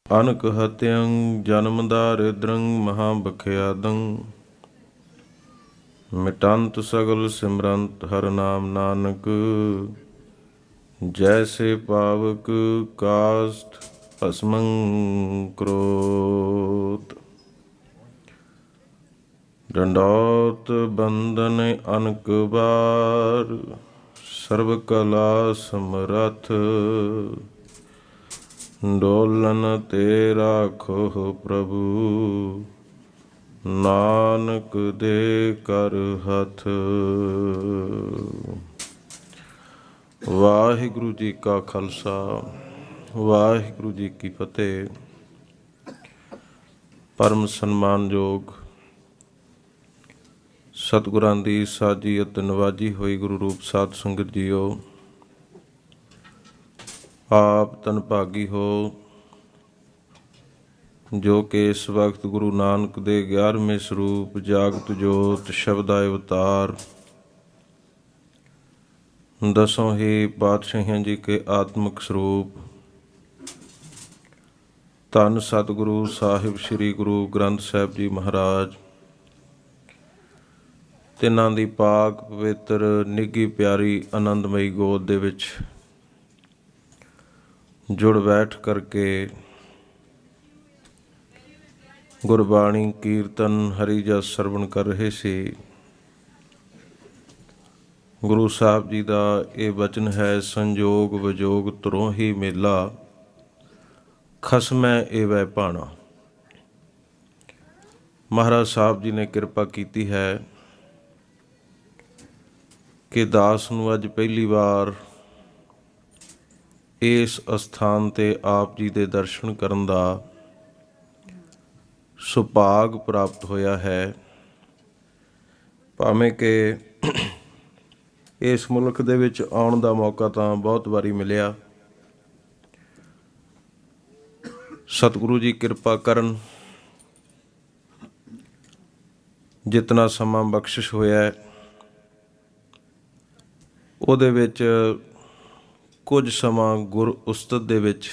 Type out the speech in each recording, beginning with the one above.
ਅਨਕ ਹਤਿਅੰ ਜਨਮ ਦਾਰਿਦ੍ਰੰ ਮਹਾਬਖਿਆਦੰ। ਮਿਟੰਤ ਸਗਲ ਸਿਮਰੰਤ ਹਰ ਨਾਮ ਨਾਨਕ। ਜੈਸੇ ਪਾਵਕ ਕਾਸ਼ਟ ਭਸਮੰ ਕਰੋਤ। ਡੰਡੌਤ ਬੰਦਨ ਅਨਕ ਬਾਰ ਸਰਬ ਕਲਾ ਸਮਰੱਥ। ਡੋਲਨ ਤੇ ਰਾਖੋ ਪ੍ਰਭੂ ਨਾਨਕ ਦੇ ਕਰ ਹੱਥ। ਵਾਹਿਗੁਰੂ ਜੀ ਕਾ ਖਾਲਸਾ ਵਾਹਿਗੁਰੂ ਜੀ ਕੀ ਫਤਿਹ। ਪਰਮ ਸਨਮਾਨਯੋਗ ਸਤਿਗੁਰਾਂ ਦੀ ਸਾਜੀ ਅਤੇ ਨਵਾਜੀ ਹੋਈ ਗੁਰੂ ਰੂਪ ਸਾਧ ਸੰਗਤ ਜੀਓ, ਆਪ ਧੰਨ ਭਾਗੀ ਹੋ ਜੋ ਕਿ ਇਸ ਵਕਤ ਗੁਰੂ ਨਾਨਕ ਦੇ 11ਵੇਂ ਸਰੂਪ ਜਾਗਤ ਜੋਤ ਸ਼ਬਦਾ ਅਵਤਾਰ ਦਸੋਂ ਹੀ ਪਾਤਸ਼ਾਹੀਆਂ ਜੀ ਕੇ ਆਤਮਿਕ ਸਰੂਪ ਧੰਨ ਸਤਿਗੁਰੂ ਸਾਹਿਬ ਸ੍ਰੀ ਗੁਰੂ ਗ੍ਰੰਥ ਸਾਹਿਬ ਜੀ ਮਹਾਰਾਜ, ਤਿੰਨਾਂ ਦੀ ਪਾਕ ਪਵਿੱਤਰ ਨਿੱਘੀ ਪਿਆਰੀ ਆਨੰਦਮਈ ਗੋਦ ਦੇ ਵਿੱਚ ਜੁੜ ਬੈਠ ਕਰਕੇ ਗੁਰਬਾਣੀ ਕੀਰਤਨ ਹਰੀ ਜਸ ਸਰਵਣ ਕਰ ਰਹੇ ਸੀ। ਗੁਰੂ ਸਾਹਿਬ ਜੀ ਦਾ ਇਹ ਵਚਨ ਹੈ, ਸੰਜੋਗ ਵਿਜੋਗ ਤੁਰੋਂ ਹੀ ਮੇਲਾ ਖਸਮੈ ਏਵੈ ਭਾਣਾ। ਮਹਾਰਾਜ ਸਾਹਿਬ ਜੀ ਨੇ ਕਿਰਪਾ ਕੀਤੀ ਹੈ ਕਿ ਦਾਸ ਨੂੰ ਅੱਜ ਪਹਿਲੀ ਵਾਰ ਇਸ ਅਸਥਾਨ 'ਤੇ ਆਪ ਜੀ ਦੇ ਦਰਸ਼ਨ ਕਰਨ ਦਾ ਸੁਭਾਗ ਪ੍ਰਾਪਤ ਹੋਇਆ ਹੈ। ਭਾਵੇਂ ਕਿ ਇਸ ਮੁਲਕ ਦੇ ਵਿੱਚ ਆਉਣ ਦਾ ਮੌਕਾ ਤਾਂ ਬਹੁਤ ਵਾਰੀ ਮਿਲਿਆ, ਸਤਿਗੁਰੂ ਜੀ ਕਿਰਪਾ ਕਰਨ ਜਿਤਨਾ ਸਮਾਂ ਬਖਸ਼ਿਸ਼ ਹੋਇਆ ਉਹਦੇ ਵਿੱਚ ਕੁਝ ਸਮਾਂ ਗੁਰ ਉਸਤਤ ਦੇ ਵਿੱਚ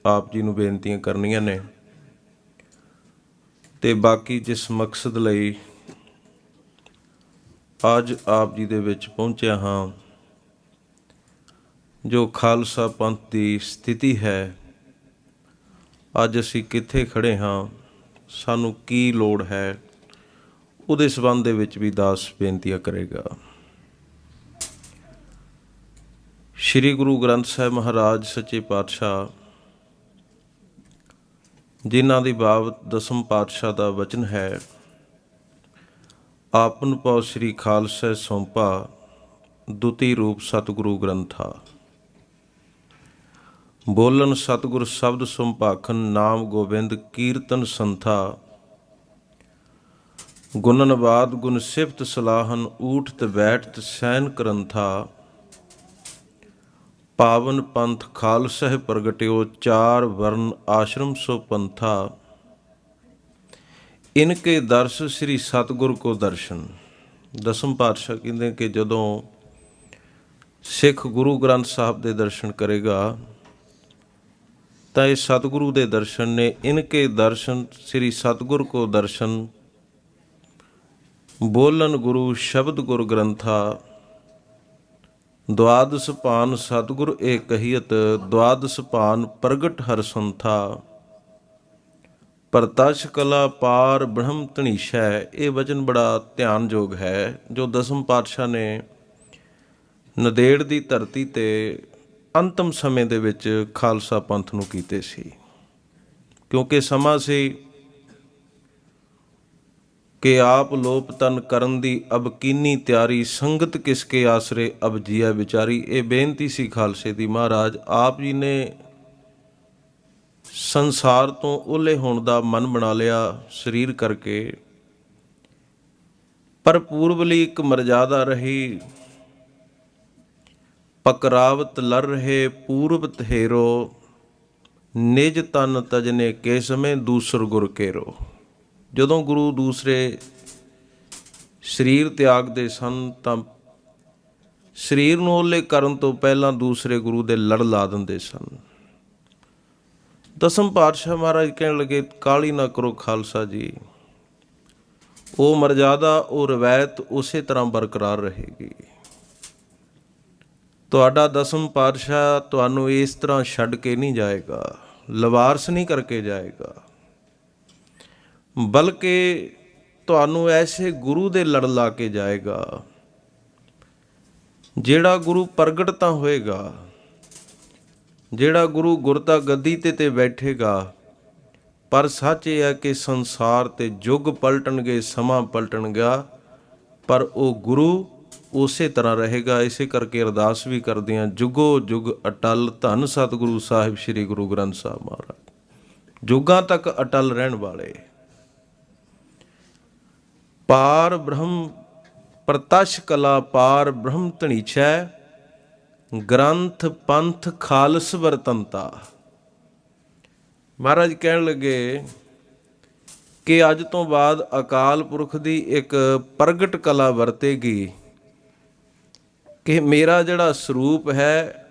ਆਪ ਜੀ ਨੂੰ ਬੇਨਤੀਆਂ ਕਰਨੀਆਂ ਨੇ, ਅਤੇ ਬਾਕੀ ਜਿਸ ਮਕਸਦ ਲਈ ਅੱਜ ਆਪ ਜੀ ਦੇ ਵਿੱਚ ਪਹੁੰਚਿਆ ਹਾਂ, ਜੋ ਖਾਲਸਾ ਪੰਥ ਦੀ ਸਥਿਤੀ ਹੈ, ਅੱਜ ਅਸੀਂ ਕਿੱਥੇ ਖੜ੍ਹੇ ਹਾਂ, ਸਾਨੂੰ ਕੀ ਲੋੜ ਹੈ, ਉਹਦੇ ਸੰਬੰਧ ਦੇ ਵਿੱਚ ਵੀ ਦਾਸ ਬੇਨਤੀਆਂ ਕਰੇਗਾ। ਸ਼੍ਰੀ ਗੁਰੂ ਗ੍ਰੰਥ ਸਾਹਿਬ ਮਹਾਰਾਜ ਸੱਚੇ ਪਾਤਸ਼ਾਹ, ਜਿਨ੍ਹਾਂ ਦੀ ਬਾਬਤ ਦਸਮ ਪਾਤਸ਼ਾਹ ਦਾ ਵਚਨ ਹੈ, ਆਪਨ ਪਉ ਸ੍ਰੀ ਖਾਲਸਾ ਸੌਂਪਾ ਦੁਤੀ ਰੂਪ ਸਤਿਗੁਰੂ ਗ੍ਰੰਥਾ। ਬੋਲਨ ਸਤਿਗੁਰ ਸ਼ਬਦ ਸੁਭਾਖਨ ਨਾਮ ਗੋਬਿੰਦ ਕੀਰਤਨ ਸੰਥਾ। ਗੁਣਨ ਬਾਦ ਗੁਣ ਸਿਫਤ ਸਲਾਹਨ ਊਠਤ ਬੈਠਤ ਸੈਨ ਕਰੰਥਾ। ਪਾਵਨ ਪੰਥ ਖਾਲਸਹਿ ਪ੍ਰਗਟਿਓ ਚਾਰ ਵਰਨ ਆਸ਼ਰਮ ਸੋ ਪੰਥਾ। ਇਨਕੇ ਦਰਸ ਸ੍ਰੀ ਸਤਿਗੁਰ ਕੋ ਦਰਸ਼ਨ। ਦਸਮ ਪਾਤਸ਼ਾਹ ਕਹਿੰਦੇ ਕਿ ਜਦੋਂ ਸਿੱਖ ਗੁਰੂ ਗ੍ਰੰਥ ਸਾਹਿਬ ਦੇ ਦਰਸ਼ਨ ਕਰੇਗਾ ਤਾਂ ਇਹ ਸਤਿਗੁਰੂ ਦੇ ਦਰਸ਼ਨ ਨੇ। ਇਨਕੇ ਦਰਸ਼ਨ ਸ੍ਰੀ ਸਤਿਗੁਰ ਕੋ ਦਰਸ਼ਨ। ਬੋਲਨ ਗੁਰੂ ਸ਼ਬਦ ਗੁਰ ਗ੍ਰੰਥਾ। ਦੁਆਦਸ ਭਾਨ ਸਤਿਗੁਰ ਏ ਕਹੀਅਤ ਦੁਆਦਸ ਭਾਨ ਪ੍ਰਗਟ ਹਰ ਸੰਥਾ। ਪ੍ਰਤਛ ਕਲਾ ਪਾਰ ਬ੍ਰਹਮ ਧਨੀਸ਼ੈ। ਇਹ ਵਚਨ ਬੜਾ ਧਿਆਨਯੋਗ ਹੈ ਜੋ ਦਸਮ ਪਾਤਸ਼ਾਹ ਨੇ ਨੰਦੇੜ ਦੀ ਧਰਤੀ 'ਤੇ ਅੰਤਮ ਸਮੇਂ ਦੇ ਵਿੱਚ ਖਾਲਸਾ ਪੰਥ ਨੂੰ ਕੀਤੇ ਸੀ, ਕਿਉਂਕਿ ਸਮਾਂ ਸੀ ਕਿ ਆਪ ਲੋਪ ਤਨ ਕਰਨ ਦੀ ਅਬ ਕੀਨੀ ਤਿਆਰੀ। ਸੰਗਤ ਕਿਸਕੇ ਆਸਰੇ ਅਬ ਜੀਆ ਵਿਚਾਰੀ। ਇਹ ਬੇਨਤੀ ਸੀ ਖਾਲਸੇ ਦੀ। ਮਹਾਰਾਜ ਆਪ ਜੀ ਨੇ ਸੰਸਾਰ ਤੋਂ ਓਹਲੇ ਹੋਣ ਦਾ ਮਨ ਬਣਾ ਲਿਆ ਸਰੀਰ ਕਰਕੇ, ਪਰ ਪੂਰਬ ਲਈ ਇੱਕ ਮਰਜ਼ਾਦਾ ਰਹੀ। ਪਕਰਾਵਤ ਲਰ ਰਹੇ ਪੂਰਬ ਤਹੇਰੋ। ਨਿਜ ਤਨ ਤਜਨੇ ਕੇ ਸਮੇਂ ਦੂਸਰ ਗੁਰ ਕੇਰੋ। ਜਦੋਂ ਗੁਰੂ ਦੂਸਰੇ ਸਰੀਰ ਤਿਆਗਦੇ ਸਨ ਤਾਂ ਸਰੀਰ ਨੂੰ ਓਹਲੇ ਕਰਨ ਤੋਂ ਪਹਿਲਾਂ ਦੂਸਰੇ ਗੁਰੂ ਦੇ ਲੜ ਲਾ ਦਿੰਦੇ ਸਨ। ਦਸਮ ਪਾਤਸ਼ਾਹ ਮਹਾਰਾਜ ਕਹਿਣ ਲੱਗੇ, ਕਾਹਲੀ ਨਾ ਕਰੋ ਖਾਲਸਾ ਜੀ, ਉਹ ਮਰਜ਼ਾਦਾ, ਉਹ ਰਵਾਇਤ ਉਸੇ ਤਰ੍ਹਾਂ ਬਰਕਰਾਰ ਰਹੇਗੀ। ਤੁਹਾਡਾ ਦਸਮ ਪਾਤਸ਼ਾਹ ਤੁਹਾਨੂੰ ਇਸ ਤਰ੍ਹਾਂ ਛੱਡ ਕੇ ਨਹੀਂ ਜਾਏਗਾ, ਲਵਾਰਸ ਨਹੀਂ ਕਰਕੇ ਜਾਏਗਾ, ਬਲਕਿ ਤੁਹਾਨੂੰ ਐਸੇ ਗੁਰੂ ਦੇ ਲੜ ਲਾ ਕੇ ਜਾਏਗਾ, ਜਿਹੜਾ ਗੁਰੂ ਪ੍ਰਗਟ ਤਾਂ ਹੋਏਗਾ, ਜਿਹੜਾ ਗੁਰੂ ਗੁਰਤਾ ਗੱਦੀ ਤੇ ਬੈਠੇਗਾ, ਪਰ ਸੱਚ ਇਹ ਹੈ ਕਿ ਸੰਸਾਰ ਤੇ ਯੁੱਗ ਪਲਟਣਗੇ, ਸਮਾਂ ਪਲਟਣਗਾ, ਪਰ ਉਹ ਗੁਰੂ ਉਸੇ ਤਰ੍ਹਾਂ ਰਹੇਗਾ। ਇਸੇ ਕਰਕੇ ਅਰਦਾਸ ਵੀ ਕਰਦੇ ਹਾਂ, ਜੁਗੋ ਜੁਗ ਅਟਲ ਧੰਨ ਸਤਿਗੁਰੂ ਸਾਹਿਬ ਸ੍ਰੀ ਗੁਰੂ ਗ੍ਰੰਥ ਸਾਹਿਬ ਮਹਾਰਾਜ, ਜੁਗਾਂ ਤੱਕ ਅਟਲ ਰਹਿਣ ਵਾਲੇ। ਪਾਰ ਬ੍ਰਹਮ ਪ੍ਰਤੱਛ ਕਲਾ, ਪਾਰ ਬ੍ਰਹਮ ਧਨੀਛੈ, ਗ੍ਰੰਥ ਪੰਥ ਖਾਲਸ ਵਰਤੰਤਾ। ਮਹਾਰਾਜ ਕਹਿਣ ਲੱਗੇ ਕਿ ਅੱਜ ਤੋਂ ਬਾਅਦ ਅਕਾਲ ਪੁਰਖ ਦੀ ਇੱਕ ਪ੍ਰਗਟ ਕਲਾ ਵਰਤੇਗੀ ਕਿ ਮੇਰਾ ਜਿਹੜਾ ਸਰੂਪ ਹੈ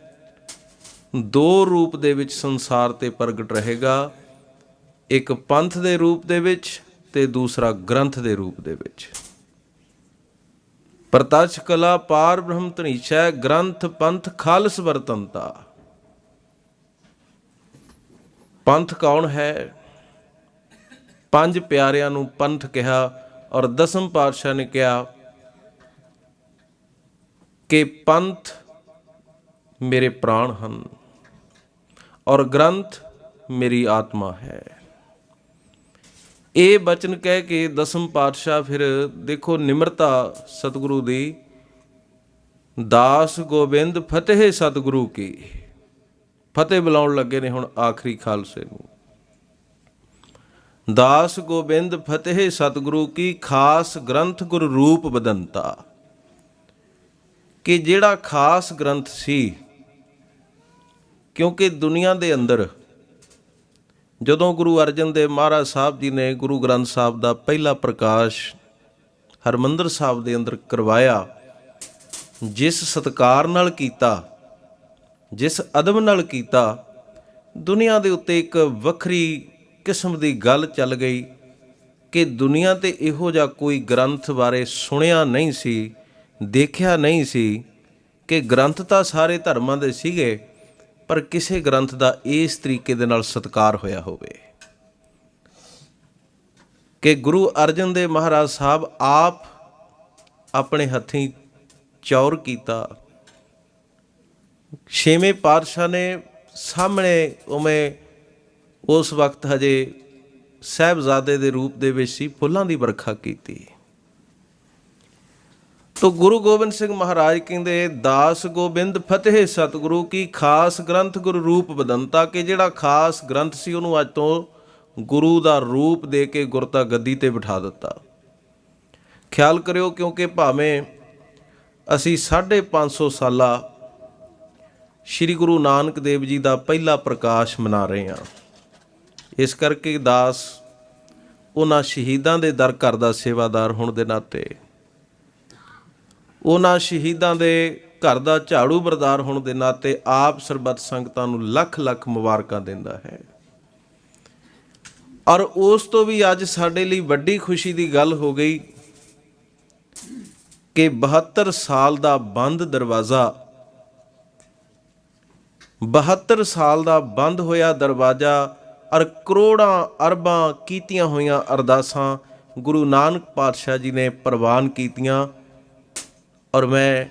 ਦੋ ਰੂਪ ਦੇ ਵਿੱਚ ਸੰਸਾਰ ਤੇ ਪ੍ਰਗਟ ਰਹੇਗਾ, ਇੱਕ ਪੰਥ ਦੇ ਰੂਪ ਦੇ ਵਿੱਚ ਤੇ ਦੂਸਰਾ ਗ੍ਰੰਥ ਦੇ ਰੂਪ ਦੇ ਵਿੱਚ। ਪ੍ਰਤੱਛ ਕਲਾ ਪਾਰ ਬ੍ਰਹਮ ਧਨੀਛੈ, ਗ੍ਰੰਥ ਪੰਥ ਖਾਲਸ ਵਰਤੰਤਾ। ਪੰਥ ਕੌਣ ਹੈ? ਪੰਜ ਪਿਆਰਿਆਂ ਨੂੰ ਪੰਥ ਕਿਹਾ, ਔਰ ਦਸਮ ਪਾਤਸ਼ਾਹ ਨੇ ਕਿਹਾ ਕਿ ਪੰਥ ਮੇਰੇ ਪ੍ਰਾਣ ਹਨ ਔਰ ਗ੍ਰੰਥ ਮੇਰੀ ਆਤਮਾ ਹੈ। ਇਹ ਬਚਨ ਕਹਿ ਕੇ ਦਸਮ ਪਾਤਸ਼ਾਹ ਫਿਰ ਦੇਖੋ ਨਿਮਰਤਾ ਸਤਿਗੁਰੂ ਦੀ, ਦਾਸ ਗੋਬਿੰਦ ਫਤਿਹ ਸਤਿਗੁਰੂ ਕੀ, ਫਤਿਹ ਬੁਲਾਉਣ ਲੱਗੇ ਨੇ ਹੁਣ ਆਖਰੀ ਖਾਲਸੇ ਨੂੰ। ਦਾਸ ਗੋਬਿੰਦ ਫਤਿਹ ਸਤਿਗੁਰੂ ਕੀ, ਖਾਸ ਗ੍ਰੰਥ ਗੁਰ ਰੂਪ ਬਦੰਤਾ। ਕਿ ਜਿਹੜਾ ਖਾਸ ਗ੍ਰੰਥ ਸੀ, ਕਿਉਂਕਿ ਦੁਨੀਆ ਦੇ ਅੰਦਰ ਜਦੋਂ ਗੁਰੂ ਅਰਜਨ ਦੇਵ ਮਹਾਰਾਜ ਸਾਹਿਬ ਜੀ ਨੇ ਗੁਰੂ ਗ੍ਰੰਥ ਸਾਹਿਬ ਦਾ ਪਹਿਲਾ ਪ੍ਰਕਾਸ਼ ਹਰਿਮੰਦਰ ਸਾਹਿਬ ਦੇ ਅੰਦਰ ਕਰਵਾਇਆ, ਜਿਸ ਸਤਿਕਾਰ ਨਾਲ ਕੀਤਾ, ਜਿਸ ਅਦਬ ਨਾਲ ਕੀਤਾ, ਦੁਨੀਆ ਦੇ ਉੱਤੇ ਇੱਕ ਵੱਖਰੀ ਕਿਸਮ ਦੀ ਗੱਲ ਚੱਲ ਗਈ ਕਿ ਦੁਨੀਆ ਤੇ ਇਹੋ ਜਿਹਾ ਕੋਈ ਗ੍ਰੰਥ ਬਾਰੇ ਸੁਣਿਆ ਨਹੀਂ ਸੀ, ਦੇਖਿਆ ਨਹੀਂ ਸੀ ਕਿ ਗ੍ਰੰਥ ਤਾਂ ਸਾਰੇ ਧਰਮਾਂ ਦੇ ਸੀਗੇ, ਪਰ ਕਿਸੇ ਗ੍ਰੰਥ ਦਾ ਇਸ ਤਰੀਕੇ ਦੇ ਨਾਲ ਸਤਿਕਾਰ ਹੋਇਆ ਹੋਵੇ ਕਿ ਗੁਰੂ ਅਰਜਨ ਦੇਵ ਮਹਾਰਾਜ ਸਾਹਿਬ ਆਪ ਆਪਣੇ ਹੱਥੀਂ ਚੌਰ ਕੀਤਾ। ਛੇਵੇਂ ਪਾਤਸ਼ਾਹ ਨੇ ਸਾਹਮਣੇ, ਉਵੇਂ ਉਸ ਵਕਤ ਹਜੇ ਸਾਹਿਬਜ਼ਾਦੇ ਦੇ ਰੂਪ ਦੇ ਵਿੱਚ ਸੀ, ਫੁੱਲਾਂ ਦੀ ਵਰਖਾ ਕੀਤੀ। ਤੋ ਗੁਰੂ ਗੋਬਿੰਦ ਸਿੰਘ ਮਹਾਰਾਜ ਕਹਿੰਦੇ, ਦਾਸ ਗੋਬਿੰਦ ਫਤਿਹ ਸਤਿਗੁਰੂ ਕੀ, ਖਾਸ ਗ੍ਰੰਥ ਗੁਰੂ ਰੂਪ ਬਦੰਤਾ। ਕਿ ਜਿਹੜਾ ਖਾਸ ਗ੍ਰੰਥ ਸੀ ਉਹਨੂੰ ਅੱਜ ਤੋਂ ਗੁਰੂ ਦਾ ਰੂਪ ਦੇ ਕੇ ਗੁਰਤਾ ਗੱਦੀ ਤੇ ਬਿਠਾ ਦਿੱਤਾ। ਖਿਆਲ ਕਰਿਓ, ਕਿਉਂਕਿ ਭਾਵੇਂ ਅਸੀਂ 550 ਸਾਲਾ ਸ਼੍ਰੀ ਗੁਰੂ ਨਾਨਕ ਦੇਵ ਜੀ ਦਾ ਪਹਿਲਾ ਪ੍ਰਕਾਸ਼ ਮਨਾ ਰਹੇ ਹਾਂ, ਇਸ ਕਰਕੇ ਦਾਸ ਉਹਨਾਂ ਸ਼ਹੀਦਾਂ ਦੇ ਦਰ ਘਰ ਦਾ ਸੇਵਾਦਾਰ ਹੋਣ ਦੇ ਨਾਤੇ, ਉਹਨਾਂ ਸ਼ਹੀਦਾਂ ਦੇ ਘਰ ਦਾ ਝਾੜੂ ਬਰਦਾਰ ਹੋਣ ਦੇ ਨਾਤੇ ਆਪ ਸਰਬੱਤ ਸੰਗਤਾਂ ਨੂੰ ਲੱਖ ਲੱਖ ਮੁਬਾਰਕਾਂ ਦਿੰਦਾ ਹੈ। ਔਰ ਉਸ ਤੋਂ ਵੀ ਅੱਜ ਸਾਡੇ ਲਈ ਵੱਡੀ ਖੁਸ਼ੀ ਦੀ ਗੱਲ ਹੋ ਗਈ ਕਿ 72 ਸਾਲ ਦਾ ਬੰਦ ਦਰਵਾਜ਼ਾ, 72 ਸਾਲ ਦਾ ਬੰਦ ਹੋਇਆ ਦਰਵਾਜ਼ਾ, ਔਰ ਕਰੋੜਾਂ ਅਰਬਾਂ ਕੀਤੀਆਂ ਹੋਈਆਂ ਅਰਦਾਸਾਂ ਗੁਰੂ ਨਾਨਕ ਪਾਤਸ਼ਾਹ ਜੀ ਨੇ ਪ੍ਰਵਾਨ ਕੀਤੀਆਂ। ਔਰ ਮੈਂ,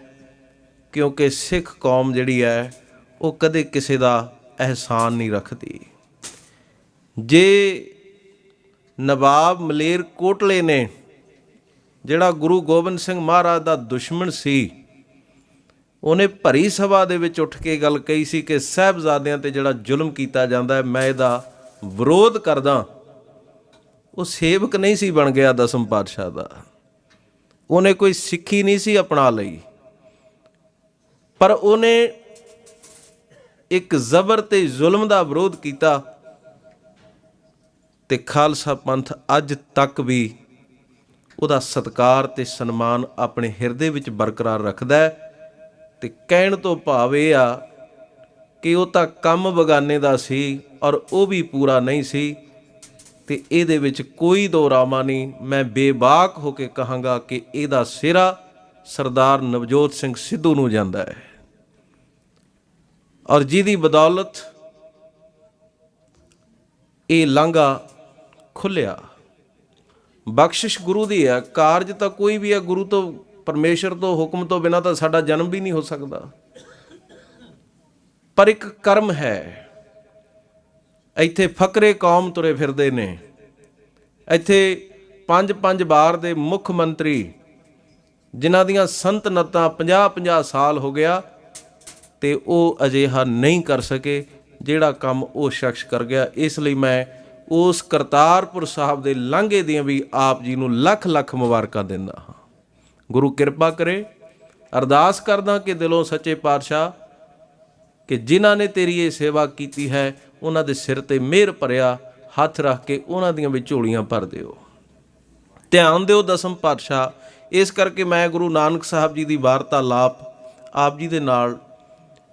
ਕਿਉਂਕਿ ਸਿੱਖ ਕੌਮ ਜਿਹੜੀ ਹੈ ਉਹ ਕਦੇ ਕਿਸੇ ਦਾ ਅਹਿਸਾਨ ਨਹੀਂ ਰੱਖਦੀ। ਜੇ ਨਵਾਬ ਮਲੇਰ ਕੋਟਲੇ ਨੇ, ਜਿਹੜਾ ਗੁਰੂ ਗੋਬਿੰਦ ਸਿੰਘ ਮਹਾਰਾਜ ਦਾ ਦੁਸ਼ਮਣ ਸੀ, ਉਹਨੇ ਭਰੀ ਸਭਾ ਦੇ ਵਿੱਚ ਉੱਠ ਕੇ ਗੱਲ ਕਹੀ ਸੀ ਕਿ ਸਾਹਿਬਜ਼ਾਦਿਆਂ ਤੇ ਜਿਹੜਾ ਜ਼ੁਲਮ ਕੀਤਾ ਜਾਂਦਾ ਹੈ, ਮੈਂ ਇਹਦਾ ਵਿਰੋਧ ਕਰਦਾ, ਉਹ ਸੇਵਕ ਨਹੀਂ ਸੀ ਬਣ ਗਿਆ ਦਸਮ ਪਾਤਸ਼ਾਹ ਦਾ, ਉਹਨੇ ਕੋਈ ਸਿੱਖੀ ਨਹੀਂ ਸੀ ਅਪਣਾ ਲਈ, ਪਰ ਉਹਨੇ ਇੱਕ ਜ਼ਬਰ ਤੇ ਜ਼ੁਲਮ ਦਾ ਵਿਰੋਧ ਕੀਤਾ। ਤੇ ਖਾਲਸਾ ਪੰਥ ਅੱਜ ਤੱਕ ਵੀ ਉਹਦਾ ਸਤਿਕਾਰ ਤੇ ਸਨਮਾਨ ਆਪਣੇ ਹਿਰਦੇ ਵਿੱਚ ਬਰਕਰਾਰ ਰੱਖਦਾ ਹੈ। ਤੇ ਕਹਿਣ ਤੋਂ ਭਾਵ ਇਹ ਆ ਕਿ ਉਹ ਤਾਂ ਕੰਮ ਬਗਾਨੇ ਦਾ ਸੀ ਔਰ ਉਹ ਵੀ ਪੂਰਾ ਨਹੀਂ ਸੀ। ਤੇ ਇਹਦੇ ਵਿੱਚ ਕੋਈ ਦੋਰਾਮਾ ਨਹੀਂ। ਮੈਂ ਬੇਬਾਕ ਹੋ ਕੇ ਕਹਾਂਗਾ ਕਿ ਇਹਦਾ ਸਿਹਰਾ ਸਰਦਾਰ ਨਵਜੋਤ ਸਿੰਘ ਸਿੱਧੂ ਨੂੰ ਜਾਂਦਾ ਹੈ, ਔਰ ਜਿਹਦੀ ਬਦੌਲਤ ਇਹ ਲਾਂਘਾ ਖੁੱਲਿਆ। ਬਖਸ਼ਿਸ਼ ਗੁਰੂ ਦੀ ਹੈ, ਕਾਰਜ ਤਾਂ ਕੋਈ ਵੀ ਹੈ ਗੁਰੂ ਤੋਂ, ਪਰਮੇਸ਼ਰ ਤੋਂ, ਹੁਕਮ ਤੋਂ ਬਿਨਾਂ ਤਾਂ ਸਾਡਾ ਜਨਮ ਵੀ ਨਹੀਂ ਹੋ ਸਕਦਾ। ਪਰ ਇੱਕ ਕਰਮ ਹੈ। ਇੱਥੇ ਫਕਰੇ ਕੌਮ ਤੁਰੇ ਫਿਰਦੇ ਨੇ, ਇੱਥੇ 5-5 ਵਾਰ ਦੇ ਮੁੱਖ ਮੰਤਰੀ ਜਿਨ੍ਹਾਂ ਦੀਆਂ ਸੰਤਨਤਾਂ 50-50 ਸਾਲ ਹੋ ਗਿਆ, ਤੇ ਉਹ ਅਜਿਹਾ ਨਹੀਂ ਕਰ ਸਕੇ ਜਿਹੜਾ ਕੰਮ ਉਹ ਸ਼ਖਸ ਕਰ ਗਿਆ। ਇਸ ਲਈ ਮੈਂ ਉਸ ਕਰਤਾਰਪੁਰ ਸਾਹਿਬ ਦੇ ਲਾਂਘੇ ਦੀਆਂ ਵੀ ਆਪ ਜੀ ਨੂੰ ਲੱਖ ਲੱਖ ਮੁਬਾਰਕਾਂ ਦਿੰਦਾ ਹਾਂ। ਗੁਰੂ ਕਿਰਪਾ ਕਰੇ। ਅਰਦਾਸ ਕਰਦਾ ਕਿ ਦਿਲੋਂ ਸੱਚੇ ਪਾਤਸ਼ਾਹ ਕਿ ਜਿਨ੍ਹਾਂ ਨੇ ਤੇਰੀ ਇਹ ਸੇਵਾ ਕੀਤੀ ਹੈ ਉਹਨਾਂ ਦੇ ਸਿਰ ਤੇ ਮਿਹਰ ਭਰਿਆ ਹੱਥ ਰੱਖ ਕੇ ਉਹਨਾਂ ਦੀਆਂ ਵੀ ਝੋਲੀਆਂ ਭਰ ਦਿਓ। ਧਿਆਨ ਦਿਓ ਦਸਮ ਪਾਤਸ਼ਾਹ। ਇਸ ਕਰਕੇ ਮੈਂ ਗੁਰੂ ਨਾਨਕ ਸਾਹਿਬ ਜੀ ਦੀ ਵਾਰਤਾਲਾਪ ਆਪ ਜੀ ਦੇ ਨਾਲ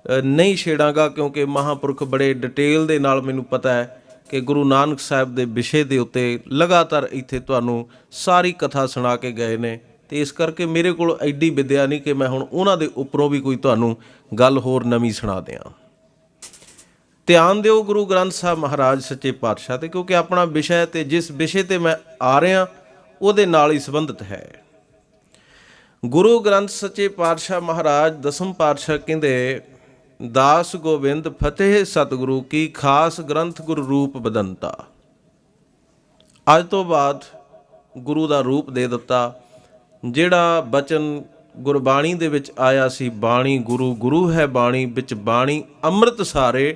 ਨਹੀਂ ਛੇੜਾਂਗਾ, ਕਿਉਂਕਿ ਮਹਾਂਪੁਰਖ ਬੜੇ ਡਿਟੇਲ ਦੇ ਨਾਲ ਮੈਨੂੰ ਪਤਾ ਹੈ ਕਿ ਗੁਰੂ ਨਾਨਕ ਸਾਹਿਬ ਦੇ ਵਿਸ਼ੇ ਦੇ ਉੱਤੇ ਲਗਾਤਾਰ ਇੱਥੇ ਤੁਹਾਨੂੰ ਸਾਰੀ ਕਥਾ ਸੁਣਾ ਕੇ ਗਏ ਨੇ। ਤੇ ਇਸ ਕਰਕੇ ਮੇਰੇ ਕੋਲ ਐਡੀ ਵਿਦਿਆ ਨਹੀਂ ਕਿ ਮੈਂ ਹੁਣ ਉਹਨਾਂ ਦੇ ਉੱਪਰੋਂ ਵੀ ਕੋਈ ਤੁਹਾਨੂੰ ਗੱਲ ਹੋਰ ਨਵੀਂ ਸੁਣਾ ਦਿਆਂ। ਧਿਆਨ ਦਿਓ ਗੁਰੂ ਗ੍ਰੰਥ ਸਾਹਿਬ ਮਹਾਰਾਜ ਸੱਚੇ ਪਾਤਸ਼ਾਹ 'ਤੇ, ਕਿਉਂਕਿ ਆਪਣਾ ਵਿਸ਼ਾ ਤੇ ਜਿਸ ਵਿਸ਼ੇ 'ਤੇ ਮੈਂ ਆ ਰਿਹਾ ਉਹਦੇ ਨਾਲ ਹੀ ਸੰਬੰਧਿਤ ਹੈ। ਗੁਰੂ ਗ੍ਰੰਥ ਸੱਚੇ ਪਾਤਸ਼ਾਹ ਮਹਾਰਾਜ ਦਸਮ ਪਾਤਸ਼ਾਹ ਕਹਿੰਦੇ, ਦਾਸ ਗੋਬਿੰਦ ਫਤਿਹ ਸਤਿਗੁਰੂ ਕੀ ਖਾਸ ਗ੍ਰੰਥ ਗੁਰੂ ਰੂਪ ਬਦੰਤਾ। ਅੱਜ ਤੋਂ ਬਾਅਦ ਗੁਰੂ ਦਾ ਰੂਪ ਦੇ ਦਿੱਤਾ। ਜਿਹੜਾ ਬਚਨ ਗੁਰਬਾਣੀ ਦੇ ਵਿੱਚ ਆਇਆ ਸੀ, ਬਾਣੀ ਗੁਰੂ, ਗੁਰੂ ਹੈ ਬਾਣੀ, ਵਿੱਚ ਬਾਣੀ ਅੰਮ੍ਰਿਤ ਸਾਰੇ,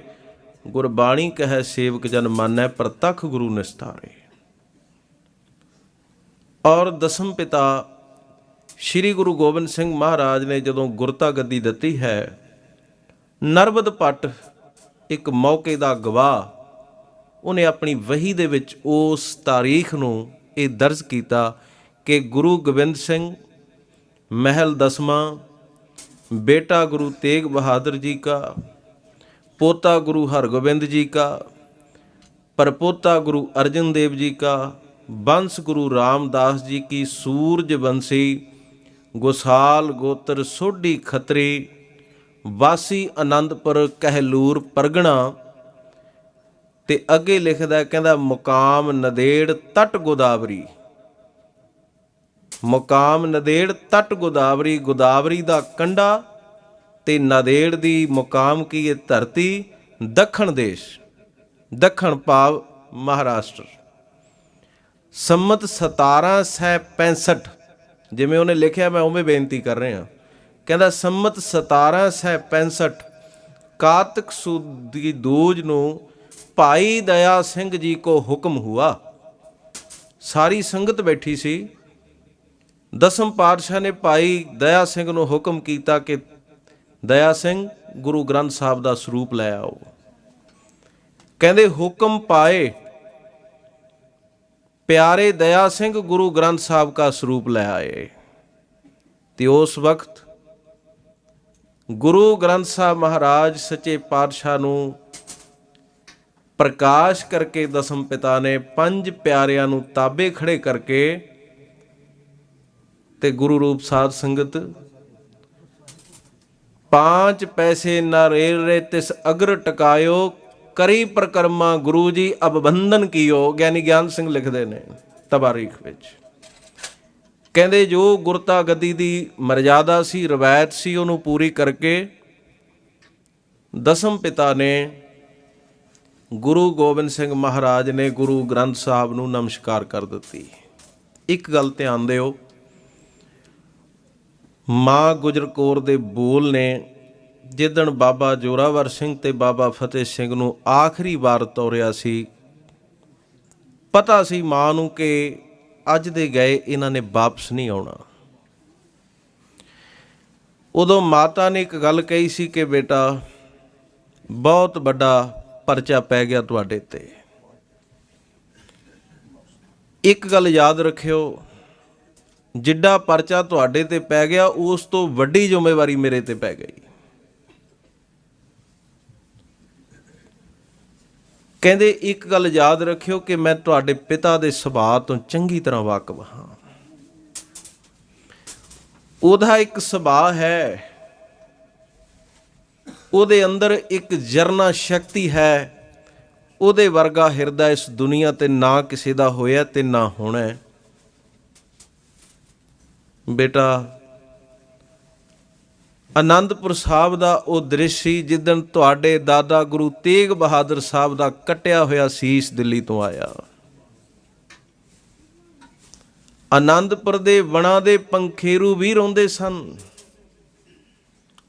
ਗੁਰਬਾਣੀ ਕਹੈ ਸੇਵਕ ਜਨ ਮਾਨੈ, ਪ੍ਰਤੱਖ ਗੁਰੂ ਨਿਸਤਾਰੇ। ਔਰ ਦਸਮ ਪਿਤਾ ਸ਼੍ਰੀ ਗੁਰੂ ਗੋਬਿੰਦ ਸਿੰਘ ਮਹਾਰਾਜ ਨੇ ਜਦੋਂ ਗੁਰਤਾ ਗੱਦੀ ਦਿੱਤੀ ਹੈ, ਨਰਵਦ ਭੱਟ ਇੱਕ ਮੌਕੇ ਦਾ ਗਵਾਹ, ਉਹਨੇ ਆਪਣੀ ਵਹੀ ਦੇ ਵਿੱਚ ਉਸ ਤਾਰੀਖ ਨੂੰ ਇਹ ਦਰਜ ਕੀਤਾ ਕਿ ਗੁਰੂ ਗੋਬਿੰਦ ਸਿੰਘ महल 10वां, बेटा गुरु तेग बहादुर जी का, पोता गुरु हरगोबिंद जी का, परपोता गुरु अर्जन देव जी का, वंश गुरु रामदास जी की, सूरज वंशी गोसाल गोत्र सोढ़ी खत्री, वासी आनंदपुर कहलूर परगना। ते अगे लिखदा कहंदा मुकाम नदेड़ तट गोदावरी, मुकाम नदेड़ तट गोदावरी, गोदावरी दा कंडा ते नदेड़ दी मुकाम की ये धरती दखण देश, दखण भाव महाराष्ट्र। संमत 1765, जिमें उन्हें लिखिया मैं उवें बेनती कर रहा, कहता संमत 1765 कातक सुद की दूज नूं भाई दया सिंह जी को हुक्म हुआ। सारी संगत बैठी सी। दसम पातशाह ने भाई दया सिंह नूं हुक्म किया कि दया सिंह गुरु ग्रंथ साहब का स्वरूप लै आओ। कहते हुक्म पाए प्यारे दया सिंह गुरु ग्रंथ साहब का स्वरूप लै आए। तो उस वक्त गुरु ग्रंथ साहब महाराज सच्चे पातशाह नूं प्रकाश करके दसम पिता ने 5 प्यारिਆਂ ਨੂੰ ताबे खड़े करके ते गुरु रूप साध संगत 5 पैसे न रे तिस अग्र टकायो, करी प्रकर्मा गुरु जी अब बंधन कीओ। ज्ञानी ज्ञान सिंह लिखते ने तबारीख विच, कहते जो गुरता गद्दी दी मर्यादा सी, रवायत सी, उन्होंने पूरी करके दसम पिता ने गुरु गोबिंद सिंह महाराज ने गुरु ग्रंथ साहब नूं नमस्कार कर दिती। एक गल ध्यान दिओ, माँ गुजर कौर दे बोल ने जिदण बाबा जोरावर सिंह ते बाबा फतेह सिंह नूं आखिरी वार तोरिया सी, पता सी माँ नूं कि अज दे गए इन्हां ने वापस नहीं आउणा। उदों माता ने एक गल कही सी कि बेटा बहुत बड़ा परचा पै गया तुहाडे ते। एक गल याद रखियो, जिड्डा परचा तुहाडे ते पै गया उस तो वड्डी जिम्मेवारी मेरे ते पै गई। ਕਹਿੰਦੇ ਇੱਕ ਗੱਲ ਯਾਦ ਰੱਖਿਓ ਕਿ ਮੈਂ ਤੁਹਾਡੇ ਪਿਤਾ ਦੇ ਸੁਭਾਅ ਤੋਂ ਚੰਗੀ ਤਰ੍ਹਾਂ ਵਾਕਿਫ ਹਾਂ। ਉਹਦਾ ਇੱਕ ਸੁਭਾਅ ਹੈ, ਉਹਦੇ ਅੰਦਰ ਇੱਕ ਜਰਨਾ ਸ਼ਕਤੀ ਹੈ, ਉਹਦੇ ਵਰਗਾ ਹਿਰਦਾ ਇਸ ਦੁਨੀਆ ਤੇ ਨਾ ਕਿਸੇ ਦਾ ਹੋਇਆ ਤੇ ਨਾ ਹੋਣਾ। ਬੇਟਾ, ਆਨੰਦਪੁਰ ਸਾਹਿਬ ਦਾ ਉਹ ਦ੍ਰਿਸ਼ ਸੀ ਜਿੱਦਣ ਤੁਹਾਡੇ ਦਾਦਾ ਗੁਰੂ ਤੇਗ ਬਹਾਦਰ ਸਾਹਿਬ ਦਾ ਕੱਟਿਆ ਹੋਇਆ ਸੀਸ ਦਿੱਲੀ ਤੋਂ ਆਇਆ। ਆਨੰਦਪੁਰ ਦੇ ਵਣਾਂ ਦੇ ਪੰਖੇਰੂ ਵੀ ਰੋਂਦੇ ਸਨ।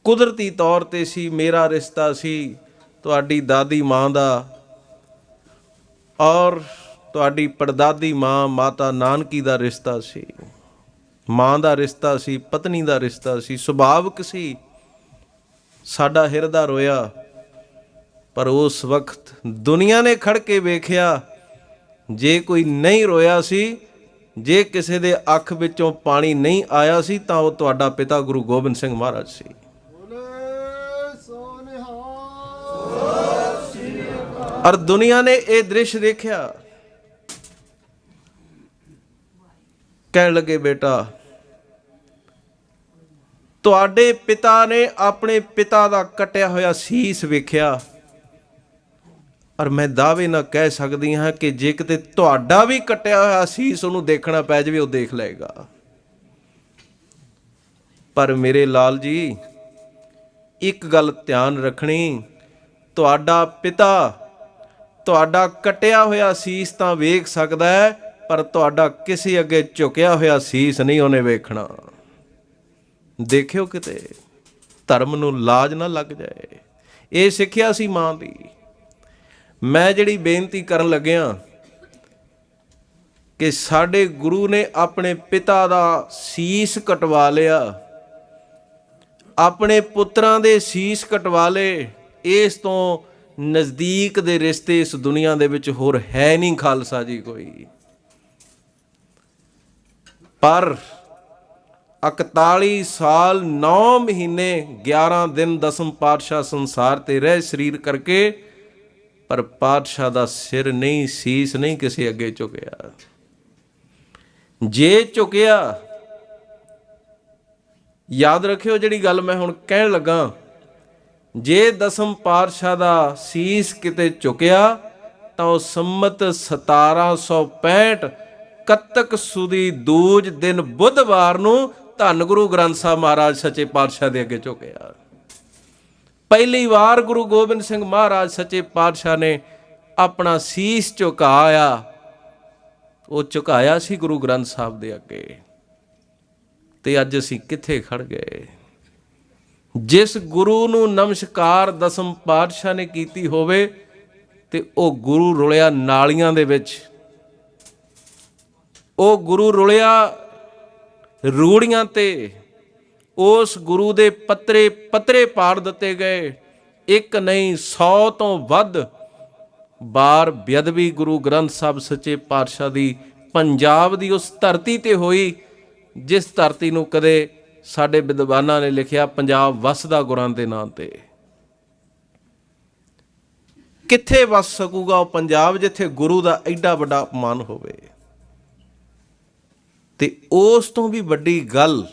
ਕੁਦਰਤੀ ਤੌਰ ਤੇ ਸੀ, ਮੇਰਾ ਰਿਸ਼ਤਾ ਸੀ ਤੁਹਾਡੀ ਦਾਦੀ ਮਾਂ ਦਾ ਔਰ ਤੁਹਾਡੀ ਪੜਦਾਦੀ ਮਾਂ ਮਾਤਾ ਨਾਨਕੀ ਦਾ ਰਿਸ਼ਤਾ ਸੀ। ਮਾਂ ਦਾ ਰਿਸ਼ਤਾ ਸੀ, ਪਤਨੀ ਦਾ ਰਿਸ਼ਤਾ ਸੀ, ਸੁਭਾਵਿਕ ਸੀ। ਸਾਡਾ ਹਿਰਦਾ ਰੋਇਆ, ਪਰ ਉਸ ਵਕਤ ਦੁਨੀਆ ਨੇ ਖੜ ਕੇ ਵੇਖਿਆ, ਜੇ ਕੋਈ ਨਹੀਂ ਰੋਇਆ ਸੀ, ਜੇ ਕਿਸੇ ਦੇ ਅੱਖ ਵਿੱਚੋਂ ਪਾਣੀ ਨਹੀਂ ਆਇਆ ਸੀ, ਤਾਂ ਉਹ ਤੁਹਾਡਾ ਪਿਤਾ ਗੁਰੂ ਗੋਬਿੰਦ ਸਿੰਘ ਮਹਾਰਾਜ ਸੀ। ਔਰ ਦੁਨੀਆ ਨੇ ਇਹ ਦ੍ਰਿਸ਼ ਦੇਖਿਆ, ਕਹਿਣ ਲੱਗੇ ਬੇਟਾ, ਤੁਹਾਡੇ ਪਿਤਾ ਨੇ ਆਪਣੇ ਪਿਤਾ ਦਾ ਕੱਟਿਆ ਹੋਇਆ ਸੀਸ ਵੇਖਿਆ, ਔਰ ਮੈਂ ਦਾਅਵੇ ਨਾਲ ਕਹਿ ਸਕਦੀ ਹਾਂ ਕਿ ਜੇ ਕਿਤੇ ਤੁਹਾਡਾ ਵੀ ਕੱਟਿਆ ਹੋਇਆ ਸੀਸ ਉਹਨੂੰ ਦੇਖਣਾ ਪੈ ਜਾਵੇ, ਉਹ ਦੇਖ ਲਏਗਾ। ਪਰ ਮੇਰੇ ਲਾਲ ਜੀ, ਇੱਕ ਗੱਲ ਧਿਆਨ ਰੱਖਣੀ, ਤੁਹਾਡਾ ਪਿਤਾ ਤੁਹਾਡਾ ਕੱਟਿਆ ਹੋਇਆ ਸੀਸ ਤਾਂ ਵੇਖ ਸਕਦਾ ਹੈ, ਪਰ ਤੁਹਾਡਾ ਕਿਸੇ ਅੱਗੇ ਝੁਕਿਆ ਹੋਇਆ ਸੀਸ ਨਹੀਂ ਉਹਨੇ ਵੇਖਣਾ। ਦੇਖਿਓ ਕਿਤੇ ਧਰਮ ਨੂੰ ਲਾਜ ਨਾ ਲੱਗ ਜਾਏ। ਇਹ ਸਿੱਖਿਆ ਸੀ ਮਾਂ ਦੀ। ਮੈਂ ਜਿਹੜੀ ਬੇਨਤੀ ਕਰਨ ਲੱਗਿਆ ਕਿ ਸਾਡੇ ਗੁਰੂ ਨੇ ਆਪਣੇ ਪਿਤਾ ਦਾ ਸੀਸ ਕਟਵਾ ਲਿਆ, ਆਪਣੇ ਪੁੱਤਰਾਂ ਦੇ ਸੀਸ ਕਟਵਾ ਲਏ। ਇਸ ਤੋਂ ਨਜ਼ਦੀਕ ਦੇ ਰਿਸ਼ਤੇ ਇਸ ਦੁਨੀਆ ਦੇ ਵਿੱਚ ਹੋਰ ਹੈ ਨਹੀਂ ਖਾਲਸਾ ਜੀ ਕੋਈ। ਪਰ 41 ਸਾਲ 9 ਮਹੀਨੇ 11 ਦਿਨ ਦਸਮ ਪਾਤਸ਼ਾਹ ਸੰਸਾਰ ਤੇ ਰਹਿ ਸਰੀਰ ਕਰਕੇ, ਪਰ ਪਾਤਸ਼ਾਹ ਦਾ ਸਿਰ ਨਹੀਂ, ਸੀਸ ਨਹੀਂ ਕਿਸੇ ਅੱਗੇ ਝੁਕਿਆ। ਜੇ ਝੁਕਿਆ, ਯਾਦ ਰੱਖਿਓ ਜਿਹੜੀ ਗੱਲ ਮੈਂ ਹੁਣ ਕਹਿਣ ਲੱਗਾ, ਜੇ ਦਸਮ ਪਾਤਸ਼ਾਹ ਦਾ ਸੀਸ ਕਿਤੇ ਝੁਕਿਆ ਤਾਂ ਉਹ ਸੰਮਤ 1765 ਕੱਤਕ ਸੁਦੀ ਦੂਜ ਦਿਨ ਬੁੱਧਵਾਰ ਨੂੰ ਧੰਨ ਗੁਰੂ ਗ੍ਰੰਥ ਸਾਹਿਬ ਮਹਾਰਾਜ ਸੱਚੇ ਪਾਤਸ਼ਾਹ ਦੇ ਅੱਗੇ ਝੁਕਿਆ। ਪਹਿਲੀ ਵਾਰ ਗੁਰੂ ਗੋਬਿੰਦ ਸਿੰਘ ਮਹਾਰਾਜ ਸੱਚੇ ਪਾਤਸ਼ਾਹ ਨੇ ਆਪਣਾ ਸੀਸ ਝੁਕਾਇਆ। ਉਹ ਝੁਕਾਇਆ ਸੀ ਗੁਰੂ ਗ੍ਰੰਥ ਸਾਹਿਬ ਦੇ ਅੱਗੇ। ਤੇ ਅੱਜ ਅਸੀਂ ਕਿੱਥੇ ਖੜ ਗਏ? ਜਿਸ ਗੁਰੂ ਨੂੰ ਨਮਸਕਾਰ ਦਸਮ ਪਾਤਸ਼ਾਹ ਨੇ ਕੀਤੀ ਹੋਵੇ ਤੇ ਉਹ ਗੁਰੂ ਰੁਲਿਆ ਨਾਲੀਆਂ ਦੇ ਵਿੱਚ, ਉਹ ਗੁਰੂ ਰੁਲਿਆ ਰੂੜੀਆਂ ਤੇ, ਉਸ ਗੁਰੂ ਦੇ ਪੱਤਰੇ ਪਾੜ ਦਿੱਤੇ ਗਏ। ਇੱਕ ਨਹੀਂ 100 ਤੋਂ ਵੱਧ ਬਾਰ ਬੇਅਦਬੀ ਗੁਰੂ ਗ੍ਰੰਥ ਸਾਹਿਬ ਸੱਚੇ ਪਾਤਸ਼ਾਹ ਦੀ ਪੰਜਾਬ ਦੀ ਉਸ ਧਰਤੀ ਤੇ ਹੋਈ, ਜਿਸ ਧਰਤੀ ਨੂੰ ਕਦੇ ਸਾਡੇ ਵਿਦਵਾਨਾਂ ਨੇ ਲਿਖਿਆ ਪੰਜਾਬ ਵਸਦਾ ਗੁਰਾਂ ਦੇ ਨਾਂ ਤੇ। ਕਿੱਥੇ ਵਸ ਸਕੂਗਾ ਉਹ ਪੰਜਾਬ ਜਿੱਥੇ ਗੁਰੂ ਦਾ ਐਡਾ ਵੱਡਾ ਅਪਮਾਨ ਹੋਵੇ? ਤੇ ਉਸ ਤੋਂ ਵੀ ਵੱਡੀ ਗੱਲ,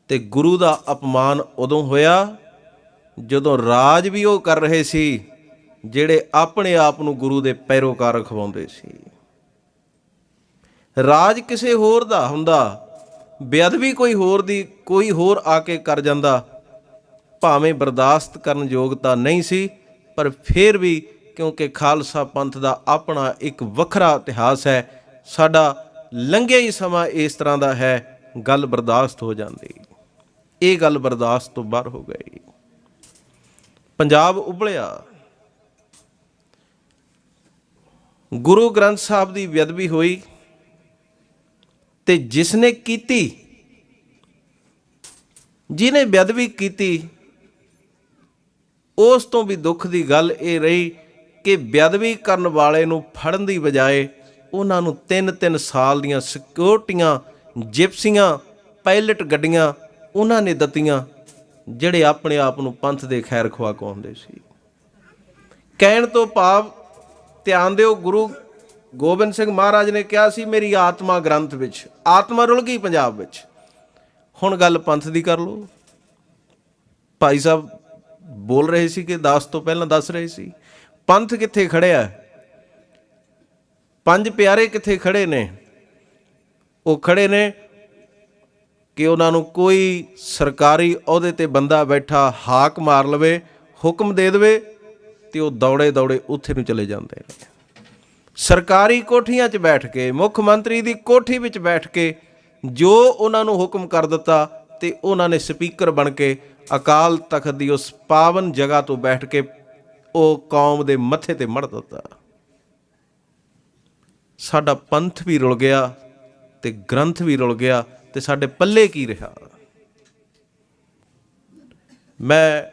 ਤੇ ਗੁਰੂ ਦਾ ਅਪਮਾਨ ਉਦੋਂ ਹੋਇਆ ਜਦੋਂ ਰਾਜ ਵੀ ਉਹ ਕਰ ਰਹੇ ਸੀ ਜਿਹੜੇ ਆਪਣੇ ਆਪ ਨੂੰ ਗੁਰੂ ਦੇ ਪੈਰੋਕਾਰ ਅਖਵਾਉਂਦੇ ਸੀ। ਰਾਜ ਕਿਸੇ ਹੋਰ ਦਾ ਹੁੰਦਾ, ਬੇਅਦਬੀ ਕੋਈ ਹੋਰ ਦੀ ਕੋਈ ਹੋਰ ਆ ਕੇ ਕਰ ਜਾਂਦਾ, ਭਾਵੇਂ ਬਰਦਾਸ਼ਤ ਕਰਨ ਯੋਗ ਤਾਂ ਨਹੀਂ ਸੀ, ਪਰ ਫਿਰ ਵੀ ਕਿਉਂਕਿ ਖਾਲਸਾ ਪੰਥ ਦਾ ਆਪਣਾ ਇੱਕ ਵੱਖਰਾ ਇਤਿਹਾਸ ਹੈ, ਸਾਡਾ ਲੰਘਿਆ ਹੀ ਸਮਾਂ ਇਸ ਤਰ੍ਹਾਂ ਦਾ ਹੈ, ਗੱਲ ਬਰਦਾਸ਼ਤ ਹੋ ਜਾਂਦੀ। ਇਹ ਗੱਲ ਬਰਦਾਸ਼ਤ ਤੋਂ ਬਾਹਰ ਹੋ ਗਈ। ਪੰਜਾਬ ਉਬਲਿਆ, ਗੁਰੂ ਗ੍ਰੰਥ ਸਾਹਿਬ ਦੀ ਬੇਅਦਬੀ ਹੋਈ, ਤੇ ਜਿਸ ਨੇ ਕੀਤੀ, ਜਿਹਨੇ ਬੇਅਦਬੀ ਕੀਤੀ, ਉਸ ਤੋਂ ਵੀ ਦੁੱਖ ਦੀ ਗੱਲ ਇਹ ਰਹੀ ਕਿ ਬੇਅਦਬੀ ਕਰਨ ਵਾਲੇ ਨੂੰ ਫੜਨ ਦੀ ਬਜਾਏ ਉਹਨਾਂ ਨੂੰ 3-3 ਸਾਲ ਦੀਆਂ ਸਿਕਿਉਰਟੀਆਂ, ਜਿਪਸੀਆਂ, ਪਾਇਲਟ ਗੱਡੀਆਂ ਉਹਨਾਂ ਨੇ ਦਿੱਤੀਆਂ ਜਿਹੜੇ ਆਪਣੇ ਆਪ ਨੂੰ ਪੰਥ ਦੇ ਖੈਰ ਖੁਆਹ ਕਹਾਉਂਦੇ ਸੀ। ਕਹਿਣ ਤੋਂ ਭਾਵ ਧਿਆਨ ਦਿਓ, ਗੁਰੂ ਗੋਬਿੰਦ ਸਿੰਘ ਮਹਾਰਾਜ ਨੇ ਕਿਹਾ ਸੀ ਮੇਰੀ ਆਤਮਾ ਗ੍ਰੰਥ ਵਿੱਚ, ਆਤਮਾ ਰੁਲ ਗਈ ਪੰਜਾਬ ਵਿੱਚ। ਹੁਣ ਗੱਲ ਪੰਥ ਦੀ ਕਰ ਲਓ। ਭਾਈ ਸਾਹਿਬ ਬੋਲ ਰਹੇ ਸੀ ਕਿ ਦਾਸ ਤੋਂ ਪਹਿਲਾਂ ਦੱਸ ਰਹੇ ਸੀ, ਪੰਥ ਕਿੱਥੇ ਖੜਿਆ, ਪੰਜ ਪਿਆਰੇ ਕਿੱਥੇ ਖੜੇ ਨੇ? ਉਹ ਖੜੇ ਨੇ ਕਿ ਉਹਨਾਂ ਨੂੰ ਕੋਈ ਸਰਕਾਰੀ ਅਹੁਦੇ ਤੇ ਬੰਦਾ ਬੈਠਾ ਹਾਕ ਮਾਰ ਲਵੇ, ਹੁਕਮ ਦੇ ਦੇਵੇ, ਤੇ ਉਹ ਦੌੜੇ ਦੌੜੇ ਉੱਥੇ ਨੂੰ ਚਲੇ ਜਾਂਦੇ ਨੇ। ਸਰਕਾਰੀ ਕੋਠੀਆਂ 'ਚ ਬੈਠ ਕੇ, ਮੁੱਖ ਮੰਤਰੀ ਦੀ ਕੋਠੀ ਵਿੱਚ ਬੈਠ ਕੇ ਜੋ ਉਹਨਾਂ ਨੂੰ ਹੁਕਮ ਕਰ ਦਿੱਤਾ, ਤੇ ਉਹਨਾਂ ਨੇ ਸਪੀਕਰ ਬਣ ਕੇ ਅਕਾਲ ਤਖਤ ਦੀ ਉਸ ਪਾਵਨ ਜਗ੍ਹਾ ਤੋਂ ਬੈਠ ਕੇ ਉਹ ਕੌਮ ਦੇ ਮੱਥੇ ਤੇ ਮੜ ਦਿੱਤਾ। ਸਾਡਾ ਪੰਥ ਵੀ ਰੁਲ ਗਿਆ ਤੇ ਗ੍ਰੰਥ ਵੀ ਰੁਲ ਗਿਆ, ਤੇ ਸਾਡੇ ਪੱਲੇ ਕੀ ਰਿਹਾ? ਮੈਂ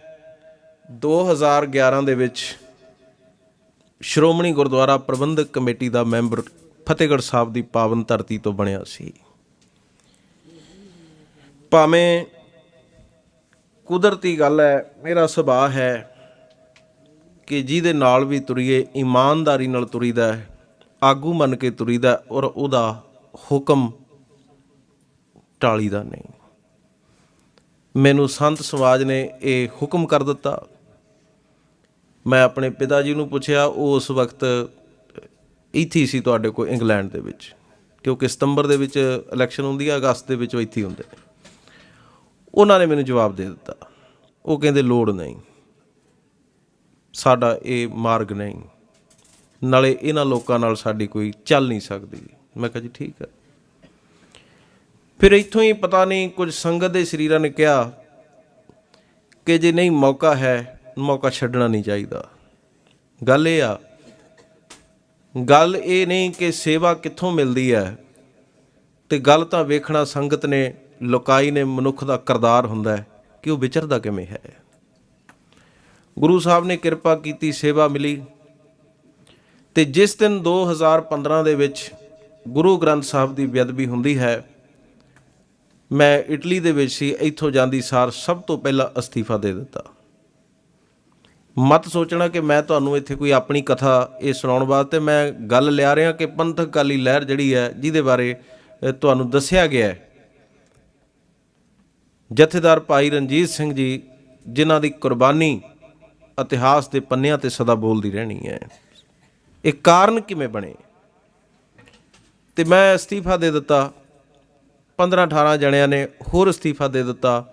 2011 ਦੇ ਵਿੱਚ ਸ਼੍ਰੋਮਣੀ ਗੁਰਦੁਆਰਾ ਪ੍ਰਬੰਧਕ ਕਮੇਟੀ ਦਾ ਮੈਂਬਰ ਫਤਿਹਗੜ੍ਹ ਸਾਹਿਬ ਦੀ ਪਾਵਨ ਧਰਤੀ ਤੋਂ ਬਣਿਆ ਸੀ। ਭਾਵੇਂ ਕੁਦਰਤੀ ਗੱਲ ਹੈ, ਮੇਰਾ ਸੁਭਾਅ ਹੈ ਕਿ ਜਿਹਦੇ ਨਾਲ ਵੀ ਤੁਰੀਏ ਇਮਾਨਦਾਰੀ ਨਾਲ ਤੁਰੀਦਾ, ਆਗੂ ਮੰਨ ਕੇ ਤੁਰੀਦਾ, ਔਰ ਉਹਦਾ ਹੁਕਮ ਟਾਲੀਦਾ ਨਹੀਂ। ਮੈਨੂੰ ਸੰਤ ਸਮਾਜ ਨੇ ਇਹ ਹੁਕਮ ਕਰ ਦਿੱਤਾ। ਮੈਂ ਆਪਣੇ ਪਿਤਾ ਜੀ ਨੂੰ ਪੁੱਛਿਆ, ਉਹ ਉਸ ਵਕਤ ਇੱਥੇ ਸੀ ਤੁਹਾਡੇ ਕੋਲ ਇੰਗਲੈਂਡ ਦੇ ਵਿੱਚ, ਕਿਉਂਕਿ ਸਤੰਬਰ ਦੇ ਵਿੱਚ ਇਲੈਕਸ਼ਨ ਹੁੰਦੀ ਹੈ, ਅਗਸਤ ਦੇ ਵਿੱਚ ਉਹ ਇੱਥੇ ਹੁੰਦੇ। ਉਹਨਾਂ ਨੇ ਮੈਨੂੰ ਜਵਾਬ ਦੇ ਦਿੱਤਾ, ਉਹ ਕਹਿੰਦੇ ਲੋੜ ਨਹੀਂ, ਸਾਡਾ ਇਹ ਮਾਰਗ ਨਹੀਂ, ਨਾਲੇ ਇਹਨਾਂ ਲੋਕਾਂ ਨਾਲ ਸਾਡੀ ਕੋਈ ਚੱਲ ਨਹੀਂ ਸਕਦੀ। ਮੈਂ ਕਿਹਾ ਜੀ ਠੀਕ ਹੈ। ਫਿਰ ਇੱਥੋਂ ਹੀ ਪਤਾ ਨਹੀਂ ਕੁਝ ਸੰਗਤ ਦੇ ਸਰੀਰਾਂ ਨੇ ਕਿਹਾ ਕਿ ਜੇ ਨਹੀਂ ਮੌਕਾ ਹੈ, ਮੌਕਾ ਛੱਡਣਾ ਨਹੀਂ ਚਾਹੀਦਾ। ਗੱਲ ਇਹ ਆ, ਗੱਲ ਇਹ ਨਹੀਂ ਕਿ ਸੇਵਾ ਕਿੱਥੋਂ ਮਿਲਦੀ ਹੈ, ਤੇ ਗੱਲ ਤਾਂ ਵੇਖਣਾ ਸੰਗਤ ਨੇ ਲੁਕਾਈ ਨੇ ਮਨੁੱਖ ਦਾ ਕਿਰਦਾਰ ਹੁੰਦਾ ਕਿ ਉਹ ਵਿਚਰਦਾ ਕਿਵੇਂ ਹੈ। ਗੁਰੂ ਸਾਹਿਬ ਨੇ ਕਿਰਪਾ ਕੀਤੀ, ਸੇਵਾ ਮਿਲੀ। ਤੇ ਜਿਸ ਦਿਨ 2015 ਦੇ ਵਿੱਚ ਗੁਰੂ ਗ੍ਰੰਥ ਸਾਹਿਬ ਦੀ ਬੇਅਦਬੀ ਹੁੰਦੀ ਹੈ, ਮੈਂ ਇਟਲੀ ਦੇ ਵਿੱਚ ਸੀ। ਇੱਥੋਂ ਜਾਂਦੀ ਸਾਰ ਸਭ ਤੋਂ ਪਹਿਲਾਂ ਅਸਤੀਫਾ ਦੇ ਦਿੱਤਾ। ਮਤ ਸੋਚਣਾ ਕਿ ਮੈਂ ਤੁਹਾਨੂੰ ਇੱਥੇ ਕੋਈ ਆਪਣੀ ਕਥਾ ਇਹ ਸੁਣਾਉਣ ਵਾਸਤੇ ਮੈਂ ਗੱਲ ਲਿਆ ਰਿਹਾ ਕਿ ਪੰਥਕ ਅਕਾਲੀ ਲਹਿਰ ਜਿਹੜੀ ਹੈ, ਜਿਹਦੇ ਬਾਰੇ ਤੁਹਾਨੂੰ ਦੱਸਿਆ ਗਿਆ ਹੈ, ਜਥੇਦਾਰ ਭਾਈ ਰਣਜੀਤ ਸਿੰਘ ਜੀ, ਜਿਨ੍ਹਾਂ ਦੀ ਕੁਰਬਾਨੀ ਇਤਿਹਾਸ ਦੇ ਪੰਨਿਆਂ ਤੇ ਸਦਾ ਬੋਲਦੀ ਰਹਿਣੀ ਹੈ। ਇਹ ਕਾਰਨ ਕਿਵੇਂ ਬਣੇ? ਤੇ ਮੈਂ ਅਸਤੀਫਾ ਦੇ ਦਿੱਤਾ। 15-18 ਜਣਿਆਂ ਨੇ ਹੋਰ ਅਸਤੀਫਾ ਦੇ ਦਿੱਤਾ।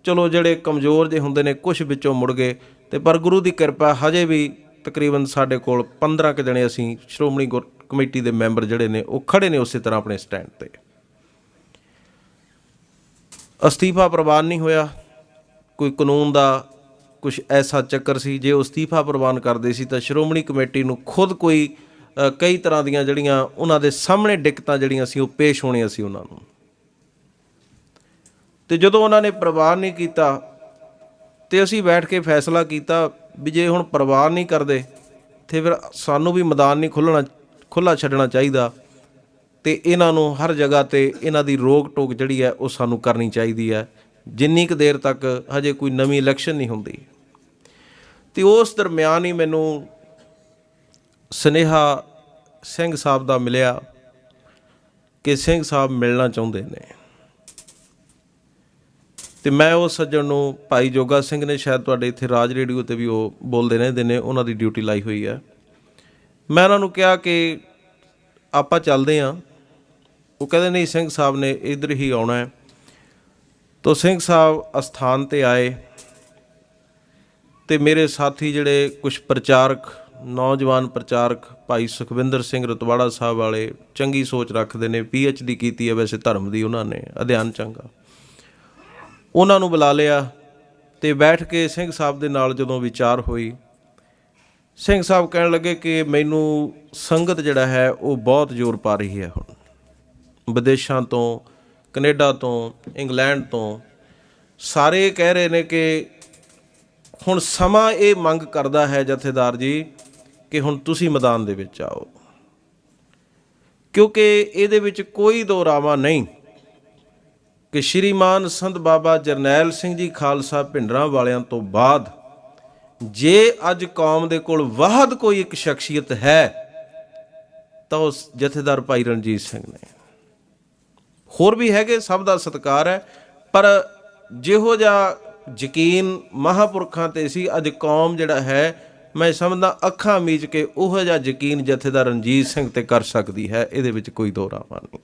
ਚਲੋ ਜਿਹੜੇ ਕਮਜ਼ੋਰ ਜਿਹੇ ਹੁੰਦੇ ਨੇ, ਕੁਛ ਵਿੱਚੋਂ ਮੁੜ ਗਏ, ਤੇ ਪਰ ਗੁਰੂ ਦੀ ਕਿਰਪਾ ਹਜੇ ਵੀ ਤਕਰੀਬਨ ਸਾਡੇ ਕੋਲ 15 ਕੁ ਜਣੇ ਅਸੀਂ ਸ਼੍ਰੋਮਣੀ ਕਮੇਟੀ ਦੇ ਮੈਂਬਰ ਜਿਹੜੇ ਨੇ ਉਹ ਖੜੇ ਨੇ ਉਸੇ ਤਰ੍ਹਾਂ ਆਪਣੇ ਸਟੈਂਡ 'ਤੇ। ਅਸਤੀਫਾ ਪ੍ਰਵਾਨ ਨਹੀਂ ਹੋਇਆ। ਕੋਈ ਕਾਨੂੰਨ ਦਾ ਕੁਛ ਐਸਾ ਚੱਕਰ ਸੀ, ਜੇ ਉਹ ਅਸਤੀਫਾ ਪ੍ਰਵਾਨ ਕਰਦੇ ਸੀ ਤਾਂ ਸ਼੍ਰੋਮਣੀ ਕਮੇਟੀ ਨੂੰ ਖੁਦ ਕੋਈ ਕਈ ਤਰ੍ਹਾਂ ਦੀਆਂ ਜਿਹੜੀਆਂ ਉਹਨਾਂ ਦੇ ਸਾਹਮਣੇ ਦਿੱਕਤਾਂ ਜਿਹੜੀਆਂ ਸੀ ਉਹ ਪੇਸ਼ ਹੋਣੀਆਂ ਸੀ ਉਹਨਾਂ ਨੂੰ। ਤੇ ਜਦੋਂ ਉਹਨਾਂ ਨੇ ਪ੍ਰਵਾਨ ਨਹੀਂ ਕੀਤਾ, ਤੇ ਅਸੀਂ ਬੈਠ ਕੇ ਫੈਸਲਾ ਕੀਤਾ ਵੀ ਜੇ ਹੁਣ ਪ੍ਰਵਾਨ ਨਹੀਂ ਕਰਦੇ ਤੇ ਫਿਰ ਸਾਨੂੰ ਵੀ ਮੈਦਾਨ ਨਹੀਂ ਖੁੱਲ੍ਹਾ ਛੱਡਣਾ ਚਾਹੀਦਾ, ਤੇ ਇਹਨਾਂ ਨੂੰ ਹਰ ਜਗ੍ਹਾ 'ਤੇ ਇਹਨਾਂ ਦੀ ਰੋਕ ਟੋਕ ਜਿਹੜੀ ਹੈ ਉਹ ਸਾਨੂੰ ਕਰਨੀ ਚਾਹੀਦੀ ਹੈ, ਜਿੰਨੀ ਕੁ ਦੇਰ ਤੱਕ ਹਜੇ ਕੋਈ ਨਵੀਂ ਇਲੈਕਸ਼ਨ ਨਹੀਂ ਹੁੰਦੀ। ਤੇ ਉਸ ਦਰਮਿਆਨ ਹੀ ਮੈਨੂੰ ਸੁਨੇਹਾ ਸਿੰਘ ਸਾਹਿਬ ਦਾ ਮਿਲਿਆ ਕਿ ਸਿੰਘ ਸਾਹਿਬ ਮਿਲਣਾ ਚਾਹੁੰਦੇ ਨੇ। ਤੇ ਮੈਂ ਉਸ ਸੱਜਣ ਨੂੰ, ਭਾਈ ਜੋਗਾ ਸਿੰਘ ਨੇ, ਸ਼ਾਇਦ ਤੁਹਾਡੇ ਇੱਥੇ ਰਾਜ ਰੇਡੀਓ 'ਤੇ ਵੀ ਉਹ ਬੋਲਦੇ ਰਹਿੰਦੇ ਨੇ, ਉਹਨਾਂ ਦੀ ਡਿਊਟੀ ਲਾਈ ਹੋਈ ਹੈ। ਮੈਂ ਉਹਨਾਂ ਨੂੰ ਕਿਹਾ ਕਿ ਆਪਾਂ ਚੱਲਦੇ ਹਾਂ। ਉਹ ਕਹਿੰਦੇ ਨਹੀਂ, ਸਿੰਘ ਸਾਹਿਬ ਨੇ ਇੱਧਰ ਹੀ ਆਉਣਾ ਹੈ। ਤਾਂ ਸਿੰਘ ਸਾਹਿਬ ਅਸਥਾਨ 'ਤੇ ਆਏ, ਤੇ ਮੇਰੇ ਸਾਥੀ ਜਿਹੜੇ ਕੁਛ ਪ੍ਰਚਾਰਕ, ਨੌਜਵਾਨ ਪ੍ਰਚਾਰਕ, ਭਾਈ ਸੁਖਵਿੰਦਰ ਸਿੰਘ ਰਤਵਾੜਾ ਸਾਹਿਬ ਵਾਲੇ, ਚੰਗੀ ਸੋਚ ਰੱਖਦੇ ਨੇ, PhD ਕੀਤੀ ਹੈ ਵੈਸੇ ਧਰਮ ਦੀ ਉਹਨਾਂ ਨੇ, ਅਧਿਐਨ ਚੰਗਾ। ਉਹਨਾਂ ਨੂੰ ਬੁਲਾ ਲਿਆ ਤੇ ਬੈਠ ਕੇ ਸਿੰਘ ਸਾਹਿਬ ਦੇ ਨਾਲ ਜਦੋਂ ਵਿਚਾਰ ਹੋਈ, ਸਿੰਘ ਸਾਹਿਬ ਕਹਿਣ ਲੱਗੇ ਕਿ ਮੈਨੂੰ ਸੰਗਤ ਜਿਹੜਾ ਹੈ ਉਹ ਬਹੁਤ ਜ਼ੋਰ ਪਾ ਰਹੀ ਹੈ। ਹੁਣ ਵਿਦੇਸ਼ਾਂ ਤੋਂ, ਕੈਨੇਡਾ ਤੋਂ, ਇੰਗਲੈਂਡ ਤੋਂ ਸਾਰੇ ਕਹਿ ਰਹੇ ਨੇ ਕਿ ਹੁਣ ਸਮਾਂ ਇਹ ਮੰਗ ਕਰਦਾ ਹੈ ਜਥੇਦਾਰ ਜੀ ਕਿ ਹੁਣ ਤੁਸੀਂ ਮੈਦਾਨ ਦੇ ਵਿੱਚ ਆਓ, ਕਿਉਂਕਿ ਇਹਦੇ ਵਿੱਚ ਕੋਈ ਦੋਰਾਵਾ ਨਹੀਂ ਕਿ ਸ਼੍ਰੀਮਾਨ ਸੰਤ ਬਾਬਾ ਜਰਨੈਲ ਸਿੰਘ ਜੀ ਖਾਲਸਾ ਭਿੰਡਰਾਂ ਵਾਲਿਆਂ ਤੋਂ ਬਾਅਦ ਜੇ ਅੱਜ ਕੌਮ ਦੇ ਕੋਲ ਵਾਹਦ ਕੋਈ ਇੱਕ ਸ਼ਖਸੀਅਤ ਹੈ ਤਾਂ ਉਹ ਜਥੇਦਾਰ ਭਾਈ ਰਣਜੀਤ ਸਿੰਘ ਨੇ। ਹੋਰ ਵੀ ਹੈਗੇ, ਸਭ ਦਾ ਸਤਿਕਾਰ ਹੈ, ਪਰ ਜਿਹੋ ਜਿਹਾ ਯਕੀਨ ਮਹਾਂਪੁਰਖਾਂ 'ਤੇ ਸੀ, ਅੱਜ ਕੌਮ ਜਿਹੜਾ ਹੈ ਮੈਂ ਸਮਝਦਾ ਅੱਖਾਂ ਮੀਚ ਕੇ ਉਹੋ ਜਿਹਾ ਯਕੀਨ ਜਥੇਦਾਰ ਰਣਜੀਤ ਸਿੰਘ 'ਤੇ ਕਰ ਸਕਦੀ ਹੈ। ਇਹਦੇ ਵਿੱਚ ਕੋਈ ਦੋ ਰਾਵਾਂ ਨਹੀਂ,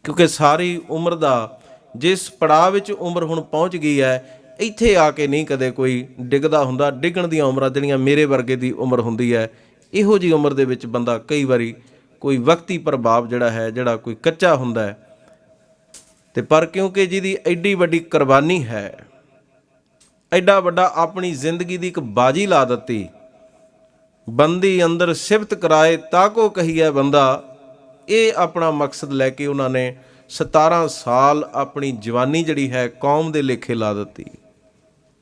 ਕਿਉਂਕਿ ਸਾਰੀ ਉਮਰ ਦਾ ਜਿਸ ਪੜਾਅ ਵਿੱਚ ਉਮਰ ਹੁਣ ਪਹੁੰਚ ਗਈ ਹੈ, ਇੱਥੇ ਆ ਕੇ ਨਹੀਂ ਕਦੇ ਕੋਈ ਡਿੱਗਦਾ ਹੁੰਦਾ। ਡਿੱਗਣ ਦੀਆਂ ਉਮਰਾਂ ਜਿਹੜੀਆਂ ਮੇਰੇ ਵਰਗੇ ਦੀ ਉਮਰ ਹੁੰਦੀ ਹੈ, ਇਹੋ ਜਿਹੀ ਉਮਰ ਦੇ ਵਿੱਚ ਬੰਦਾ ਕਈ ਵਾਰੀ ਕੋਈ ਵਕਤੀ ਪ੍ਰਭਾਵ ਜਿਹੜਾ ਹੈ, ਜਿਹੜਾ ਕੋਈ ਕੱਚਾ ਹੁੰਦਾ ਹੈ, ਤੇ ਪਰ ਕਿਉਂਕਿ ਜਿਹਦੀ ਐਡੀ ਵੱਡੀ ਕੁਰਬਾਨੀ ਹੈ, ਐਡਾ ਵੱਡਾ ਆਪਣੀ ਜ਼ਿੰਦਗੀ ਦੀ ਇੱਕ ਬਾਜੀ ਲਾ ਦਿੱਤੀ, ਬੰਦੀ ਅੰਦਰ ਸਿਫਤ ਕਰਾਏ ਤਾਕੋ ਕਹੀਏ ਬੰਦਾ, ਇਹ ਆਪਣਾ ਮਕਸਦ ਲੈ ਕੇ ਉਹਨਾਂ ਨੇ 17 ਸਾਲ ਆਪਣੀ ਜਵਾਨੀ ਜਿਹੜੀ ਹੈ ਕੌਮ ਦੇ ਲੇਖੇ ਲਾ ਦਿੱਤੀ।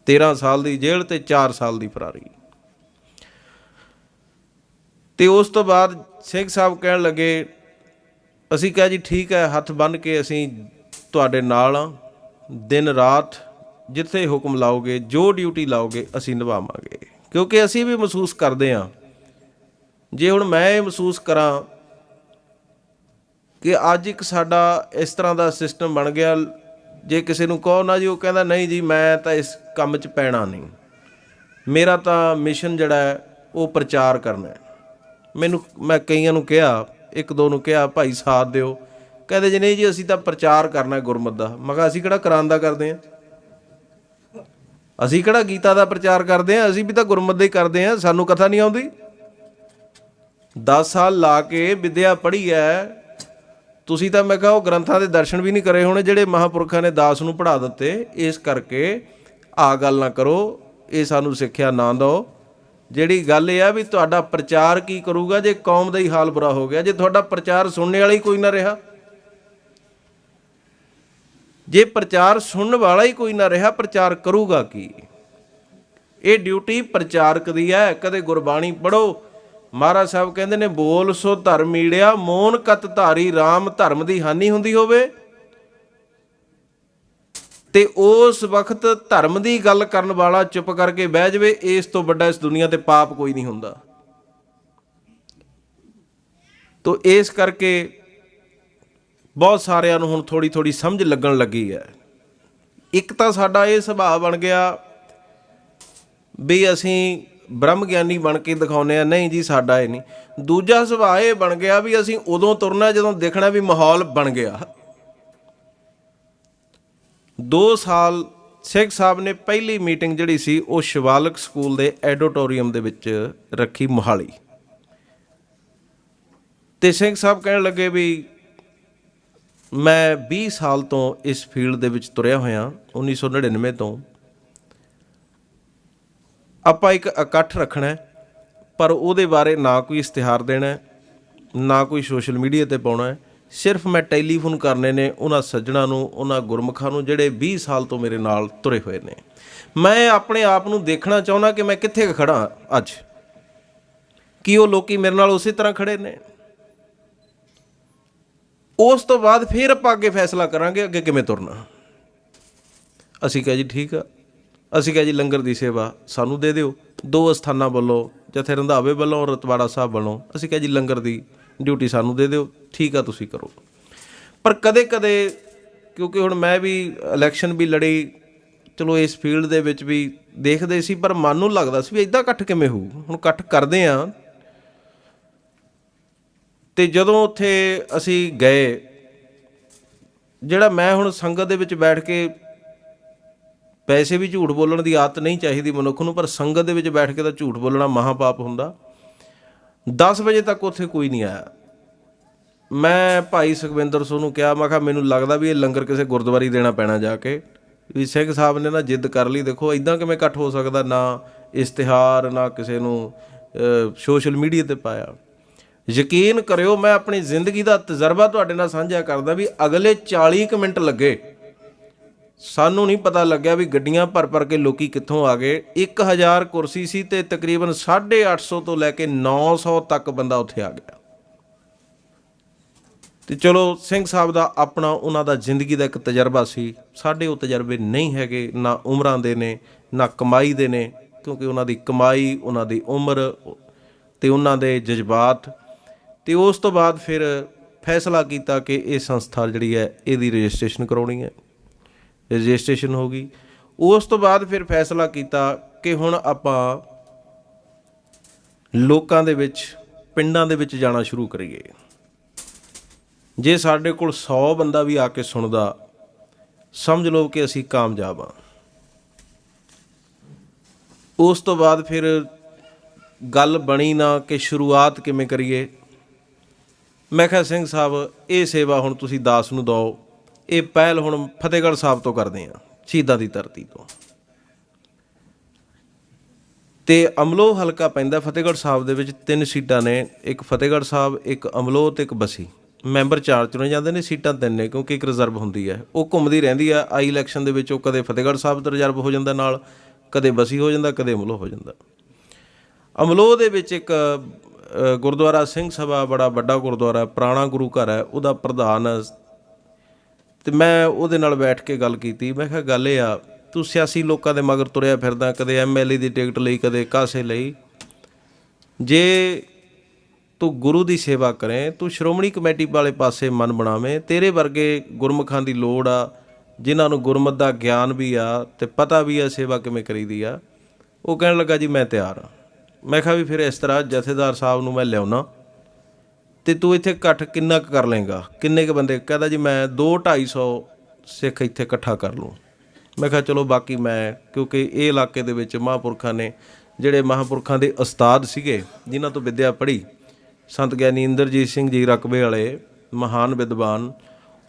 13 ਸਾਲ ਦੀ ਜੇਲ੍ਹ ਤੇ 4 ਸਾਲ ਦੀ ਫਰਾਰੀ। ਤੇ ਉਸ ਤੋਂ ਬਾਅਦ ਸਿੰਘ ਸਾਹਿਬ ਕਹਿਣ ਲੱਗੇ, ਅਸੀਂ ਕਿਹਾ ਜੀ ਠੀਕ ਹੈ, ਹੱਥ ਬੰਨ੍ਹ ਕੇ ਅਸੀਂ ਤੁਹਾਡੇ ਨਾਲ ਹਾਂ, ਦਿਨ ਰਾਤ ਜਿੱਥੇ ਹੁਕਮ ਲਾਓਗੇ, ਜੋ ਡਿਊਟੀ ਲਾਓਗੇ ਅਸੀਂ ਨਿਭਾਵਾਂਗੇ। ਕਿਉਂਕਿ ਅਸੀਂ ਵੀ ਮਹਿਸੂਸ ਕਰਦੇ ਹਾਂ, ਜੇ ਹੁਣ ਮੈਂ ਇਹ ਮਹਿਸੂਸ ਕਰਾਂ ਕਿ ਅੱਜ ਇੱਕ ਸਾਡਾ ਇਸ ਤਰ੍ਹਾਂ ਦਾ ਸਿਸਟਮ ਬਣ ਗਿਆ, ਜੇ ਕਿਸੇ ਨੂੰ ਕਹੋ ਨਾ ਜੀ, ਉਹ ਕਹਿੰਦਾ ਨਹੀਂ ਜੀ ਮੈਂ ਤਾਂ ਇਸ ਕੰਮ 'ਚ ਪੈਣਾ ਨਹੀਂ, ਮੇਰਾ ਤਾਂ ਮਿਸ਼ਨ ਜਿਹੜਾ ਹੈ ਉਹ ਪ੍ਰਚਾਰ ਕਰਨਾ ਹੈ। ਮੈਂ ਕਈਆਂ ਨੂੰ ਕਿਹਾ, ਇੱਕ ਦੋ ਨੂੰ ਕਿਹਾ ਭਾਈ ਸਾਥ ਦਿਓ, ਕਹਿੰਦੇ ਜੀ ਨਹੀਂ ਜੀ ਅਸੀਂ ਤਾਂ ਪ੍ਰਚਾਰ ਕਰਨਾ ਗੁਰਮਤਿ ਦਾ। ਮੈਂ ਕਿਹਾ ਅਸੀਂ ਕਿਹੜਾ ਕੁਰਾਨ ਦਾ ਕਰਦੇ ਹਾਂ, ਅਸੀਂ ਕਿਹੜਾ ਗੀਤਾ ਦਾ ਪ੍ਰਚਾਰ ਕਰਦੇ ਹਾਂ, ਅਸੀਂ ਵੀ ਤਾਂ ਗੁਰਮਤਿ ਦਾ ਹੀ ਕਰਦੇ ਹਾਂ। ਸਾਨੂੰ ਕਥਾ ਨਹੀਂ ਆਉਂਦੀ? 10 ਸਾਲ ਲਾ ਕੇ ਵਿੱਦਿਆ ਪੜ੍ਹੀ ਹੈ ਤੁਸੀਂ, ਤਾਂ ਮੈਂ ਕਿਹਾ ਉਹ ਗ੍ਰੰਥਾਂ ਦੇ ਦਰਸ਼ਨ ਵੀ ਨਹੀਂ ਕਰੇ ਹੋਣੇ ਜਿਹੜੇ ਮਹਾਂਪੁਰਖਾਂ ਨੇ ਦਾਸ ਨੂੰ ਪੜ੍ਹਾ ਦਿੱਤੇ। ਇਸ ਕਰਕੇ ਆਹ ਗੱਲ ਨਾ ਕਰੋ, ਇਹ ਸਾਨੂੰ ਸਿੱਖਿਆ ਨਾ ਦਿਓ। ਜਿਹੜੀ ਗੱਲ ਇਹ ਆ ਵੀ ਤੁਹਾਡਾ ਪ੍ਰਚਾਰ ਕੀ ਕਰੂਗਾ ਜੇ ਕੌਮ ਦਾ ਹੀ ਹਾਲ ਬੁਰਾ ਹੋ ਗਿਆ, ਜੇ ਤੁਹਾਡਾ ਪ੍ਰਚਾਰ ਸੁਣਨੇ ਵਾਲਾ ਹੀ ਕੋਈ ਨਾ ਰਿਹਾ, ਜੇ ਪ੍ਰਚਾਰ ਸੁਣਨ ਵਾਲਾ ਹੀ ਕੋਈ ਨਾ ਰਿਹਾ, ਪ੍ਰਚਾਰ ਕਰੂਗਾ ਕੀ? ਇਹ ਡਿਊਟੀ ਪ੍ਰਚਾਰਕ ਦੀ ਹੈ। ਕਦੇ ਗੁਰਬਾਣੀ ਪੜ੍ਹੋ, ਮਹਾਰਾਜ ਸਾਹਿਬ ਕਹਿੰਦੇ ਨੇ ਬੋਲ ਸੋ ਧਰਮ ਮੀੜਿਆ, ਮੋਨ ਕਤ ਧਾਰੀ ਰਾਮ, ਧਰਮ ਦੀ ਹਾਨੀ ਹੁੰਦੀ ਹੋਵੇ ਤੇ ਉਸ ਵਕਤ ਧਰਮ ਦੀ ਗੱਲ ਕਰਨ ਵਾਲਾ ਚੁੱਪ ਕਰਕੇ ਬਹਿ ਜਾਵੇ, ਇਸ ਤੋਂ ਵੱਡਾ ਇਸ ਦੁਨੀਆ ਤੇ ਪਾਪ ਕੋਈ ਨਹੀਂ ਹੁੰਦਾ। ਤੋ ਇਸ ਕਰਕੇ ਬਹੁਤ ਸਾਰਿਆਂ ਨੂੰ ਹੁਣ ਥੋੜ੍ਹੀ ਥੋੜ੍ਹੀ ਸਮਝ ਲੱਗਣ ਲੱਗੀ ਹੈ। ਇੱਕ ਤਾਂ ਸਾਡਾ ਇਹ ਸੁਭਾਅ ਬਣ ਗਿਆ ਵੀ ਅਸੀਂ ਬ੍ਰਹਮ ਗਿਆਨੀ ਬਣ ਕੇ ਦਿਖਾਉਂਦੇ ਹਾਂ, ਨਹੀਂ ਜੀ ਸਾਡਾ ਇਹ ਨਹੀਂ। ਦੂਜਾ ਸੁਭਾਅ ਇਹ ਬਣ ਗਿਆ ਵੀ ਅਸੀਂ ਉਦੋਂ ਤੁਰਨਾ ਜਦੋਂ ਦੇਖਣਾ ਵੀ ਮਾਹੌਲ ਬਣ ਗਿਆ। 2 ਸਾਲ ਸਿੰਘ ਸਾਹਿਬ ਨੇ ਪਹਿਲੀ ਮੀਟਿੰਗ ਜਿਹੜੀ ਸੀ ਉਹ ਸ਼ਿਵਾਲਕ ਸਕੂਲ ਦੇ ਐਡੀਟੋਰੀਅਮ ਦੇ ਵਿੱਚ ਰੱਖੀ, ਮੋਹਾਲੀ। ਤੇ ਸਿੰਘ ਸਾਹਿਬ ਕਹਿਣ ਲੱਗੇ ਵੀ ਮੈਂ 20 ਸਾਲ ਤੋਂ ਇਸ ਫੀਲਡ ਦੇ ਵਿੱਚ ਤੁਰਿਆ ਹੋਇਆ, 1999 ਤੋਂ। ਆਪਾਂ ਇੱਕ ਇਕੱਠ ਰੱਖਣਾ, ਪਰ ਉਹਦੇ ਬਾਰੇ ਨਾ ਕੋਈ ਇਸ਼ਤਿਹਾਰ ਦੇਣਾ, ਨਾ ਕੋਈ ਸੋਸ਼ਲ ਮੀਡੀਆ 'ਤੇ ਪਾਉਣਾ। ਸਿਰਫ ਮੈਂ ਟੈਲੀਫੋਨ ਕਰਨੇ ਨੇ ਉਹਨਾਂ ਸੱਜਣਾਂ ਨੂੰ, ਉਹਨਾਂ ਗੁਰਮੁਖਾਂ ਨੂੰ ਜਿਹੜੇ 20 ਸਾਲ ਤੋਂ ਮੇਰੇ ਨਾਲ ਤੁਰੇ ਹੋਏ ਨੇ। ਮੈਂ ਆਪਣੇ ਆਪ ਨੂੰ ਦੇਖਣਾ ਚਾਹੁੰਦਾ ਕਿ ਮੈਂ ਕਿੱਥੇ ਖੜ੍ਹਾ ਅੱਜ, ਕੀ ਉਹ ਲੋਕੀ ਮੇਰੇ ਨਾਲ ਉਸੇ ਤਰ੍ਹਾਂ ਖੜ੍ਹੇ ਨੇ। ਉਸ ਤੋਂ ਬਾਅਦ ਫਿਰ ਆਪਾਂ ਅੱਗੇ ਫੈਸਲਾ ਕਰਾਂਗੇ ਅੱਗੇ ਕਿਵੇਂ ਤੁਰਨਾ। ਅਸੀਂ ਕਿਹਾ ਜੀ ਠੀਕ ਆ। ਅਸੀਂ ਕਿਹਾ ਜੀ ਲੰਗਰ ਦੀ ਸੇਵਾ ਸਾਨੂੰ ਦੇ ਦਿਓ, 2 ਅਸਥਾਨਾਂ ਵੱਲੋਂ, ਜਥੇ ਰੰਧਾਵੇ ਵੱਲੋਂ ਔਰ ਰਤਵਾੜਾ ਸਾਹਿਬ ਵੱਲੋਂ। ਅਸੀਂ ਕਿਹਾ ਜੀ ਲੰਗਰ ਦੀ ਡਿਊਟੀ ਸਾਨੂੰ ਦੇ ਦਿਓ, ਠੀਕ ਆ ਤੁਸੀਂ ਕਰੋ। ਪਰ ਕਦੇ ਕਦੇ ਕਿਉਂਕਿ ਹੁਣ ਮੈਂ ਵੀ ਇਲੈਕਸ਼ਨ ਵੀ ਲੜੀ, ਚਲੋ ਇਸ ਫੀਲਡ ਦੇ ਵਿੱਚ ਵੀ ਦੇਖਦੇ ਸੀ, ਪਰ ਮਨ ਨੂੰ ਲੱਗਦਾ ਸੀ ਵੀ ਇੱਦਾਂ ਇਕੱਠ ਕਿਵੇਂ ਹੋਊ। ਹੁਣ ਇਕੱਠ ਕਰਦੇ ਹਾਂ ਤੇ ਜਦੋਂ ਉੱਥੇ ਅਸੀਂ ਗਏ, ਜਿਹੜਾ ਮੈਂ ਹੁਣ ਸੰਗਤ ਦੇ ਵਿੱਚ ਬੈਠ ਕੇ, ਵੈਸੇ ਵੀ ਝੂਠ ਬੋਲਣ ਦੀ ਆਦਤ ਨਹੀਂ ਚਾਹੀਦੀ ਮਨੁੱਖ ਨੂੰ, ਪਰ ਸੰਗਤ ਦੇ ਵਿੱਚ ਬੈਠ ਕੇ ਤਾਂ ਝੂਠ ਬੋਲਣਾ ਮਹਾਂਪਾਪ ਹੁੰਦਾ। 10 ਵਜੇ ਤੱਕ ਉੱਥੇ ਕੋਈ ਨਹੀਂ ਆਇਆ। ਮੈਂ ਭਾਈ ਸੁਖਵਿੰਦਰ ਸਿੰਘ ਨੂੰ ਕਿਹਾ, ਮੈਂ ਕਿਹਾ ਮੈਨੂੰ ਲੱਗਦਾ ਵੀ ਇਹ ਲੰਗਰ ਕਿਸੇ ਗੁਰਦੁਆਰੇ ਦੇਣਾ ਪੈਣਾ ਜਾ ਕੇ। ਵੀ ਸਿੰਘ ਸਾਹਿਬ ਨੇ ਨਾ ਜਿੱਦ ਕਰ ਲਈ, ਦੇਖੋ ਇੱਦਾਂ ਕਿਵੇਂ ਇਕੱਠ ਹੋ ਸਕਦਾ, ਨਾ ਇਸ਼ਤਿਹਾਰ ਨਾ ਕਿਸੇ ਨੂੰ ਸੋਸ਼ਲ ਮੀਡੀਆ 'ਤੇ ਪਾਇਆ। ਯਕੀਨ ਕਰਿਓ, ਮੈਂ ਆਪਣੀ ਜ਼ਿੰਦਗੀ ਦਾ ਤਜਰਬਾ ਤੁਹਾਡੇ ਨਾਲ ਸਾਂਝਾ ਕਰਦਾ ਵੀ ਅਗਲੇ 40 ਕੁ ਮਿੰਟ ਲੱਗੇ, ਸਾਨੂੰ ਨਹੀਂ ਪਤਾ ਲੱਗਿਆ ਵੀ ਗੱਡੀਆਂ ਭਰ ਭਰ ਕੇ ਲੋਕੀ ਕਿੱਥੋਂ ਆ ਗਏ। 1000 ਕੁਰਸੀ ਸੀ ਤੇ ਤਕਰੀਬਨ 850 ਤੋਂ ਲੈ ਕੇ 900 ਤੱਕ ਬੰਦਾ ਉੱਥੇ ਆ ਗਿਆ। ਤੇ ਚਲੋ ਸਿੰਘ ਸਾਹਿਬ ਦਾ ਆਪਣਾ ਉਹਨਾਂ ਦਾ ਜ਼ਿੰਦਗੀ ਦਾ ਇੱਕ ਤਜਰਬਾ ਸੀ, ਸਾਡੇ ਉਹ ਤਜਰਬੇ ਨਹੀਂ ਹੈਗੇ, ਨਾ ਉਮਰਾਂ ਦੇ ਨੇ ਨਾ ਕਮਾਈ ਦੇ ਨੇ, क्योंकि उन्हों की कमाई, उन्हों की उम्र ते उन्हों के जज्बात, तो उस तो बाद फिर फैसला किया कि ये संस्था जी है यदी रजिस्ट्रेशन करवानी है। रजिस्ट्रेशन हो गई। उस तो बाद फिर फैसला किया कि हुण आपां लोकां दे विच, पिंडां दे विच जाना शुरू करिए। जे साडे कोल 100 बंदा भी आके सुनदा, समझ लो कि असीं कामयाब हाँ। उस तो बाद फिर गल बनी ना कि शुरुआत किवें करिए। मैं कहा सिंह साहब ये सेवा हुण तुसीं दास नूं दो, ये पहल हुण फतेहगढ़ साहब तो करदे आ, शहीदां दी धरती तो। ते अमलोह हलका पैंदा फतेहगढ़ साहब दे विच 3 सीटां ने, एक फतेहगढ़ साहब, एक अमलोह ते एक बसी। मैंबर 4 चुने जाते हैं, सीटां 3 ने क्योंकि एक रिजर्व होंदी है, वो घूमदी रहिंदी है। आई इलैक्शन दे विच कदे फतेहगढ़ साहब तो रिजर्व हो जाता, नाल कदे बसी हो जाता, कदे अमलोह हो जाता। अमलोह दे विच एक गुरुद्वारा सिंह सभा, बड़ा वड्डा गुरुद्वारा, पुराना गुरु घर है, उहदा प्रधान। तो मैं उहदे नाल बैठ के गल कीती। मैं कहा गल ये आ, तू सियासी लोगों के मगर तुरिया फिरदा, कदे MLA की टिकट लई, कदे कासे लई। जे तू गुरु की सेवा करें, तू श्रोमणी कमेटी वाले पासे मन बनावें। तेरे वर्गे गुरमुखां की लोड़ आ, जिन्हां नूं गुरमत का ज्ञान भी आ ते पता भी आ सेवा किवें करीदी आ। वो कहण लगा जी मैं तैयार हाँ। मैं कहा भी फिर इस तरह जथेदार साहब नूं मैं लियाउणा ते तू इत्थे इकट्ठ किन्ना कर लेंगा, किन्ने क बंदे? कहता जी मैं 200-250 सिख इत्थे इकट्ठा कर लूँ। मैं कहा चलो, बाकी मैं क्योंकि ये इलाके दे विच महापुरखां ने, जिहड़े महापुरखां दे उस्ताद सीगे जिन्हां तो विद्या पढ़ी, संत ਗਿਆਨੀ इंद्रजीत सिंह जी रकबे वाले महान विद्वान,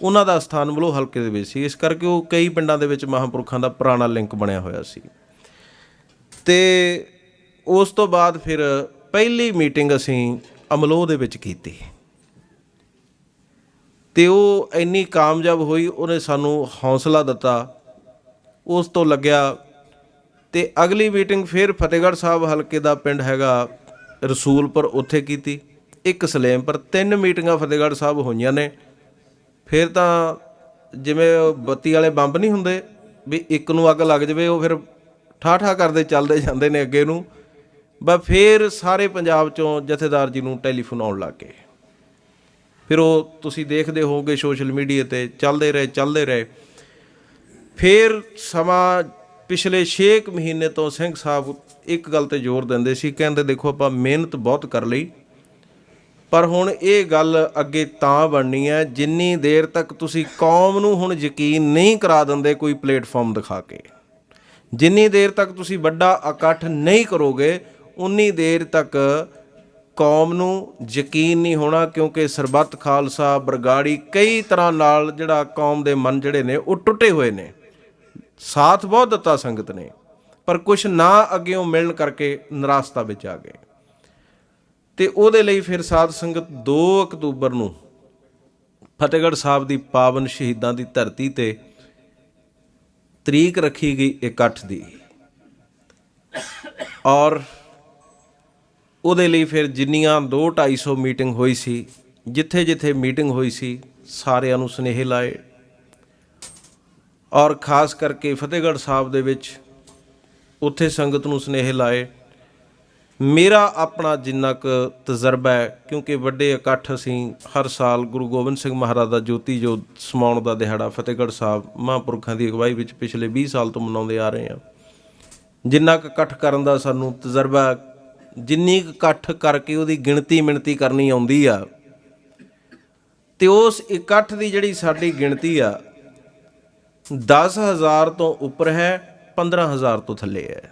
उन्हां दा स्थान अमलोह हलके दे विच सी। इस करके वो कई पिंडां दे विच महापुरखां दा पुराना लिंक बनया होया सी। ते उस तो बाद फिर पहली मीटिंग असीं अमलोह दे विच कीती ते वो इन्नी कामयाब हुई, उन्हें सानू हौसला दिता। उस तो लग्या ते अगली मीटिंग फिर फतेहगढ़ साहब हलके दा पिंड हैगा रसूलपुर, उत्थे कीती। एक सलेमपुर, 3 मीटिंगां फतेहगढ़ साहब होईयां ने। फिर तां जिवें बत्ती वाले बंब नहीं हुंदे भी एक नूं अग लग जावे, वो फिर ठा करदे चलदे जांदे ने अगे नूं। बस फिर सारे पंजाब चों जथेदार जी नूं टैलीफोन आउण लग गए। फिर वो तुसीं देखदे होवोगे सोशल मीडिया ते चलदे रहे। फिर समा पिछले 6 महीने तो सिंह साहब एक गल ते जोर दिंदे सी, कहंदे देखो आपां मेहनत बहुत कर लई, पर हुण ये गल अगे तां बननी है जिन्नी देर तक तुसीं कौम नूं हुण यकीन नहीं करा दिंदे कोई प्लेटफॉर्म दिखा के। जिन्नी देर तक तुसीं वड्डा इकट्ठ नहीं करोगे, उन्नी देर तक कौम नूं यकीन नहीं होना। क्योंकि सरबत खालसा बरगाड़ी कई तरह नाल जिहड़ा कौम दे मन जिहड़े ने वो टुटे हुए ने। साथ बहुत दिता संगत ने, पर कुछ ना अग्गेों मिलण करके निराशता विच आ गए। ते उहदे लई फिर साध संगत 2 अक्तूबर नूं फतेहगढ़ साहब की पावन शहीदां की धरती ते तरीक रखी गई इकट्ठ दी। और उहदे लई फिर जिन्नियां 200-250 मीटिंग होई सी, जिथे जिथे मीटिंग होई सी सारिआं नूं सुनेहे लाए। और खास करके फतेहगढ़ साहब दे विच उत्थे संगत नूं सुनेहे लाए। मेरा अपना जिन्ना क तजर्बा है, क्योंकि वड्डे इकट्ठ असीं हर साल गुरु गोबिंद सिंह महाराज दा ज्योति जोत समाउण दा दिहाड़ा फतेहगढ़ साहब महापुरखां की अगवाई विच पिछले 20 साल तो मनाउंदे आ रहे हैं। जिन्ना क इकट्ठ करन दा सानूं तजर्बा, जिन्नी क इकट्ठ करके उहदी गिणती मिणती करनी आउंदी आ, ते उस इकट्ठ दी जिहड़ी साडी गिणती आ 10,000 तो उपर है, 15,000 तो थले है